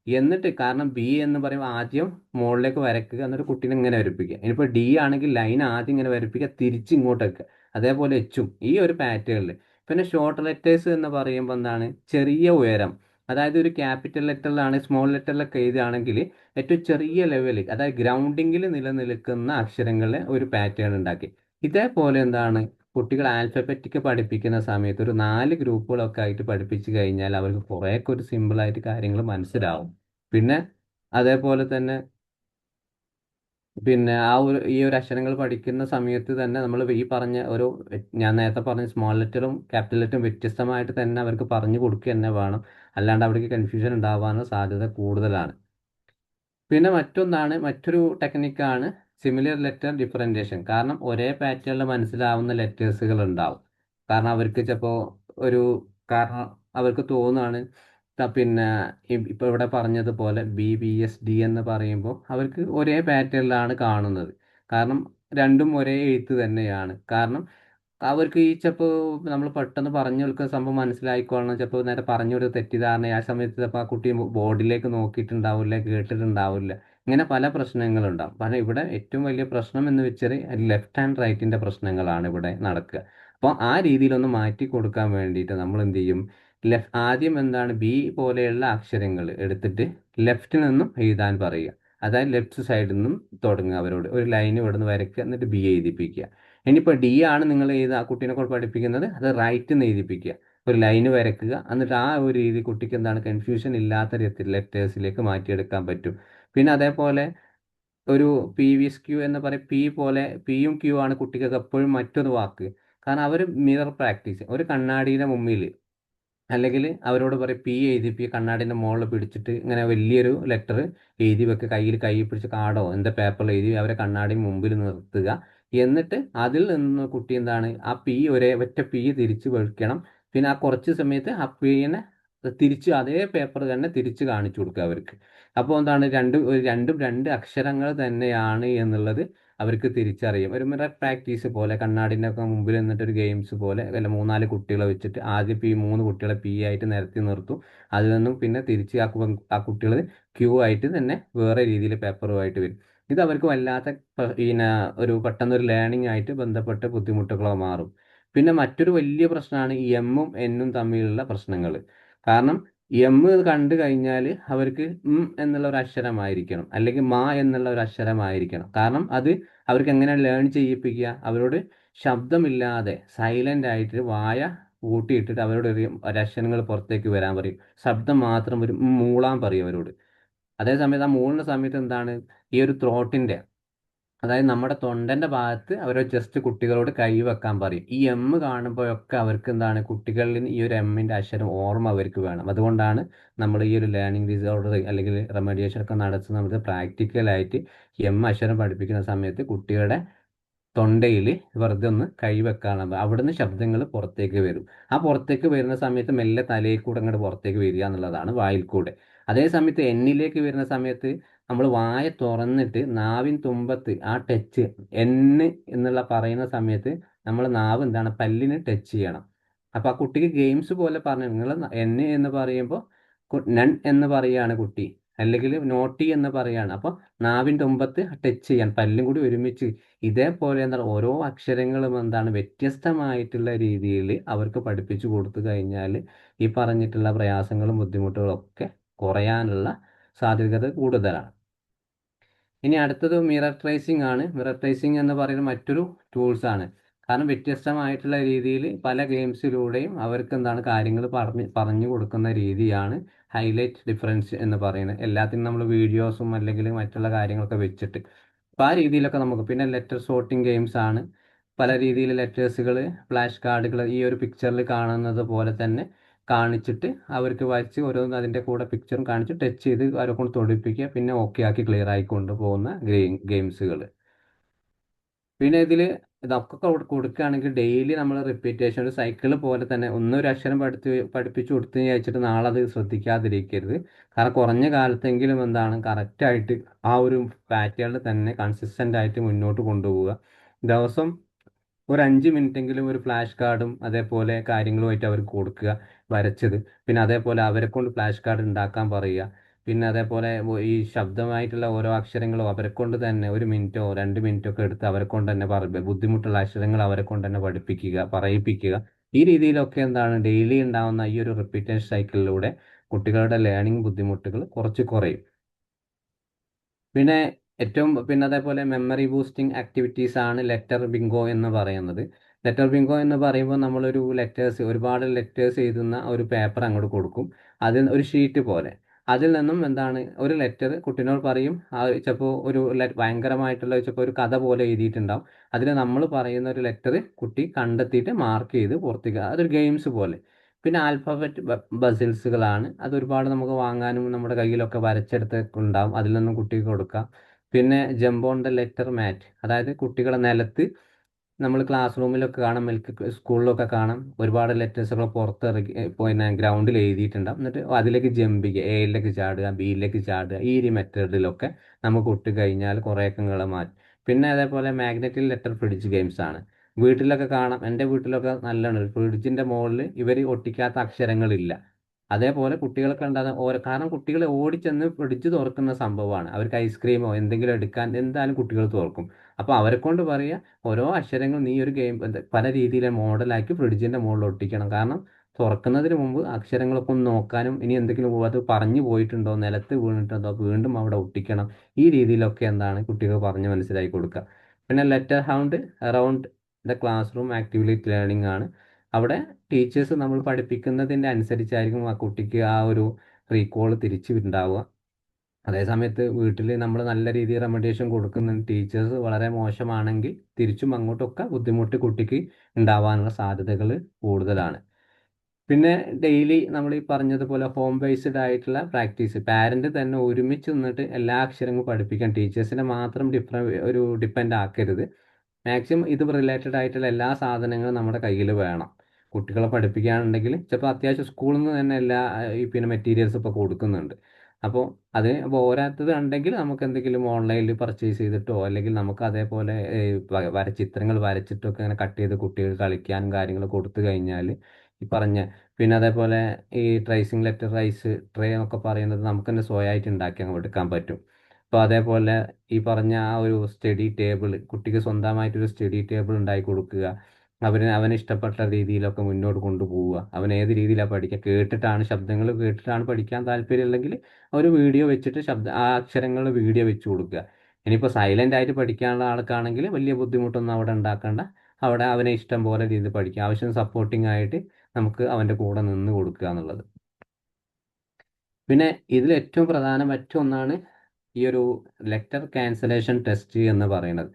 എന്നിട്ട് കാരണം B എന്ന് പറയുമ്പോൾ ആദ്യം മുകളിലേക്ക് വരയ്ക്കുക, എന്നിട്ട് കുട്ടീനെ ഇങ്ങനെ വരപ്പിക്കുക. ഇനിയിപ്പോൾ D ആണെങ്കിൽ ലൈൻ ആദ്യം ഇങ്ങനെ വരപ്പിക്കുക, തിരിച്ച് ഇങ്ങോട്ട് വെക്കുക. അതേപോലെ എച്ചും ഈ ഒരു പാറ്റേണിൽ. പിന്നെ ഷോർട്ട് ലെറ്റേഴ്സ് എന്ന് പറയുമ്പോൾ എന്താണ്, ചെറിയ ഉയരം. അതായത് ഒരു ക്യാപിറ്റൽ ലെറ്ററിലാണ് സ്മോൾ ലെറ്ററിലൊക്കെ എഴുതുകയാണെങ്കിൽ ഏറ്റവും ചെറിയ ലെവലിൽ, അതായത് ഗ്രൗണ്ടിങ്ങിൽ നിലനിൽക്കുന്ന അക്ഷരങ്ങളെ ഒരു പാറ്റേൺ ഉണ്ടാക്കി. ഇതേപോലെ എന്താണ് കുട്ടികൾ ആൽഫബറ്റിക് പഠിപ്പിക്കുന്ന സമയത്ത് ഒരു 4 ഗ്രൂപ്പുകളൊക്കെ ആയിട്ട് പഠിപ്പിച്ചു കഴിഞ്ഞാൽ അവർക്ക് കുറേയൊക്കെ ഒരു സിമ്പിളായിട്ട് കാര്യങ്ങൾ മനസ്സിലാവും. പിന്നെ അതേപോലെ തന്നെ ഈ ഒരു അക്ഷരങ്ങൾ പഠിക്കുന്ന സമയത്ത് തന്നെ നമ്മൾ ഈ പറഞ്ഞ ഒരു, ഞാൻ നേരത്തെ പറഞ്ഞ സ്മോൾ ലെറ്ററും ക്യാപിറ്റൽ ലെറ്ററും വ്യത്യസ്തമായിട്ട് തന്നെ അവർക്ക് പറഞ്ഞു കൊടുക്കുക തന്നെ വേണം. അല്ലാണ്ട് അവർക്ക് കൺഫ്യൂഷൻ ഉണ്ടാവാനുള്ള സാധ്യത കൂടുതലാണ്. പിന്നെ മറ്റൊരു ടെക്നിക്കാണ് സിമിലർ ലെറ്റർ ഡിഫറൻഷിയേഷൻ. കാരണം ഒരേ പാറ്റേണിൽ മനസ്സിലാവുന്ന ലെറ്റേഴ്സുകൾ ഉണ്ടാവും. കാരണം അവർക്ക് ചിലപ്പോൾ ഒരു കാരണം അവർക്ക് തോന്നുകയാണ് പിന്നെ ഇപ്പോൾ ഇവിടെ പറഞ്ഞതുപോലെ BBSD എന്ന് പറയുമ്പോൾ അവർക്ക് ഒരേ പാറ്റേണിലാണ് കാണുന്നത്. കാരണം രണ്ടും ഒരേ എഴുത്ത് തന്നെയാണ്. കാരണം അവർക്ക് ഈ ചിലപ്പോൾ നമ്മൾ പെട്ടെന്ന് പറഞ്ഞു കൊടുക്കുന്ന സംഭവം മനസ്സിലായിക്കോളണം, ചിലപ്പോൾ നേരെ പറഞ്ഞു കൊടുത്ത തെറ്റിദ്ധാരണ ആ സമയത്ത് ചിലപ്പോൾ ആ കുട്ടി ബോർഡിലേക്ക് നോക്കിയിട്ടുണ്ടാവില്ല, കേട്ടിട്ടുണ്ടാവില്ല. ഇങ്ങനെ പല പ്രശ്നങ്ങളുണ്ടാവും. കാരണം ഇവിടെ ഏറ്റവും വലിയ പ്രശ്നം എന്ന് വെച്ചാൽ ലെഫ്റ്റ് ആൻഡ് റൈറ്റിൻ്റെ പ്രശ്നങ്ങളാണ് ഇവിടെ നടക്കുക. അപ്പോൾ ആ രീതിയിലൊന്ന് മാറ്റി കൊടുക്കാൻ വേണ്ടിയിട്ട് നമ്മൾ എന്ത് ചെയ്യും, ആദ്യം എന്താണ് B പോലെയുള്ള അക്ഷരങ്ങൾ എടുത്തിട്ട് ലെഫ്റ്റിൽ നിന്നും എഴുതാൻ പറയുക. അതായത് ലെഫ്റ്റ് സൈഡിൽ നിന്നും തുടങ്ങുക, അവരോട് ഒരു ലൈൻ ഇവിടെ നിന്ന് വരയ്ക്കുക, എന്നിട്ട് B എഴുതിപ്പിക്കുക. ഇനിയിപ്പോൾ D ആണ് നിങ്ങൾ ആ കുട്ടീനെ കൊണ്ട് പഠിപ്പിക്കുന്നത്, അത് റൈറ്റ് എന്ന് എഴുതിപ്പിക്കുക, ഒരു ലൈന് വരയ്ക്കുക. എന്നിട്ട് ആ ഒരു രീതി കുട്ടിക്ക് എന്താണ് കൺഫ്യൂഷൻ ഇല്ലാത്ത രീതിയിൽ ലെറ്റേഴ്സിലേക്ക് മാറ്റിയെടുക്കാൻ പറ്റും. പിന്നെ അതേപോലെ ഒരു PVSQ എന്ന് പറയും, Pയും Q ആണ് കുട്ടികൾക്ക് എപ്പോഴും മറ്റൊരു വാക്ക്. കാരണം അവർ മിറർ പ്രാക്ടീസ്, ഒരു കണ്ണാടിയുടെ മുമ്പിൽ അല്ലെങ്കിൽ അവരോട് പറയും എഴുതിപ്പി കണ്ണാടിൻ്റെ മുകളിൽ പിടിച്ചിട്ട് ഇങ്ങനെ വലിയൊരു ലെറ്റർ എഴുതി വെക്കുക, കൈ പിടിച്ച് കാർഡോ എന്താ പേപ്പറിൽ എഴുതി അവരെ കണ്ണാടി മുമ്പിൽ നിർത്തുക. എന്നിട്ട് അതിൽ നിന്ന് കുട്ടി എന്താണ് ആ ഒറ്റ തിരിച്ച് വെക്കണം. പിന്നെ ആ കുറച്ച് സമയത്ത് ആ പീനെ തിരിച്ച് അതേ പേപ്പർ തന്നെ തിരിച്ച് കാണിച്ചു കൊടുക്കുക അവർക്ക്. അപ്പോൾ എന്താണ് രണ്ടും രണ്ട് അക്ഷരങ്ങൾ തന്നെയാണ് എന്നുള്ളത് അവർക്ക് തിരിച്ചറിയും. ഒരു മിറർ പ്രാക്ടീസ് പോലെ കണ്ണാടിൻ്റെ ഒക്കെ മുമ്പിൽ നിന്നിട്ട് ഒരു ഗെയിംസ് പോലെ അല്ല, 3-4 കുട്ടികളെ വെച്ചിട്ട് ആദ്യം 3 കുട്ടികളെ ആയിട്ട് നിരത്തി നിർത്തും. അതിൽ നിന്നും പിന്നെ തിരിച്ച് ആ കുട്ടികൾ ആയിട്ട് തന്നെ വേറെ രീതിയിൽ പേപ്പറുമായിട്ട് വരും. ഇത് അവർക്ക് വല്ലാത്ത പിന്നെ പെട്ടെന്നൊരു ലേണിംഗ് ആയിട്ട് ബന്ധപ്പെട്ട ബുദ്ധിമുട്ടുകൾ മാറും. പിന്നെ മറ്റൊരു വലിയ പ്രശ്നമാണ് ഈ എമ്മും എന്നും തമ്മിലുള്ള പ്രശ്നങ്ങൾ. കാരണം എം കണ്ടു കഴിഞ്ഞാൽ അവർക്ക് എന്നുള്ള ഒരു അക്ഷരമായിരിക്കണം, അല്ലെങ്കിൽ മാ എന്നുള്ള ഒരു അക്ഷരമായിരിക്കണം. കാരണം അത് അവർക്ക് എങ്ങനെ ലേൺ ചെയ്യിപ്പിക്കുക, അവരോട് ശബ്ദമില്ലാതെ സൈലൻ്റ് ആയിട്ട് വായ കൂട്ടിയിട്ടിട്ട് അവരോട് ഒരക്ഷരങ്ങൾ പുറത്തേക്ക് വരാൻ പറയും, ശബ്ദം മാത്രം ഒരു മൂളാൻ പറയും അവരോട്. അതേസമയത്ത് ആ മൂളുന്ന സമയത്ത് എന്താണ് ഈ ഒരു ത്രോട്ടിൻ്റെ അതായത് നമ്മുടെ തൊണ്ടന്റെ ഭാഗത്ത് അവർ ജസ്റ്റ് കുട്ടികളോട് കൈ വെക്കാൻ പറയും. ഈ എം കാണുമ്പോഴൊക്കെ അവർക്ക് എന്താണ്, കുട്ടികളിൽ ഈ ഒരു എമ്മിന്റെ അക്ഷരം ഓർമ്മ അവർക്ക് വേണം. അതുകൊണ്ടാണ് നമ്മൾ ഈ ഒരു ലേണിംഗ് ഡിസോർഡർ അല്ലെങ്കിൽ റെമഡിയേഷൻ ഒക്കെ നടത്തുന്ന നമുക്ക് പ്രാക്ടിക്കലായിട്ട് എം അക്ഷരം പഠിപ്പിക്കുന്ന സമയത്ത് കുട്ടികളുടെ തൊണ്ടയിൽ വെറുതെ ഒന്ന് കൈവെക്കാണ്. അവിടുന്ന് ശബ്ദങ്ങൾ പുറത്തേക്ക് വരും. ആ പുറത്തേക്ക് വരുന്ന സമയത്ത് മെല്ലെ തലയിൽ കൂടെ അങ്ങോട്ട് പുറത്തേക്ക് വരിക എന്നുള്ളതാണ്, വായിൽ കൂടെ. അതേ സമയത്ത് എന്നിലേക്ക് വരുന്ന സമയത്ത് നമ്മൾ വായ തുറന്നിട്ട് നാവിൻ തുമ്പത്ത് ആ ടച്ച് എന്ന് എന്നുള്ള പറയുന്ന സമയത്ത് നമ്മൾ നാവ് എന്താണ്, പല്ലിന് ടച്ച് ചെയ്യണം. അപ്പൊ ആ കുട്ടിക്ക് ഗെയിംസ് പോലെ പറഞ്ഞു, നിങ്ങൾ എന്നെ എന്ന് പറയുമ്പോൾ നൺ എന്ന് പറയുകയാണ് കുട്ടി, അല്ലെങ്കിൽ നോട്ടി എന്ന് പറയാണ്. അപ്പോൾ നാവിൻ തുമ്പത്ത് ടച്ച് ചെയ്യാൻ പല്ലും കൂടി ഒരുമിച്ച് ഇതേപോലെ എന്താണ് ഓരോ അക്ഷരങ്ങളും എന്താണ് വ്യത്യസ്തമായിട്ടുള്ള രീതിയിൽ അവർക്ക് പഠിപ്പിച്ചു കൊടുത്തു കഴിഞ്ഞാൽ ഈ പറഞ്ഞിട്ടുള്ള പ്രയാസങ്ങളും ബുദ്ധിമുട്ടുകളും ഒക്കെ കുറയാനുള്ള സാധ്യത കൂടുതലാണ്. ഇനി അടുത്തത് മിറർ ട്രേസിംഗ് ആണ്. മിറർ ട്രേസിംഗ് എന്ന് പറയുന്ന മറ്റൊരു ടൂൾസ് ആണ്. കാരണം വ്യത്യസ്തമായിട്ടുള്ള രീതിയിൽ പല ഗെയിംസിലൂടെയും അവർക്ക് എന്താണ് കാര്യങ്ങൾ പറഞ്ഞു കൊടുക്കുന്ന രീതിയാണ് ഹൈലൈറ്റ് ഡിഫറൻസ് എന്ന് പറയുന്നത്. എല്ലാത്തിനും നമ്മൾ വീഡിയോസും അല്ലെങ്കിൽ മറ്റുള്ള കാര്യങ്ങളൊക്കെ വെച്ചിട്ട് അപ്പോൾ ആ രീതിയിലൊക്കെ നമുക്ക്, പിന്നെ ലെറ്റർ സോർട്ടിംഗ് ഗെയിംസ് ആണ്. പല രീതിയിൽ ലെറ്റേഴ്സുകൾ, ഫ്ലാഷ് കാർഡുകൾ ഈ ഒരു പിക്ചറിൽ കാണുന്നത് പോലെ തന്നെ കാണിച്ചിട്ട് അവർക്ക് വരച്ച് ഓരോന്ന് അതിൻ്റെ കൂടെ പിക്ചറും കാണിച്ച് ടച്ച് ചെയ്ത് അവരെ കൊണ്ട് തൊടിപ്പിക്കുക, പിന്നെ ഓക്കെ ആക്കി ക്ലിയർ ആയി കൊണ്ടുപോകുന്ന ഗെയിംസുകൾ. പിന്നെ ഇതിൽ ഇതൊക്കെ കൊടുക്കുകയാണെങ്കിൽ ഡെയിലി നമ്മൾ റിപ്പീറ്റേഷൻ, ഒരു സൈക്കിൾ പോലെ തന്നെ ഒന്നൊരു അക്ഷരം പഠിപ്പിച്ചു കൊടുത്തു വെച്ചിട്ട് നാളെ അത് ശ്രദ്ധിക്കാതിരിക്കരുത്. കാരണം കുറഞ്ഞ കാലത്തെങ്കിലും എന്താണ് കറക്റ്റായിട്ട് ആ ഒരു പാറ്റേണിൽ തന്നെ കൺസിസ്റ്റൻ്റ് ആയിട്ട് മുന്നോട്ട് കൊണ്ടുപോവുക. ദിവസം ഒരു 5 മിനിറ്റെങ്കിലും ഒരു ഫ്ലാഷ് കാർഡും അതേപോലെ കാര്യങ്ങളുമായിട്ട് അവർക്ക് കൊടുക്കുക, വരച്ചത്. പിന്നെ അതേപോലെ അവരെ കൊണ്ട് ഫ്ലാഷ് കാർഡ് ഉണ്ടാക്കാൻ പറയുക. പിന്നെ അതേപോലെ ഈ ശബ്ദമായിട്ടുള്ള ഓരോ അക്ഷരങ്ങളും അവരെ കൊണ്ട് തന്നെ 1 മിനിറ്റോ 2 മിനിറ്റോ ഒക്കെ എടുത്ത് അവരെ കൊണ്ട് തന്നെ ബുദ്ധിമുട്ടുള്ള അക്ഷരങ്ങൾ അവരെ കൊണ്ട് തന്നെ പഠിപ്പിക്കുക, പറയിപ്പിക്കുക. ഈ രീതിയിലൊക്കെ എന്താണ് ഡെയിലി ഉണ്ടാവുന്ന ഈ ഒരു റിപ്പീറ്റേഷൻ സൈക്കിളിലൂടെ കുട്ടികളുടെ ലേണിംഗ് ബുദ്ധിമുട്ടുകൾ കുറച്ച് കുറയും. പിന്നെ പിന്നെ അതേപോലെ മെമ്മറി ബൂസ്റ്റിംഗ് ആക്ടിവിറ്റീസ് ആണ് ലെറ്റർ ബിങ്കോ എന്ന് പറയുന്നത്. ലെറ്റർ ബിങ്കോ എന്ന് പറയുമ്പോൾ നമ്മളൊരു ഒരുപാട് ലെറ്റേഴ്സ് എഴുതുന്ന ഒരു പേപ്പർ അങ്ങോട്ട് കൊടുക്കും. അതിൽ ഒരു ഷീറ്റ് പോലെ, അതിൽ നിന്നും എന്താണ് ഒരു ലെറ്റർ കുട്ടീനോട് പറയും. ചിലപ്പോൾ ഒരു ഭയങ്കരമായിട്ടുള്ള ചിലപ്പോൾ ഒരു കഥ പോലെ എഴുതിയിട്ടുണ്ടാവും. അതിൽ നമ്മൾ പറയുന്ന ഒരു ലെറ്റർ കുട്ടി കണ്ടെത്തിയിട്ട് മാർക്ക് ചെയ്ത് പുറത്തേക്ക്, അതൊരു ഗെയിംസ് പോലെ. പിന്നെ ആൽഫബറ്റ് ബസിൽസുകളാണ്. അത് ഒരുപാട് നമുക്ക് വാങ്ങാനും നമ്മുടെ കയ്യിലൊക്കെ വരച്ചെടുത്ത് ഉണ്ടാവും. അതിൽ നിന്നും കുട്ടിക്ക് കൊടുക്കാം. പിന്നെ ജമ്പ് ഓൺ ദ ലെറ്റർ മാറ്റ്, അതായത് കുട്ടികളെ നിലത്ത്, നമ്മൾ ക്ലാസ് റൂമിലൊക്കെ കാണാം, സ്കൂളിലൊക്കെ കാണാം, ഒരുപാട് ലെറ്റേഴ്സുകൾ പുറത്തിറക്കി പിന്നെ ഗ്രൗണ്ടിൽ എഴുതിയിട്ടുണ്ടാവും. എന്നിട്ട് അതിലേക്ക് ജമ്പ് ചെയ്യുക, എയിലേക്ക് ചാടുക, ബിയിലേക്ക് ചാടുക. ഈ ഒരു മെത്തേഡിലൊക്കെ നമുക്ക് ഇട്ട് കഴിഞ്ഞാൽ കുറേയൊക്കെ നിങ്ങളെ മാറ്റും. പിന്നെ അതേപോലെ മാഗ്നറ്റിക് ലെറ്റർ ഫ്രിഡ്ജ് ഗെയിംസ് ആണ്. വീട്ടിലൊക്കെ കാണാം, എൻ്റെ വീട്ടിലൊക്കെ നല്ലോണം ഫ്രിഡ്ജിൻ്റെ മുകളിൽ ഇവർ ഒട്ടിക്കാത്ത അക്ഷരങ്ങളില്ല. അതേപോലെ കുട്ടികൾക്ക് ഉണ്ടാകുന്ന കാരണം കുട്ടികൾ ഓടിച്ചെന്ന് ഫ്രിഡ്ജ് തുറക്കുന്ന സംഭവമാണ്. അവർക്ക് ഐസ്ക്രീമോ എന്തെങ്കിലും എടുക്കാൻ എന്തായാലും കുട്ടികൾ തുറക്കും. അപ്പോൾ അവരെ കൊണ്ട് പറയുക, ഓരോ അക്ഷരങ്ങൾ നീ ഒരു ഗെയിം പല രീതിയിലെ മോഡലാക്കി ഫ്രിഡ്ജിൻ്റെ മുകളിൽ ഒട്ടിക്കണം. കാരണം തുറക്കുന്നതിന് മുമ്പ് അക്ഷരങ്ങളൊക്കെ ഒന്ന് നോക്കാനും, ഇനി എന്തെങ്കിലും അത് പറഞ്ഞു പോയിട്ടുണ്ടോ, നിലത്ത് വീണിട്ടുണ്ടോ, വീണ്ടും അവിടെ ഒട്ടിക്കണം. ഈ രീതിയിലൊക്കെ എന്താണ് കുട്ടികൾ പറഞ്ഞ് മനസ്സിലാക്കി കൊടുക്കുക. പിന്നെ letter hound around the class room activity learning ആണ്. അവിടെ ടീച്ചേഴ്സ് നമ്മൾ പഠിപ്പിക്കുന്നതിൻ്റെ അനുസരിച്ചായിരിക്കും ആ കുട്ടിക്ക് ആ ഒരു റീകോൾ തിരിച്ചുണ്ടാവുക. അതേ സമയത്ത് വീട്ടിൽ നമ്മൾ നല്ല രീതിയിൽ റെമഡിയേഷൻ കൊടുക്കുന്ന ടീച്ചേഴ്സ് വളരെ മോശമാണെങ്കിൽ തിരിച്ചും അങ്ങോട്ടൊക്കെ ബുദ്ധിമുട്ട് കുട്ടിക്ക് ഉണ്ടാവാനുള്ള സാധ്യതകൾ കൂടുതലാണ്. പിന്നെ ഡെയിലി നമ്മൾ ഈ പറഞ്ഞതുപോലെ ഹോം ബേസ്ഡ് ആയിട്ടുള്ള പ്രാക്ടീസ്, പാരന്റ് തന്നെ ഒരുമിച്ച് നിന്നിട്ട് എല്ലാ അക്ഷരങ്ങളും പഠിപ്പിക്കാൻ, ടീച്ചേഴ്സിനെ മാത്രം ഡിപ്പെൻഡ് ആക്കരുത്. മാക്സിമം ഇത് റിലേറ്റഡ് ആയിട്ടുള്ള എല്ലാ സാധനങ്ങളും നമ്മുടെ കയ്യിൽ വേണം. കുട്ടികളെ പഠിപ്പിക്കുകയാണെന്നുണ്ടെങ്കിൽ ചിലപ്പോൾ അത്യാവശ്യം സ്കൂളിൽ നിന്ന് തന്നെ എല്ലാ പിന്നെ മെറ്റീരിയൽസ് ഇപ്പോൾ കൊടുക്കുന്നുണ്ട്. അപ്പോൾ അതിന് പോരാത്തത് ഉണ്ടെങ്കിൽ നമുക്ക് എന്തെങ്കിലും ഓൺലൈനിൽ പർച്ചേസ് ചെയ്തിട്ടോ, അല്ലെങ്കിൽ നമുക്ക് അതേപോലെ ചിത്രങ്ങൾ വരച്ചിട്ടൊക്കെ അങ്ങനെ കട്ട് ചെയ്ത് കുട്ടികൾ കളിക്കാനും കാര്യങ്ങൾ കൊടുത്തു കഴിഞ്ഞാൽ ഈ പറഞ്ഞ, പിന്നെ അതേപോലെ ഈ ട്രേസിംഗ് ലെറ്റർ റൈസ് ട്രേ എന്നൊക്കെ പറയുന്നത് നമുക്ക് തന്നെ സ്വയമായിട്ട് ഉണ്ടാക്കി അങ്ങ് എടുക്കാൻ പറ്റും. അപ്പോൾ അതേപോലെ ഈ പറഞ്ഞ ആ ഒരു സ്റ്റഡി ടേബിൾ, കുട്ടിക്ക് സ്വന്തമായിട്ടൊരു സ്റ്റഡി ടേബിൾ ഉണ്ടാക്കി കൊടുക്കുക. അവന് ഇഷ്ടപ്പെട്ട രീതിയിലൊക്കെ മുന്നോട്ട് കൊണ്ടുപോവുക. അവൻ ഏത് രീതിയിലാണ് പഠിക്കുക, ശബ്ദങ്ങൾ കേട്ടിട്ടാണ് പഠിക്കാൻ താല്പര്യമുള്ളെങ്കിൽ ഒരു വീഡിയോ വെച്ചിട്ട് ആ അക്ഷരങ്ങൾ വീഡിയോ വെച്ച് കൊടുക്കുക. ഇനിയിപ്പോൾ സൈലൻ്റ് ആയിട്ട് പഠിക്കാനുള്ള ആൾക്കാണെങ്കിൽ വലിയ ബുദ്ധിമുട്ടൊന്നും അവിടെ ഉണ്ടാക്കേണ്ട. അവിടെ അവനെ ഇഷ്ടം പോലെ രീതിയിൽ പഠിക്കുക. ആവശ്യം സപ്പോർട്ടിംഗ് ആയിട്ട് നമുക്ക് അവൻ്റെ കൂടെ നിന്ന് കൊടുക്കുക എന്നുള്ളത്. പിന്നെ ഇതിൽ ഏറ്റവും പ്രധാനം മറ്റൊന്നാണ് ഈ ഒരു ലെറ്റർ ക്യാൻസലേഷൻ ടെസ്റ്റ് എന്ന് പറയുന്നത്.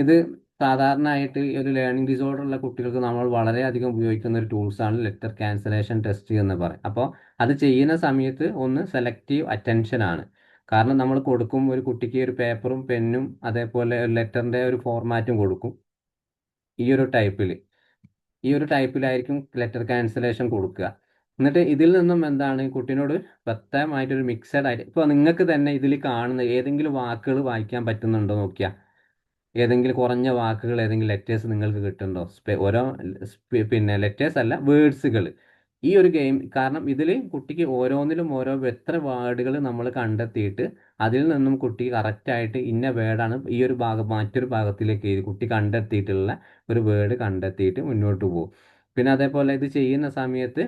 ഇത് സാധാരണയായിട്ട് ഈ ഒരു ലേണിംഗ് ഡിസോർഡർ ഉള്ള കുട്ടികൾക്ക് നമ്മൾ വളരെയധികം ഉപയോഗിക്കുന്ന ഒരു ടൂൾസാണ് ലെറ്റർ ക്യാൻസലേഷൻ ടെസ്റ്റ് എന്ന് പറയും. അപ്പോൾ അത് ചെയ്യുന്ന സമയത്ത് ഒന്ന് സെലക്റ്റീവ് അറ്റൻഷൻ ആണ്. കാരണം നമ്മൾ കൊടുക്കും, ഒരു കുട്ടിക്ക് ഒരു പേപ്പറും പെന്നും അതേപോലെ ഒരു ലെറ്ററിൻ്റെ ഒരു ഫോർമാറ്റും കൊടുക്കും. ഈ ഒരു ടൈപ്പിൽ ഈ ഒരു ടൈപ്പിലായിരിക്കും ലെറ്റർ ക്യാൻസലേഷൻ കൊടുക്കുക. എന്നിട്ട് ഇതിൽ നിന്നും എന്താണ് കുട്ടീനോട് വ്യക്തമായിട്ടൊരു മിക്സഡ് ആയിട്ട്, ഇപ്പോൾ നിങ്ങൾക്ക് തന്നെ ഇതിൽ കാണുന്ന ഏതെങ്കിലും വാക്കുകൾ വായിക്കാൻ പറ്റുന്നുണ്ടോ നോക്കിയാൽ, ഏതെങ്കിലും കുറഞ്ഞ വാക്കുകൾ, ഏതെങ്കിലും ലെറ്റേഴ്സ് നിങ്ങൾക്ക് കിട്ടുന്നുണ്ടോ? ഓരോ പിന്നെ ലെറ്റേഴ്സ് അല്ല, വേർഡ്സുകൾ. ഈ ഒരു ഗെയിം കാരണം ഇതിൽ കുട്ടിക്ക് ഓരോന്നിലും ഓരോ എത്ര വേർഡുകൾ നമ്മൾ കണ്ടെത്തിയിട്ട് അതിൽ നിന്നും കുട്ടി കറക്റ്റായിട്ട് ഇന്ന വേർഡാണ് ഈ ഒരു ഭാഗം മറ്റൊരു ഭാഗത്തിലേക്ക് കുട്ടി കണ്ടെത്തിയിട്ടുള്ള ഒരു വേർഡ് കണ്ടെത്തിയിട്ട് മുന്നോട്ട് പോകും. പിന്നെ അതേപോലെ ഇത് ചെയ്യുന്ന സമയത്ത്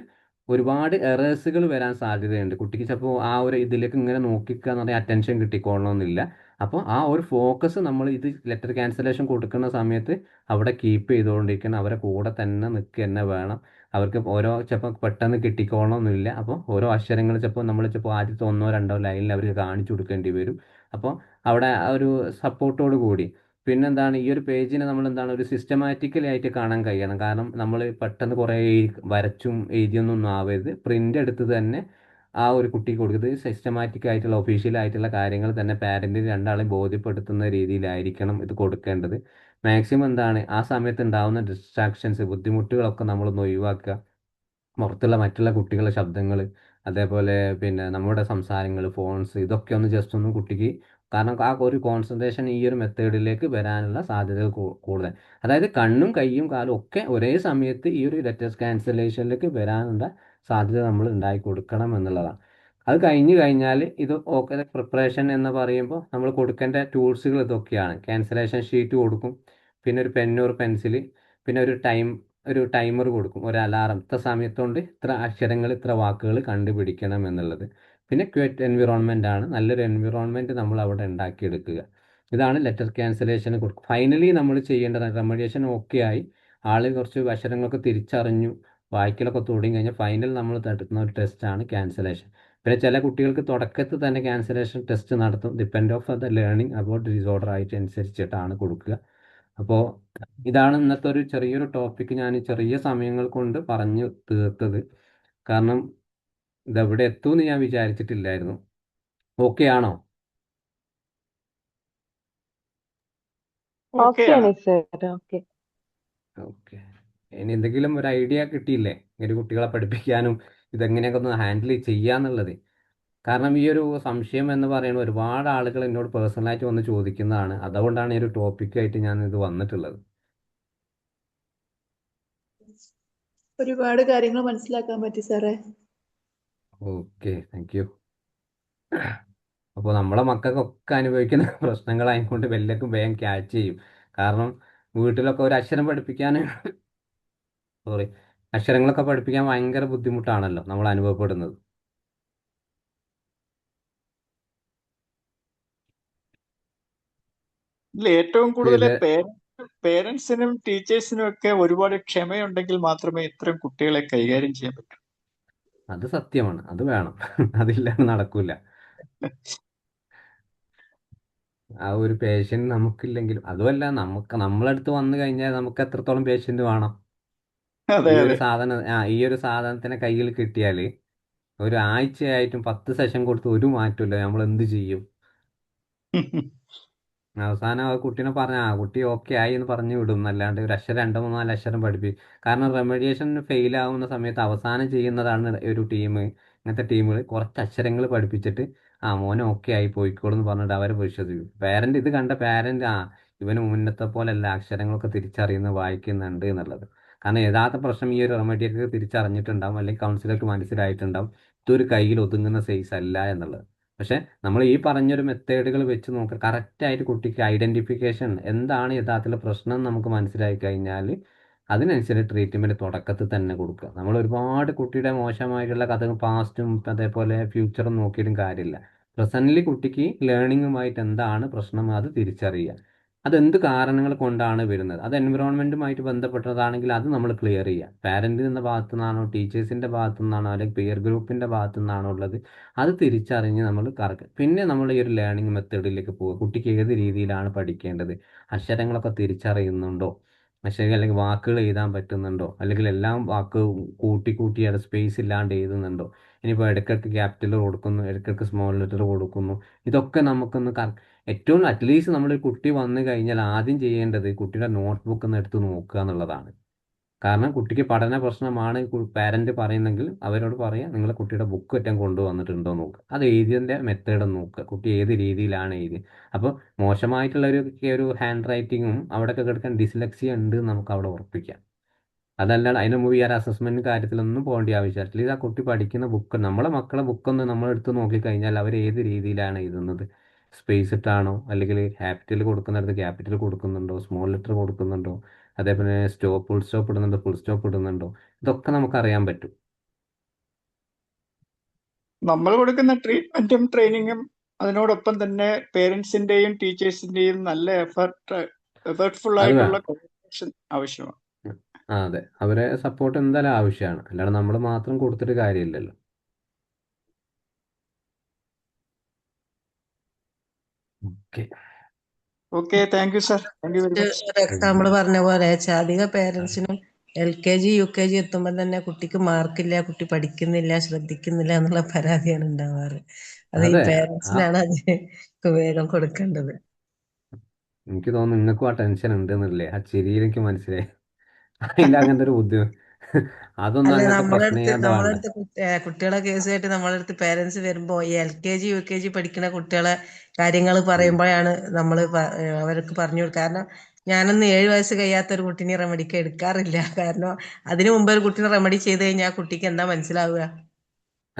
ഒരുപാട് എറേഴ്സുകൾ വരാൻ സാധ്യതയുണ്ട്. കുട്ടിക്ക് ചിലപ്പോൾ ആ ഒരു ഇതിലേക്ക് ഇങ്ങനെ നോക്കിക്കുക എന്ന് പറഞ്ഞാൽ അറ്റൻഷൻ കിട്ടിക്കൊള്ളണമെന്നില്ല. അപ്പോൾ ആ ഒരു ഫോക്കസ് നമ്മൾ ഇത് ലെറ്റർ ക്യാൻസലേഷൻ കൊടുക്കുന്ന സമയത്ത് അവിടെ കീപ്പ് ചെയ്തുകൊണ്ടിരിക്കണം. അവരെ കൂടെ തന്നെ നിൽക്കുക തന്നെ വേണം. അവർക്ക് ഓരോ ചിലപ്പോൾ പെട്ടെന്ന് കിട്ടിക്കോളണമെന്നില്ല. അപ്പോൾ ഓരോ അക്ഷരങ്ങൾ ചിലപ്പോൾ ആദ്യത്തെ ഒന്നോ രണ്ടോ ലൈനിൽ അവർക്ക് കാണിച്ചു കൊടുക്കേണ്ടി വരും. അപ്പോൾ അവിടെ ആ ഒരു സപ്പോർട്ടോട് കൂടി പിന്നെന്താണ് ഈ ഒരു പേജിനെ നമ്മൾ എന്താണ് ഒരു സിസ്റ്റമാറ്റിക്കലി ആയിട്ട് കാണാൻ കഴിയണം. കാരണം നമ്മൾ പെട്ടെന്ന് കുറേ വരച്ചും എഴുതിയൊന്നും ആവരുത്. പ്രിൻ്റ് എടുത്ത് തന്നെ ആ ഒരു കുട്ടിക്ക് കൊടുക്കുന്നത് സിസ്റ്റമാറ്റിക് ആയിട്ടുള്ള ഒഫീഷ്യൽ ആയിട്ടുള്ള കാര്യങ്ങൾ തന്നെ പാരൻറ്റിന് രണ്ടാളെയും ബോധ്യപ്പെടുത്തുന്ന രീതിയിലായിരിക്കണം ഇത് കൊടുക്കേണ്ടത്. മാക്സിമം എന്താണ് ആ സമയത്ത് ഉണ്ടാകുന്ന ഡിസ്ട്രാക്ഷൻസ്, ബുദ്ധിമുട്ടുകളൊക്കെ നമ്മളൊന്ന് ഒഴിവാക്കുക. പുറത്തുള്ള മറ്റുള്ള കുട്ടികളുടെ ശബ്ദങ്ങൾ, അതേപോലെ പിന്നെ നമ്മുടെ സംസാരങ്ങൾ, ഫോൺസ്, ഇതൊക്കെ ഒന്ന് ജസ്റ്റ് ഒന്ന് കുട്ടിക്ക്, കാരണം ആ ഒരു കോൺസെൻട്രേഷൻ ഈ ഒരു മെത്തേഡിലേക്ക് വരാനുള്ള സാധ്യതകൾ കൂടുതൽ. അതായത് കണ്ണും കൈയും കാലും ഒക്കെ ഒരേ സമയത്ത് ഈ ഒരു ലെറ്റേഴ്സ് ക്യാൻസലേഷനിലേക്ക് വരാനുള്ള സാധ്യത നമ്മൾ ഉണ്ടാക്കി കൊടുക്കണം എന്നുള്ളതാണ്. അത് കഴിഞ്ഞ് കഴിഞ്ഞാൽ ഇത് ഓക്കെ പ്രിപ്പറേഷൻ എന്ന് പറയുമ്പോൾ നമ്മൾ കൊടുക്കേണ്ട ടൂൾസുകൾ ഇതൊക്കെയാണ്. ക്യാൻസലേഷൻ ഷീറ്റ് കൊടുക്കും, പിന്നെ ഒരു പെന്ന് ഒരു പെൻസിൽ, പിന്നെ ഒരു ടൈമർ കൊടുക്കും, ഒരു അലാറം, ഇത്ര സമയത്തുകൊണ്ട് ഇത്ര അക്ഷരങ്ങൾ ഇത്ര വാക്കുകൾ കണ്ടുപിടിക്കണം എന്നുള്ളത്. പിന്നെ ക്വറ്റ് എൻവിറോൺമെൻ്റ് ആണ്, നല്ലൊരു എൻവിറോൺമെൻറ്റ് നമ്മൾ അവിടെ ഉണ്ടാക്കിയെടുക്കുക. ഇതാണ് ലെറ്റർ ക്യാൻസലേഷന് കൊടുക്കും. ഫൈനലി നമ്മൾ ചെയ്യേണ്ടത് റെമഡിയേഷൻ ഓക്കെ ആയി, ആൾ കുറച്ച് അക്ഷരങ്ങളൊക്കെ തിരിച്ചറിഞ്ഞു, വായിക്കലൊക്കെ തുടങ്ങി കഴിഞ്ഞാൽ ഫൈനൽ നമ്മൾ നടത്തുന്ന ഒരു ടെസ്റ്റാണ് ക്യാൻസലേഷൻ. പിന്നെ ചില കുട്ടികൾക്ക് തുടക്കത്തിൽ തന്നെ ക്യാൻസലേഷൻ ടെസ്റ്റ് നടത്തും. Depend of the learning about disorder ആയിട്ട് അനുസരിച്ചിട്ടാണ് കൊടുക്കുക. അപ്പോൾ ഇതാണ് ഇന്നത്തെ ഒരു ചെറിയൊരു ടോപ്പിക്ക് ഞാൻ ചെറിയ സമയങ്ങൾ കൊണ്ട് പറഞ്ഞു തീർത്തത്. കാരണം ഇതെവിടെ എത്തുമെന്ന് ഞാൻ വിചാരിച്ചിട്ടില്ലായിരുന്നു. ഓക്കെ ആണോ? ഓക്കെയാണ് സർ. ഓക്കെ. ഓക്കെ. ഇനി എന്തെങ്കിലും ഒരു ഐഡിയ കിട്ടിയില്ലേ ഒരു കുട്ടികളെ പഠിപ്പിക്കാനും ഇതെങ്ങനെയൊക്കെ ഒന്ന് ഹാൻഡിൽ ചെയ്യാന്നുള്ളത്? കാരണം ഈ ഒരു സംശയം എന്ന് പറയുന്നത് ഒരുപാട് ആളുകൾ എന്നോട് പേഴ്സണലായിട്ട് വന്ന് ചോദിക്കുന്നതാണ്. അതുകൊണ്ടാണ് ഈ ഒരു ടോപ്പിക്കായിട്ട് ഞാൻ ഇത് വന്നിട്ടുള്ളത്. ഒരുപാട് കാര്യങ്ങൾ മനസ്സിലാക്കാൻ പറ്റി സാറേ. Okay, thank you. അപ്പോൾ നമ്മളെ മക്കൾക്കൊക്കെ അനുഭവിക്കുന്ന പ്രശ്നങ്ങളായതുകൊണ്ട് വല്ലതും വേഗം ക്യാച്ച് ചെയ്യും. കാരണം വീട്ടിലൊക്കെ ഒരു അക്ഷരം പഠിപ്പിക്കാൻ സോറി അക്ഷരങ്ങളൊക്കെ പഠിപ്പിക്കാൻ ഭയങ്കര ബുദ്ധിമുട്ടാണല്ലോ നമ്മൾ അനുഭവപ്പെടുന്നത്. ഇതിൽ ഏറ്റവും കൂടുതൽ ഇതില് പേരൻസിനും ടീച്ചേഴ്സിനും ഒക്കെ ഒരുപാട് ക്ഷമയുണ്ടെങ്കിൽ മാത്രമേ ഇത്തരം കുട്ടികളെ കൈകാര്യം ചെയ്യാൻ പറ്റൂ. അത് സത്യമാണ്, അത് വേണം. അതില്ലാതെ നടക്കൂല. ആ ഒരു പേഷ്യൻ്റ് നമുക്കില്ലെങ്കിലും അതുമല്ല, നമ്മളടുത്ത് വന്നു കഴിഞ്ഞാൽ നമുക്ക് എത്രത്തോളം പേഷ്യൻ്റ് വേണം? അതെ ഈ ഒരു അതെ. സാധനം ഈ ഒരു സാധനത്തിനെ കയ്യിൽ കിട്ടിയാൽ ഒരു ആഴ്ചയായിട്ടും 10 സെഷൻ കൊടുത്ത് ഒരു മാറ്റമില്ല, നമ്മൾ എന്ത് ചെയ്യും? അവസാനം ആ കുട്ടീനെ പറഞ്ഞ ആ കുട്ടി ഓക്കെ ആയി എന്ന് പറഞ്ഞു വിടും, അല്ലാണ്ട് ഒരു അക്ഷരം 2 3 4 അക്ഷരം പഠിപ്പിക്കും. കാരണം റെമഡിയേഷൻ ഫെയിൽ ആവുന്ന സമയത്ത് അവസാനം ചെയ്യുന്നതാണ് ഒരു ഇങ്ങനത്തെ ടീമുകൾ കുറച്ച് അക്ഷരങ്ങൾ പഠിപ്പിച്ചിട്ട് ആ മോനെ ഓക്കെ ആയി പോയിക്കോളൂ എന്ന് പറഞ്ഞിട്ട് അവരെ വിശ്വസിക്കും. പാരന്റ് ഇത് കണ്ട പാരന്റ് ഇവന് മുന്നത്തെ പോലെയല്ല, അക്ഷരങ്ങളൊക്കെ തിരിച്ചറിയുന്ന വായിക്കുന്നുണ്ട് എന്നുള്ളത്. കാരണം യഥാർത്ഥ പ്രശ്നം ഈ ഒരു റെമഡിയൊക്കെ തിരിച്ചറിഞ്ഞിട്ടുണ്ടാവും, അല്ലെങ്കിൽ കൗൺസിലർക്ക് മനസ്സിലായിട്ടുണ്ടാവും ഇതൊരു കയ്യിൽ ഒതുങ്ങുന്ന സൈസ് അല്ല എന്നുള്ളത്. പക്ഷെ നമ്മൾ ഈ പറഞ്ഞൊരു മെത്തേഡുകൾ വെച്ച് നോക്കുക, കറക്റ്റായിട്ട് കുട്ടിക്ക് ഐഡന്റിഫിക്കേഷൻ എന്താണ് യഥാർത്ഥത്തിലുള്ള പ്രശ്നം നമുക്ക് മനസ്സിലായി കഴിഞ്ഞാൽ അതിനനുസരിച്ച് ട്രീറ്റ്മെന്റ് തുടക്കത്തിൽ തന്നെ കൊടുക്കുക. നമ്മൾ ഒരുപാട് കുട്ടിയുടെ മോശമായിട്ടുള്ള കഥ പാസ്റ്റും അതേപോലെ ഫ്യൂച്ചറും നോക്കിയിട്ടും കാര്യമില്ല. പ്രസന്റ്ലി കുട്ടിക്ക് ലേണിങ്ങുമായിട്ട് എന്താണ് പ്രശ്നം അത് തിരിച്ചറിയുക. അതെന്ത് കാരണങ്ങൾ കൊണ്ടാണ് വരുന്നത്. അത് എൻവിറോൺമെൻറ്റുമായിട്ട് ബന്ധപ്പെട്ടതാണെങ്കിൽ അത് നമ്മൾ ക്ലിയർ ചെയ്യുക. പാരൻറ്റിൻ്റെ ഭാഗത്തു നിന്നാണോ, ടീച്ചേഴ്സിൻ്റെ ഭാഗത്തു നിന്നാണോ, അല്ലെങ്കിൽ പിയർ ഗ്രൂപ്പിൻ്റെ ഭാഗത്തു നിന്നാണോ ഉള്ളത്, അത് തിരിച്ചറിഞ്ഞ് നമ്മൾ കറക്റ്റ്. പിന്നെ നമ്മൾ ഈ ഒരു ലേണിംഗ് മെത്തേഡിലേക്ക് പോകുക. കുട്ടിക്ക് ഏത് രീതിയിലാണ് പഠിക്കേണ്ടത്, അക്ഷരങ്ങളൊക്കെ തിരിച്ചറിയുന്നുണ്ടോ, അല്ലെങ്കിൽ വാക്കുകൾ എഴുതാൻ പറ്റുന്നുണ്ടോ, അല്ലെങ്കിൽ എല്ലാം വാക്ക് കൂട്ടി കൂട്ടി അത് സ്പേസ് ഇല്ലാണ്ട് എഴുതുന്നുണ്ടോ, ഇനിയിപ്പോൾ ഇടയ്ക്കിടയ്ക്ക് ക്യാപിറ്റൽ കൊടുക്കുന്നു, ഇടയ്ക്കിടയ്ക്ക് സ്മോൾ ലെറ്റർ കൊടുക്കുന്നു. ഇതൊക്കെ നമുക്കൊന്ന് ഏറ്റവും അറ്റ്ലീസ്റ്റ് നമ്മളൊരു കുട്ടി വന്നു കഴിഞ്ഞാൽ ആദ്യം ചെയ്യേണ്ടത് കുട്ടിയുടെ നോട്ട് ബുക്ക് ഒന്ന് എടുത്ത് നോക്കുക എന്നുള്ളതാണ്. കാരണം കുട്ടിക്ക് പഠന പ്രശ്നമാണ് പാരന്റ് പറയുന്നെങ്കിൽ അവരോട് പറയാം, നിങ്ങളെ കുട്ടിയുടെ ബുക്ക് ഒറ്റം കൊണ്ടുവന്നിട്ടുണ്ടോ നോക്കുക, അത് എഴുതിയതിൻ്റെ മെത്തേഡ് നോക്കുക, കുട്ടി ഏത് രീതിയിലാണ് എഴുതി. അപ്പോൾ മോശമായിട്ടുള്ള ഒരു ഹാൻഡ് റൈറ്റിങ്ങും അവിടെയൊക്കെ കിടക്കാൻ ഡിസ്ലെക്സിയ ഉണ്ട് എന്ന് നമുക്ക് അവിടെ ഉറപ്പിക്കാം. അതല്ലാണ്ട് അതിന് മുമ്പ് ഈ ഒരു അസസ്മെന്റ് കാര്യത്തിലൊന്നും പോകേണ്ട ആവശ്യമില്ല. അറ്റ്ലീസ്റ്റ് ആ കുട്ടി പഠിക്കുന്ന ബുക്ക്, നമ്മളെ മക്കളെ ബുക്കൊന്ന് നമ്മൾ എടുത്ത് നോക്കിക്കഴിഞ്ഞാൽ അവർ ഏത് രീതിയിലാണ് എഴുതുന്നത്, സ്പേസ് ഇട്ടാണോ, അല്ലെങ്കിൽ ക്യാപിറ്റൽ കൊടുക്കുന്നിടത്ത് ക്യാപിറ്റൽ കൊടുക്കുന്നുണ്ടോ, സ്മോൾ ലെറ്റർ കൊടുക്കുന്നുണ്ടോ, അതേപോലെ ഫുൾ സ്റ്റോപ്പ് ഇടുന്നുണ്ടോ, ഫുൾ സ്റ്റോപ്പ് ഇടുന്നുണ്ടോ, ഇതൊക്കെ നമുക്ക് അറിയാൻ പറ്റും. നമ്മൾ കൊടുക്കുന്ന ട്രീറ്റ്മെന്റും ട്രെയിനിങ്ങും അതിനോടൊപ്പം തന്നെ പേരൻസിന്റെയും ടീച്ചേഴ്സിന്റെയും നല്ല എഫേർട്ട്ഫുൾ അത് ആയിട്ടുള്ള വേണം. കോൺസെൻട്രേഷൻ ആവശ്യമാണ്. അതെ, അവരെ സപ്പോർട്ട് എന്തായാലും ആവശ്യമാണ്, അല്ലാണ്ട് നമ്മൾ മാത്രം കൊടുത്തിട്ട് കാര്യമില്ലല്ലോ. Okay. Okay, thank you sir, thank you very much. ഒരു എക്സാമ്പിൾ പറഞ്ഞ പോലെ അധിക പേരൻസിനും LKG UKG എത്തുമ്പോൾ തന്നെ കുട്ടിക്ക് മാർക്കില്ല, കുട്ടി പഠിക്കുന്നില്ല, ശ്രദ്ധിക്കുന്നില്ല എന്നുള്ള പരാതിയാണ് ഉണ്ടാവാറ്. അത് ഈ അതെ, പേരൻസിനാണ് അത് വേഗം കൊടുക്കേണ്ടത്. എനിക്ക് തോന്നുന്നു നിങ്ങൾക്കും ആ ടെൻഷൻ ഉണ്ട് എന്നല്ലേ, ആ ചിരിയിൽ എനിക്ക് മനസ്സിലായി. അതിൽ അങ്ങനത്തെ ഒരു ബുദ്ധിമുട്ട് അതൊന്നും അല്ല, അങ്ങനത്തെ പ്രശ്നം ചെയ്യാതെ വേണ്ട. നമ്മളടുത്ത് കുട്ടികളെ കേസുമായിട്ട് നമ്മളടുത്ത് പേരൻസ് വരുമ്പോ ഈ LKG UKG പഠിക്കുന്ന കുട്ടികളെ കാര്യങ്ങൾ പറയുമ്പോഴാണ് നമ്മൾ അവർക്ക് പറഞ്ഞു കൊടുക്കുക. കാരണം ഞാനൊന്ന് 7 വയസ്സ് കഴിയാത്ത ഒരു കുട്ടീനെ റെമഡിക്ക് എടുക്കാറില്ല. കാരണം അതിനു മുമ്പ് ഒരു കുട്ടീനെ റെമഡി ചെയ്ത് കഴിഞ്ഞാൽ ആ കുട്ടിക്ക് എന്താ മനസ്സിലാവുക?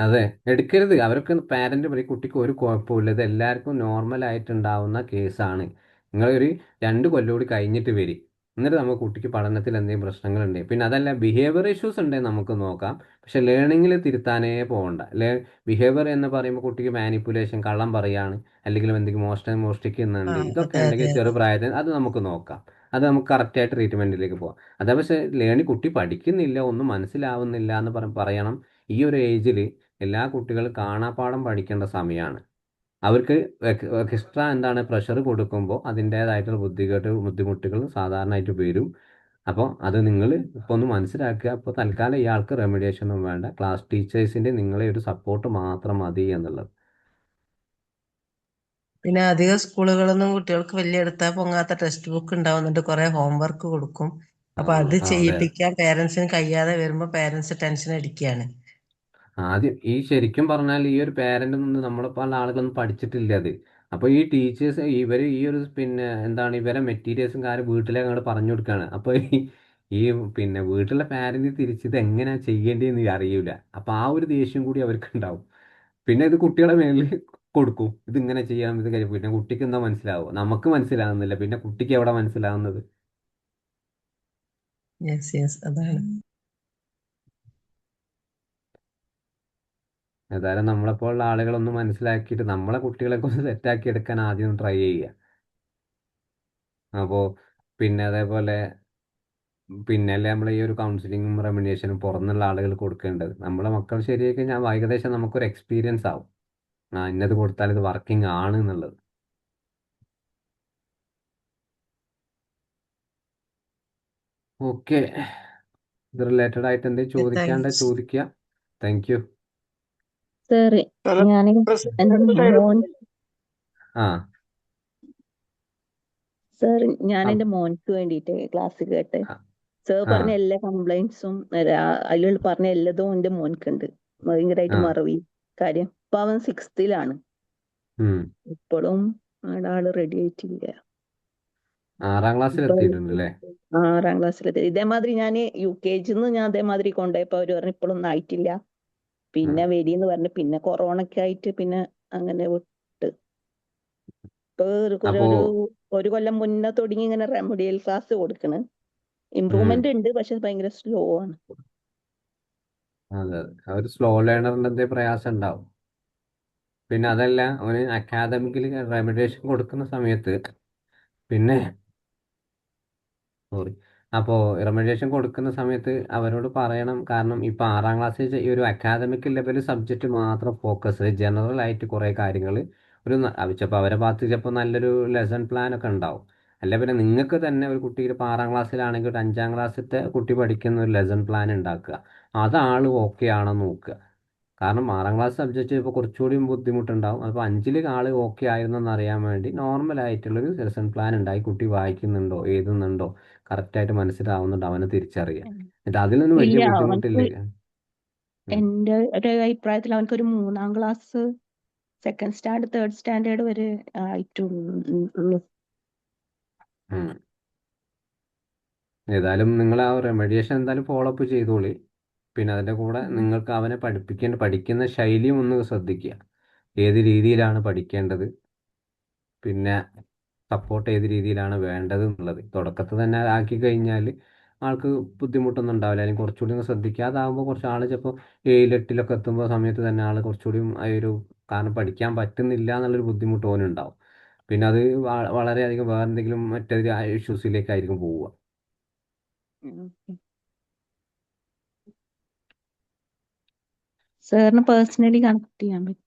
അതെ, എടുക്കരുത്. അവർക്ക് പാരന്റ് പറയും കുട്ടിക്ക് ഒരു കുഴപ്പമില്ല, ഇത് എല്ലാവർക്കും നോർമൽ ആയിട്ടുണ്ടാവുന്ന കേസാണ്, നിങ്ങളൊരു 2 കൊല്ലം കൂടി കഴിഞ്ഞിട്ട് വരി, എന്നിട്ട് നമുക്ക് കുട്ടിക്ക് പഠനത്തിൽ എന്തെങ്കിലും പ്രശ്നങ്ങളുണ്ട്, പിന്നെ അതല്ല ബിഹേവിയർ ഇഷ്യൂസ് ഉണ്ടെങ്കിൽ നമുക്ക് നോക്കാം. പക്ഷെ ലേണിങ്ങിൽ തിരുത്താനേ പോകണ്ട. ബിഹേവിയർ എന്ന് പറയുമ്പോൾ കുട്ടിക്ക് മാനിപ്പുലേഷൻ, കള്ളം പറയാണ്, അല്ലെങ്കിൽ എന്തെങ്കിലും മോഷ്ടിക്കുന്നുണ്ട്, ഇതൊക്കെ അതെ അതെ ഉണ്ടെങ്കിൽ അതെ. ചെറുപ്രായത്തിൽ അത് നമുക്ക് നോക്കാം. അത് നമുക്ക് കറക്റ്റായിട്ട് ട്രീറ്റ്മെന്റിലേക്ക് പോകാം. അതേ പക്ഷേ കുട്ടി പഠിക്കുന്നില്ല, ഒന്നും മനസ്സിലാവുന്നില്ല എന്ന് പറയണം. ഈ ഒരു ഏജിൽ എല്ലാ കുട്ടികളും കാണാപ്പാഠം പഠിക്കേണ്ട സമയമാണ്. അവർക്ക് എക്സ്ട്രാ പ്രഷർ കൊടുക്കുമ്പോൾ അതിൻ്റേതായിട്ടുള്ള ബുദ്ധിമുട്ടുകൾ സാധാരണയായിട്ട് വരും. അപ്പോൾ അത് നിങ്ങൾ ഇപ്പോൾ ഒന്ന് മനസ്സിലാക്കുക. അപ്പോൾ തൽക്കാലം ഇയാൾക്ക് റെമഡിയേഷനും വേണ്ട, ക്ലാസ് ടീച്ചേഴ്സിൻ്റെ നിങ്ങളെ ഒരു സപ്പോർട്ട് മാത്രം മതി എന്നുള്ളത്. പിന്നെ അധിക സ്കൂളുകളൊന്നും കുട്ടികൾക്ക് വലിയ എടുത്താൽ പൊങ്ങാത്ത ടെക്സ്റ്റ് ബുക്ക് ഉണ്ടാവുന്നുണ്ട്, കുറെ ഹോംവർക്ക് കൊടുക്കും. അപ്പൊ അത് ആ, അതെ. ചെയ്യിപ്പിക്കാൻ പേരൻസിന് കഴിയാതെ വരുമ്പോ പേരൻസ് ടെൻഷൻ അടിക്കുകയാണ്. ആദ്യം ഈ ശരിക്കും പറഞ്ഞാൽ ഈ ഒരു പേരന്റ് നിന്ന് നമ്മളെപ്പോലുള്ള ആളുകളൊന്നും പഠിച്ചിട്ടില്ല അത്. അപ്പോൾ ഈ ടീച്ചേഴ്സ് ഇവർ ഈ ഒരു ഇവരെ മെറ്റീരിയൽസും കാര്യം വീട്ടിലേക്ക് അങ്ങോട്ട് പറഞ്ഞു കൊടുക്കുകയാണ്. അപ്പോൾ ഈ വീട്ടിലെ പാരന്റ് തിരിച്ചിത് എങ്ങനെയാ ചെയ്യേണ്ടതെന്ന് അറിയില്ല. അപ്പോൾ ആ ഒരു ദേഷ്യം കൂടി അവർക്ക് ഉണ്ടാവും. പിന്നെ ഇത് കുട്ടികളെ മേലിൽ കൊടുക്കും, ഇതിങ്ങനെ ചെയ്യണം, ഇത് കാര്യം. പിന്നെ കുട്ടിക്ക് എന്താ മനസ്സിലാവും, നമുക്ക് മനസ്സിലാവുന്നില്ല, പിന്നെ കുട്ടിക്ക് എവിടെ മനസ്സിലാവുന്നത്. യെസ് യെസ്, അതാണ്. ഏതായാലും നമ്മളെപ്പോലുള്ള ആളുകളൊന്ന് മനസ്സിലാക്കിയിട്ട് നമ്മളെ കുട്ടികളെ ഒന്ന് സെറ്റാക്കി എടുക്കാൻ ആദ്യം ട്രൈ ചെയ്യുക. അപ്പോൾ അതേപോലെ അല്ലേ നമ്മൾ ഈ ഒരു കൗൺസിലിങ്ങും റെമ്യൂണറേഷനും പുറന്നുള്ള ആളുകൾ കൊടുക്കേണ്ടത്. നമ്മളെ മക്കൾ ശരിയായി കഴിഞ്ഞാൽ ഏകദേശം നമുക്കൊരു എക്സ്പീരിയൻസ് ആവും, ഇന്നത് കൊടുത്താൽ ഇത് വർക്കിംഗ് ആണ് എന്നുള്ളത്. ഓക്കെ, ഇത് റിലേറ്റഡ് ആയിട്ട് എന്തെങ്കിലും താങ്ക് ചോദിക്കാണ്ട യു. ചോദിക്കുക. Thank you. സാറ് ഞാൻ എൻ്റെ മോൻ ആ സാർ ഞാൻ ആ എൻ്റെ മോൻക്ക് വേണ്ടിയിട്ട് ക്ലാസ് കേട്ടെ. സാർ ആ പറഞ്ഞ എല്ലാ കംപ്ലൈൻസും അതിലുള്ള പറഞ്ഞ എല്ലാതും എൻ്റെ മോൻക്കുണ്ട്. ഭയങ്കരമായിട്ട് ആ മറവി കാര്യം. ഇപ്പൊ അവൻ 6th-ലാണ്. ഉം. ഇപ്പോഴും ആള് റെഡി ആയിട്ടില്ല. 6ാം ക്ലാസ്സിൽ ഇപ്പൊ എത്തിയിട്ടുണ്ട് അല്ലേ? 6ാം ക്ലാസ്സിലെത്തി. ഇതേമാതിരി ഞാൻ UKG-ന്ന് ഞാൻ അതേമാതിരി കൊണ്ടുപോയപ്പോ അവര് പറഞ്ഞു ഇപ്പോഴൊന്നും ആയിട്ടില്ല. പിന്നെ വരീന്ന് പറഞ്ഞു. പിന്നെ കൊറോണയ്ക്ക് ആയിട്ട് പിന്നെ അങ്ങനെ വിട്ട്. ഇപ്പൊ അപ്പോ ഒരു കൊല്ലം മുന്നേ തുടങ്ങി ഇങ്ങനെ റെമഡിയൽ ക്ലാസ് കൊടുക്കണ്. ഇമ്പ്രൂവ്മെന്റ് ഉണ്ട്, പക്ഷെ ഭയങ്കര സ്ലോ ആണ്. അതെ, ഒരു സ്ലോ ലേണറിന്റെ എന്തെങ്കിലും പ്രയാസം ഉണ്ടാവും. പിന്നെ അതല്ല, അവന് അക്കാദമിക്കലി റെമ്യൂണറേഷൻ കൊടുക്കുന്ന സമയത്ത് പിന്നെ സോറി. അപ്പോൾ റെമഡിയേഷൻ കൊടുക്കുന്ന സമയത്ത് അവരോട് പറയണം. കാരണം ഇപ്പോൾ 6ാം ക്ലാസ്സിൽ ഈ ഒരു അക്കാദമിക് ലെവൽ സബ്ജക്റ്റ് മാത്രം ഫോക്കസ്, ജനറൽ ആയിട്ട് കുറേ കാര്യങ്ങൾ ഒരു ചിലപ്പോൾ അവരെ ഭാഗത്ത് ചിലപ്പോൾ നല്ലൊരു ലെസൺ പ്ലാൻ ഒക്കെ ഉണ്ടാവും. അല്ല പിന്നെ നിങ്ങൾക്ക് തന്നെ ഒരു കുട്ടിക്ക് ഇപ്പോൾ 6ാം ക്ലാസ്സിലാണെങ്കിൽ ഒരു 5ാം ക്ലാസ്സിലത്തെ കുട്ടി പഠിക്കുന്ന ഒരു ലെസൺ പ്ലാൻ ഉണ്ടാക്കുക. അത് ആൾ ഓക്കെ ആണോ നോക്കുക. കാരണം 6ാം ക്ലാസ് സബ്ജക്റ്റ് ഇപ്പോൾ കുറച്ചുകൂടി ബുദ്ധിമുട്ടുണ്ടാവും. അപ്പോൾ 5ൽ ആൾ ഓക്കെ ആയിരുന്നെന്ന് അറിയാൻ വേണ്ടി നോർമൽ ആയിട്ടുള്ളൊരു ലെസൺ പ്ലാൻ ഉണ്ടായി കുട്ടി വായിക്കുന്നുണ്ടോ എഴുതുന്നുണ്ടോ കറക്റ്റായിട്ട് മനസ്സിലാവുന്നുണ്ടോ അവനെ തിരിച്ചറിയുക. എന്നിട്ട് അതിലൊന്നും വലിയ ഇല്ല, ബുദ്ധിമുട്ടില്ലേ. എന്റെ ഒരു അഭിപ്രായത്തിൽ അവനക്ക് ഒരു 3ാം class, second standard, third standard വരെ ആയിട്ടുള്ളൂ. ഉം. ഏതായാലും നിങ്ങൾ ആ റെമഡിയേഷൻ എന്തായാലും ഫോളോ അപ്പ് ചെയ്തോളി. പിന്നെ അതിൻ്റെ കൂടെ നിങ്ങൾക്ക് അവനെ പഠിക്കുന്ന ശൈലിയും ഒന്ന് ശ്രദ്ധിക്കുക. ഏത് രീതിയിലാണ് പഠിക്കേണ്ടത്, പിന്നെ സപ്പോർട്ട് ഏത് രീതിയിലാണ് വേണ്ടത് എന്നുള്ളത് തുടക്കത്തിൽ തന്നെ ആക്കി കഴിഞ്ഞാൽ ആൾക്ക് ബുദ്ധിമുട്ടൊന്നും ഉണ്ടാവില്ല. അല്ലെങ്കിൽ കുറച്ചുകൂടി ഒന്ന് ശ്രദ്ധിക്കുക. അതാകുമ്പോൾ കുറച്ച് ആൾ ചിലപ്പോൾ 7, 8ലൊക്കെ എത്തുമ്പോൾ സമയത്ത് തന്നെ ആൾ കുറച്ചുകൂടിയും ആ ഒരു കാരണം പഠിക്കാൻ പറ്റുന്നില്ല എന്നുള്ളൊരു ബുദ്ധിമുട്ട് ഓനുണ്ടാവും. പിന്നെ അത് വളരെയധികം വേറെ എന്തെങ്കിലും മറ്റൊരു ഇഷ്യൂസിലേക്കായിരിക്കും പോവുക. സാറിന് പേഴ്സണലി കണക്ട് ചെയ്യാൻ പറ്റും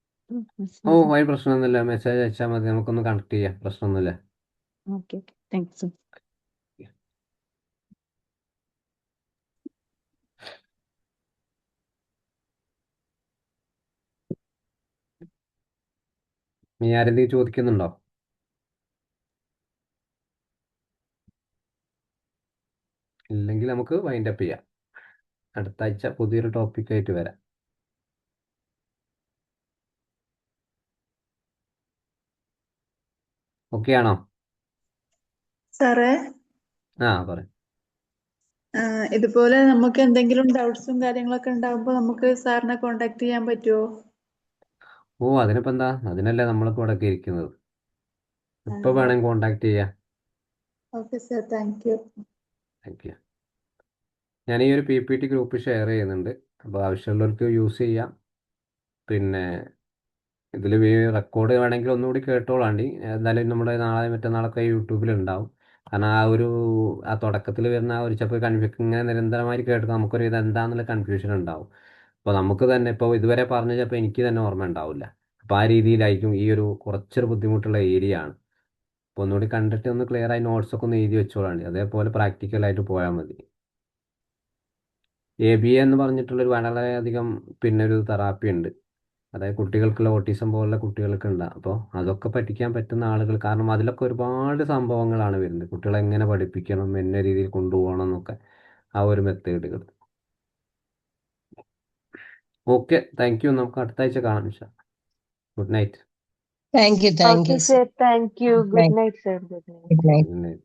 ഓ, മെസ്സേജ്? അതിന് പ്രശ്നമൊന്നുമില്ല. മെസ്സേജ് അയച്ചാൽ മതി, നമുക്കൊന്ന് കണക്ട് ചെയ്യാം. പ്രശ്നമൊന്നുമില്ല. Okay, thanks. നീ ആരെന്തെങ്കിലും ചോദിക്കുന്നുണ്ടോ? ഇല്ലെങ്കിൽ നമുക്ക് വൈൻഡ് അപ്പ് ചെയ്യാം. അടുത്ത ആഴ്ച പുതിയൊരു ടോപ്പിക്കായിട്ട് വരാം. ഓക്കെ ആണോ? സാറേ, പറ. ഇതുപോലെ നമുക്ക് എന്തെങ്കിലും ഡൗട്ട്സും കാര്യങ്ങളൊക്കെ ഉണ്ടാകുമ്പോൾ നമുക്ക് സാറിനെ കോണ്ടാക്ട് ചെയ്യാൻ പറ്റുമോ? ഓ, അതിനിപ്പോൾ എന്താ, അതിനല്ലേ നമ്മളിപ്പോൾ ഇവിടെ ഇരിക്കുന്നത്. ഇപ്പോൾ വേണമെങ്കിൽ കോണ്ടാക്ട് ചെയ്യാം. Okay sir, thank you. Thank you. ഞാൻ ഈ ഒരു PPT ഗ്രൂപ്പ് ഷെയർ ചെയ്യുന്നുണ്ട്. അപ്പോൾ ആവശ്യമുള്ളവർക്ക് യൂസ് ചെയ്യാം. പിന്നെ ഇതിൽ റെക്കോർഡ് വേണമെങ്കിൽ ഒന്നുകൂടി കേട്ടോളാണ്ടി. എന്തായാലും നമ്മുടെ നാളെ മറ്റന്നാളൊക്കെ യൂട്യൂബിൽ ഉണ്ടാവും. കാരണം ആ തുടക്കത്തിൽ വരുന്ന ആ ഒരു ചിലപ്പോൾ ഇങ്ങനെ നിരന്തരമായി കേട്ട് നമുക്കൊരു ഇത് എന്താണെന്നുള്ള കൺഫ്യൂഷൻ ഉണ്ടാവും. അപ്പോൾ നമുക്ക് തന്നെ ഇപ്പോൾ ഇതുവരെ പറഞ്ഞ ചിലപ്പോൾ എനിക്ക് തന്നെ ഓർമ്മ ഉണ്ടാവില്ല. അപ്പോൾ ആ രീതിയിലായിരിക്കും ഈ ഒരു കുറച്ചൊരു ബുദ്ധിമുട്ടുള്ള ഏരിയ ആണ്. അപ്പോൾ ഒന്നുകൂടി കണ്ടിട്ട് ഒന്ന് ക്ലിയർ ആയി നോട്ട്സൊക്കെ ഒന്ന് എഴുതി വെച്ചോളാണ്ടി. അതേപോലെ പ്രാക്ടിക്കലായിട്ട് പോയാൽ മതി. ABA എന്ന് പറഞ്ഞിട്ടുള്ളൊരു വളരെയധികം പിന്നെ ഒരു തെറാപ്പി ഉണ്ട്. അതായത് കുട്ടികൾക്കുള്ള ഓട്ടിസം പോലുള്ള കുട്ടികൾക്ക് ഉണ്ടാകും. അപ്പോൾ അതൊക്കെ പഠിക്കാൻ പറ്റുന്ന ആളുകൾ, കാരണം അതിലൊക്കെ ഒരുപാട് സംഭവങ്ങളാണ് വരുന്നത്. കുട്ടികളെ എങ്ങനെ പഠിപ്പിക്കണം, എന്ന രീതിയിൽ കൊണ്ടുപോകണം എന്നൊക്കെ ആ ഒരു മെത്തേഡുകൾ. Okay, thank you. നമുക്ക് അടുത്ത ആഴ്ച കാണാം. Good night. Thank you, Okay, sir. sir. Thank you. Good Night. night, sir. Good night. Good night. Good night.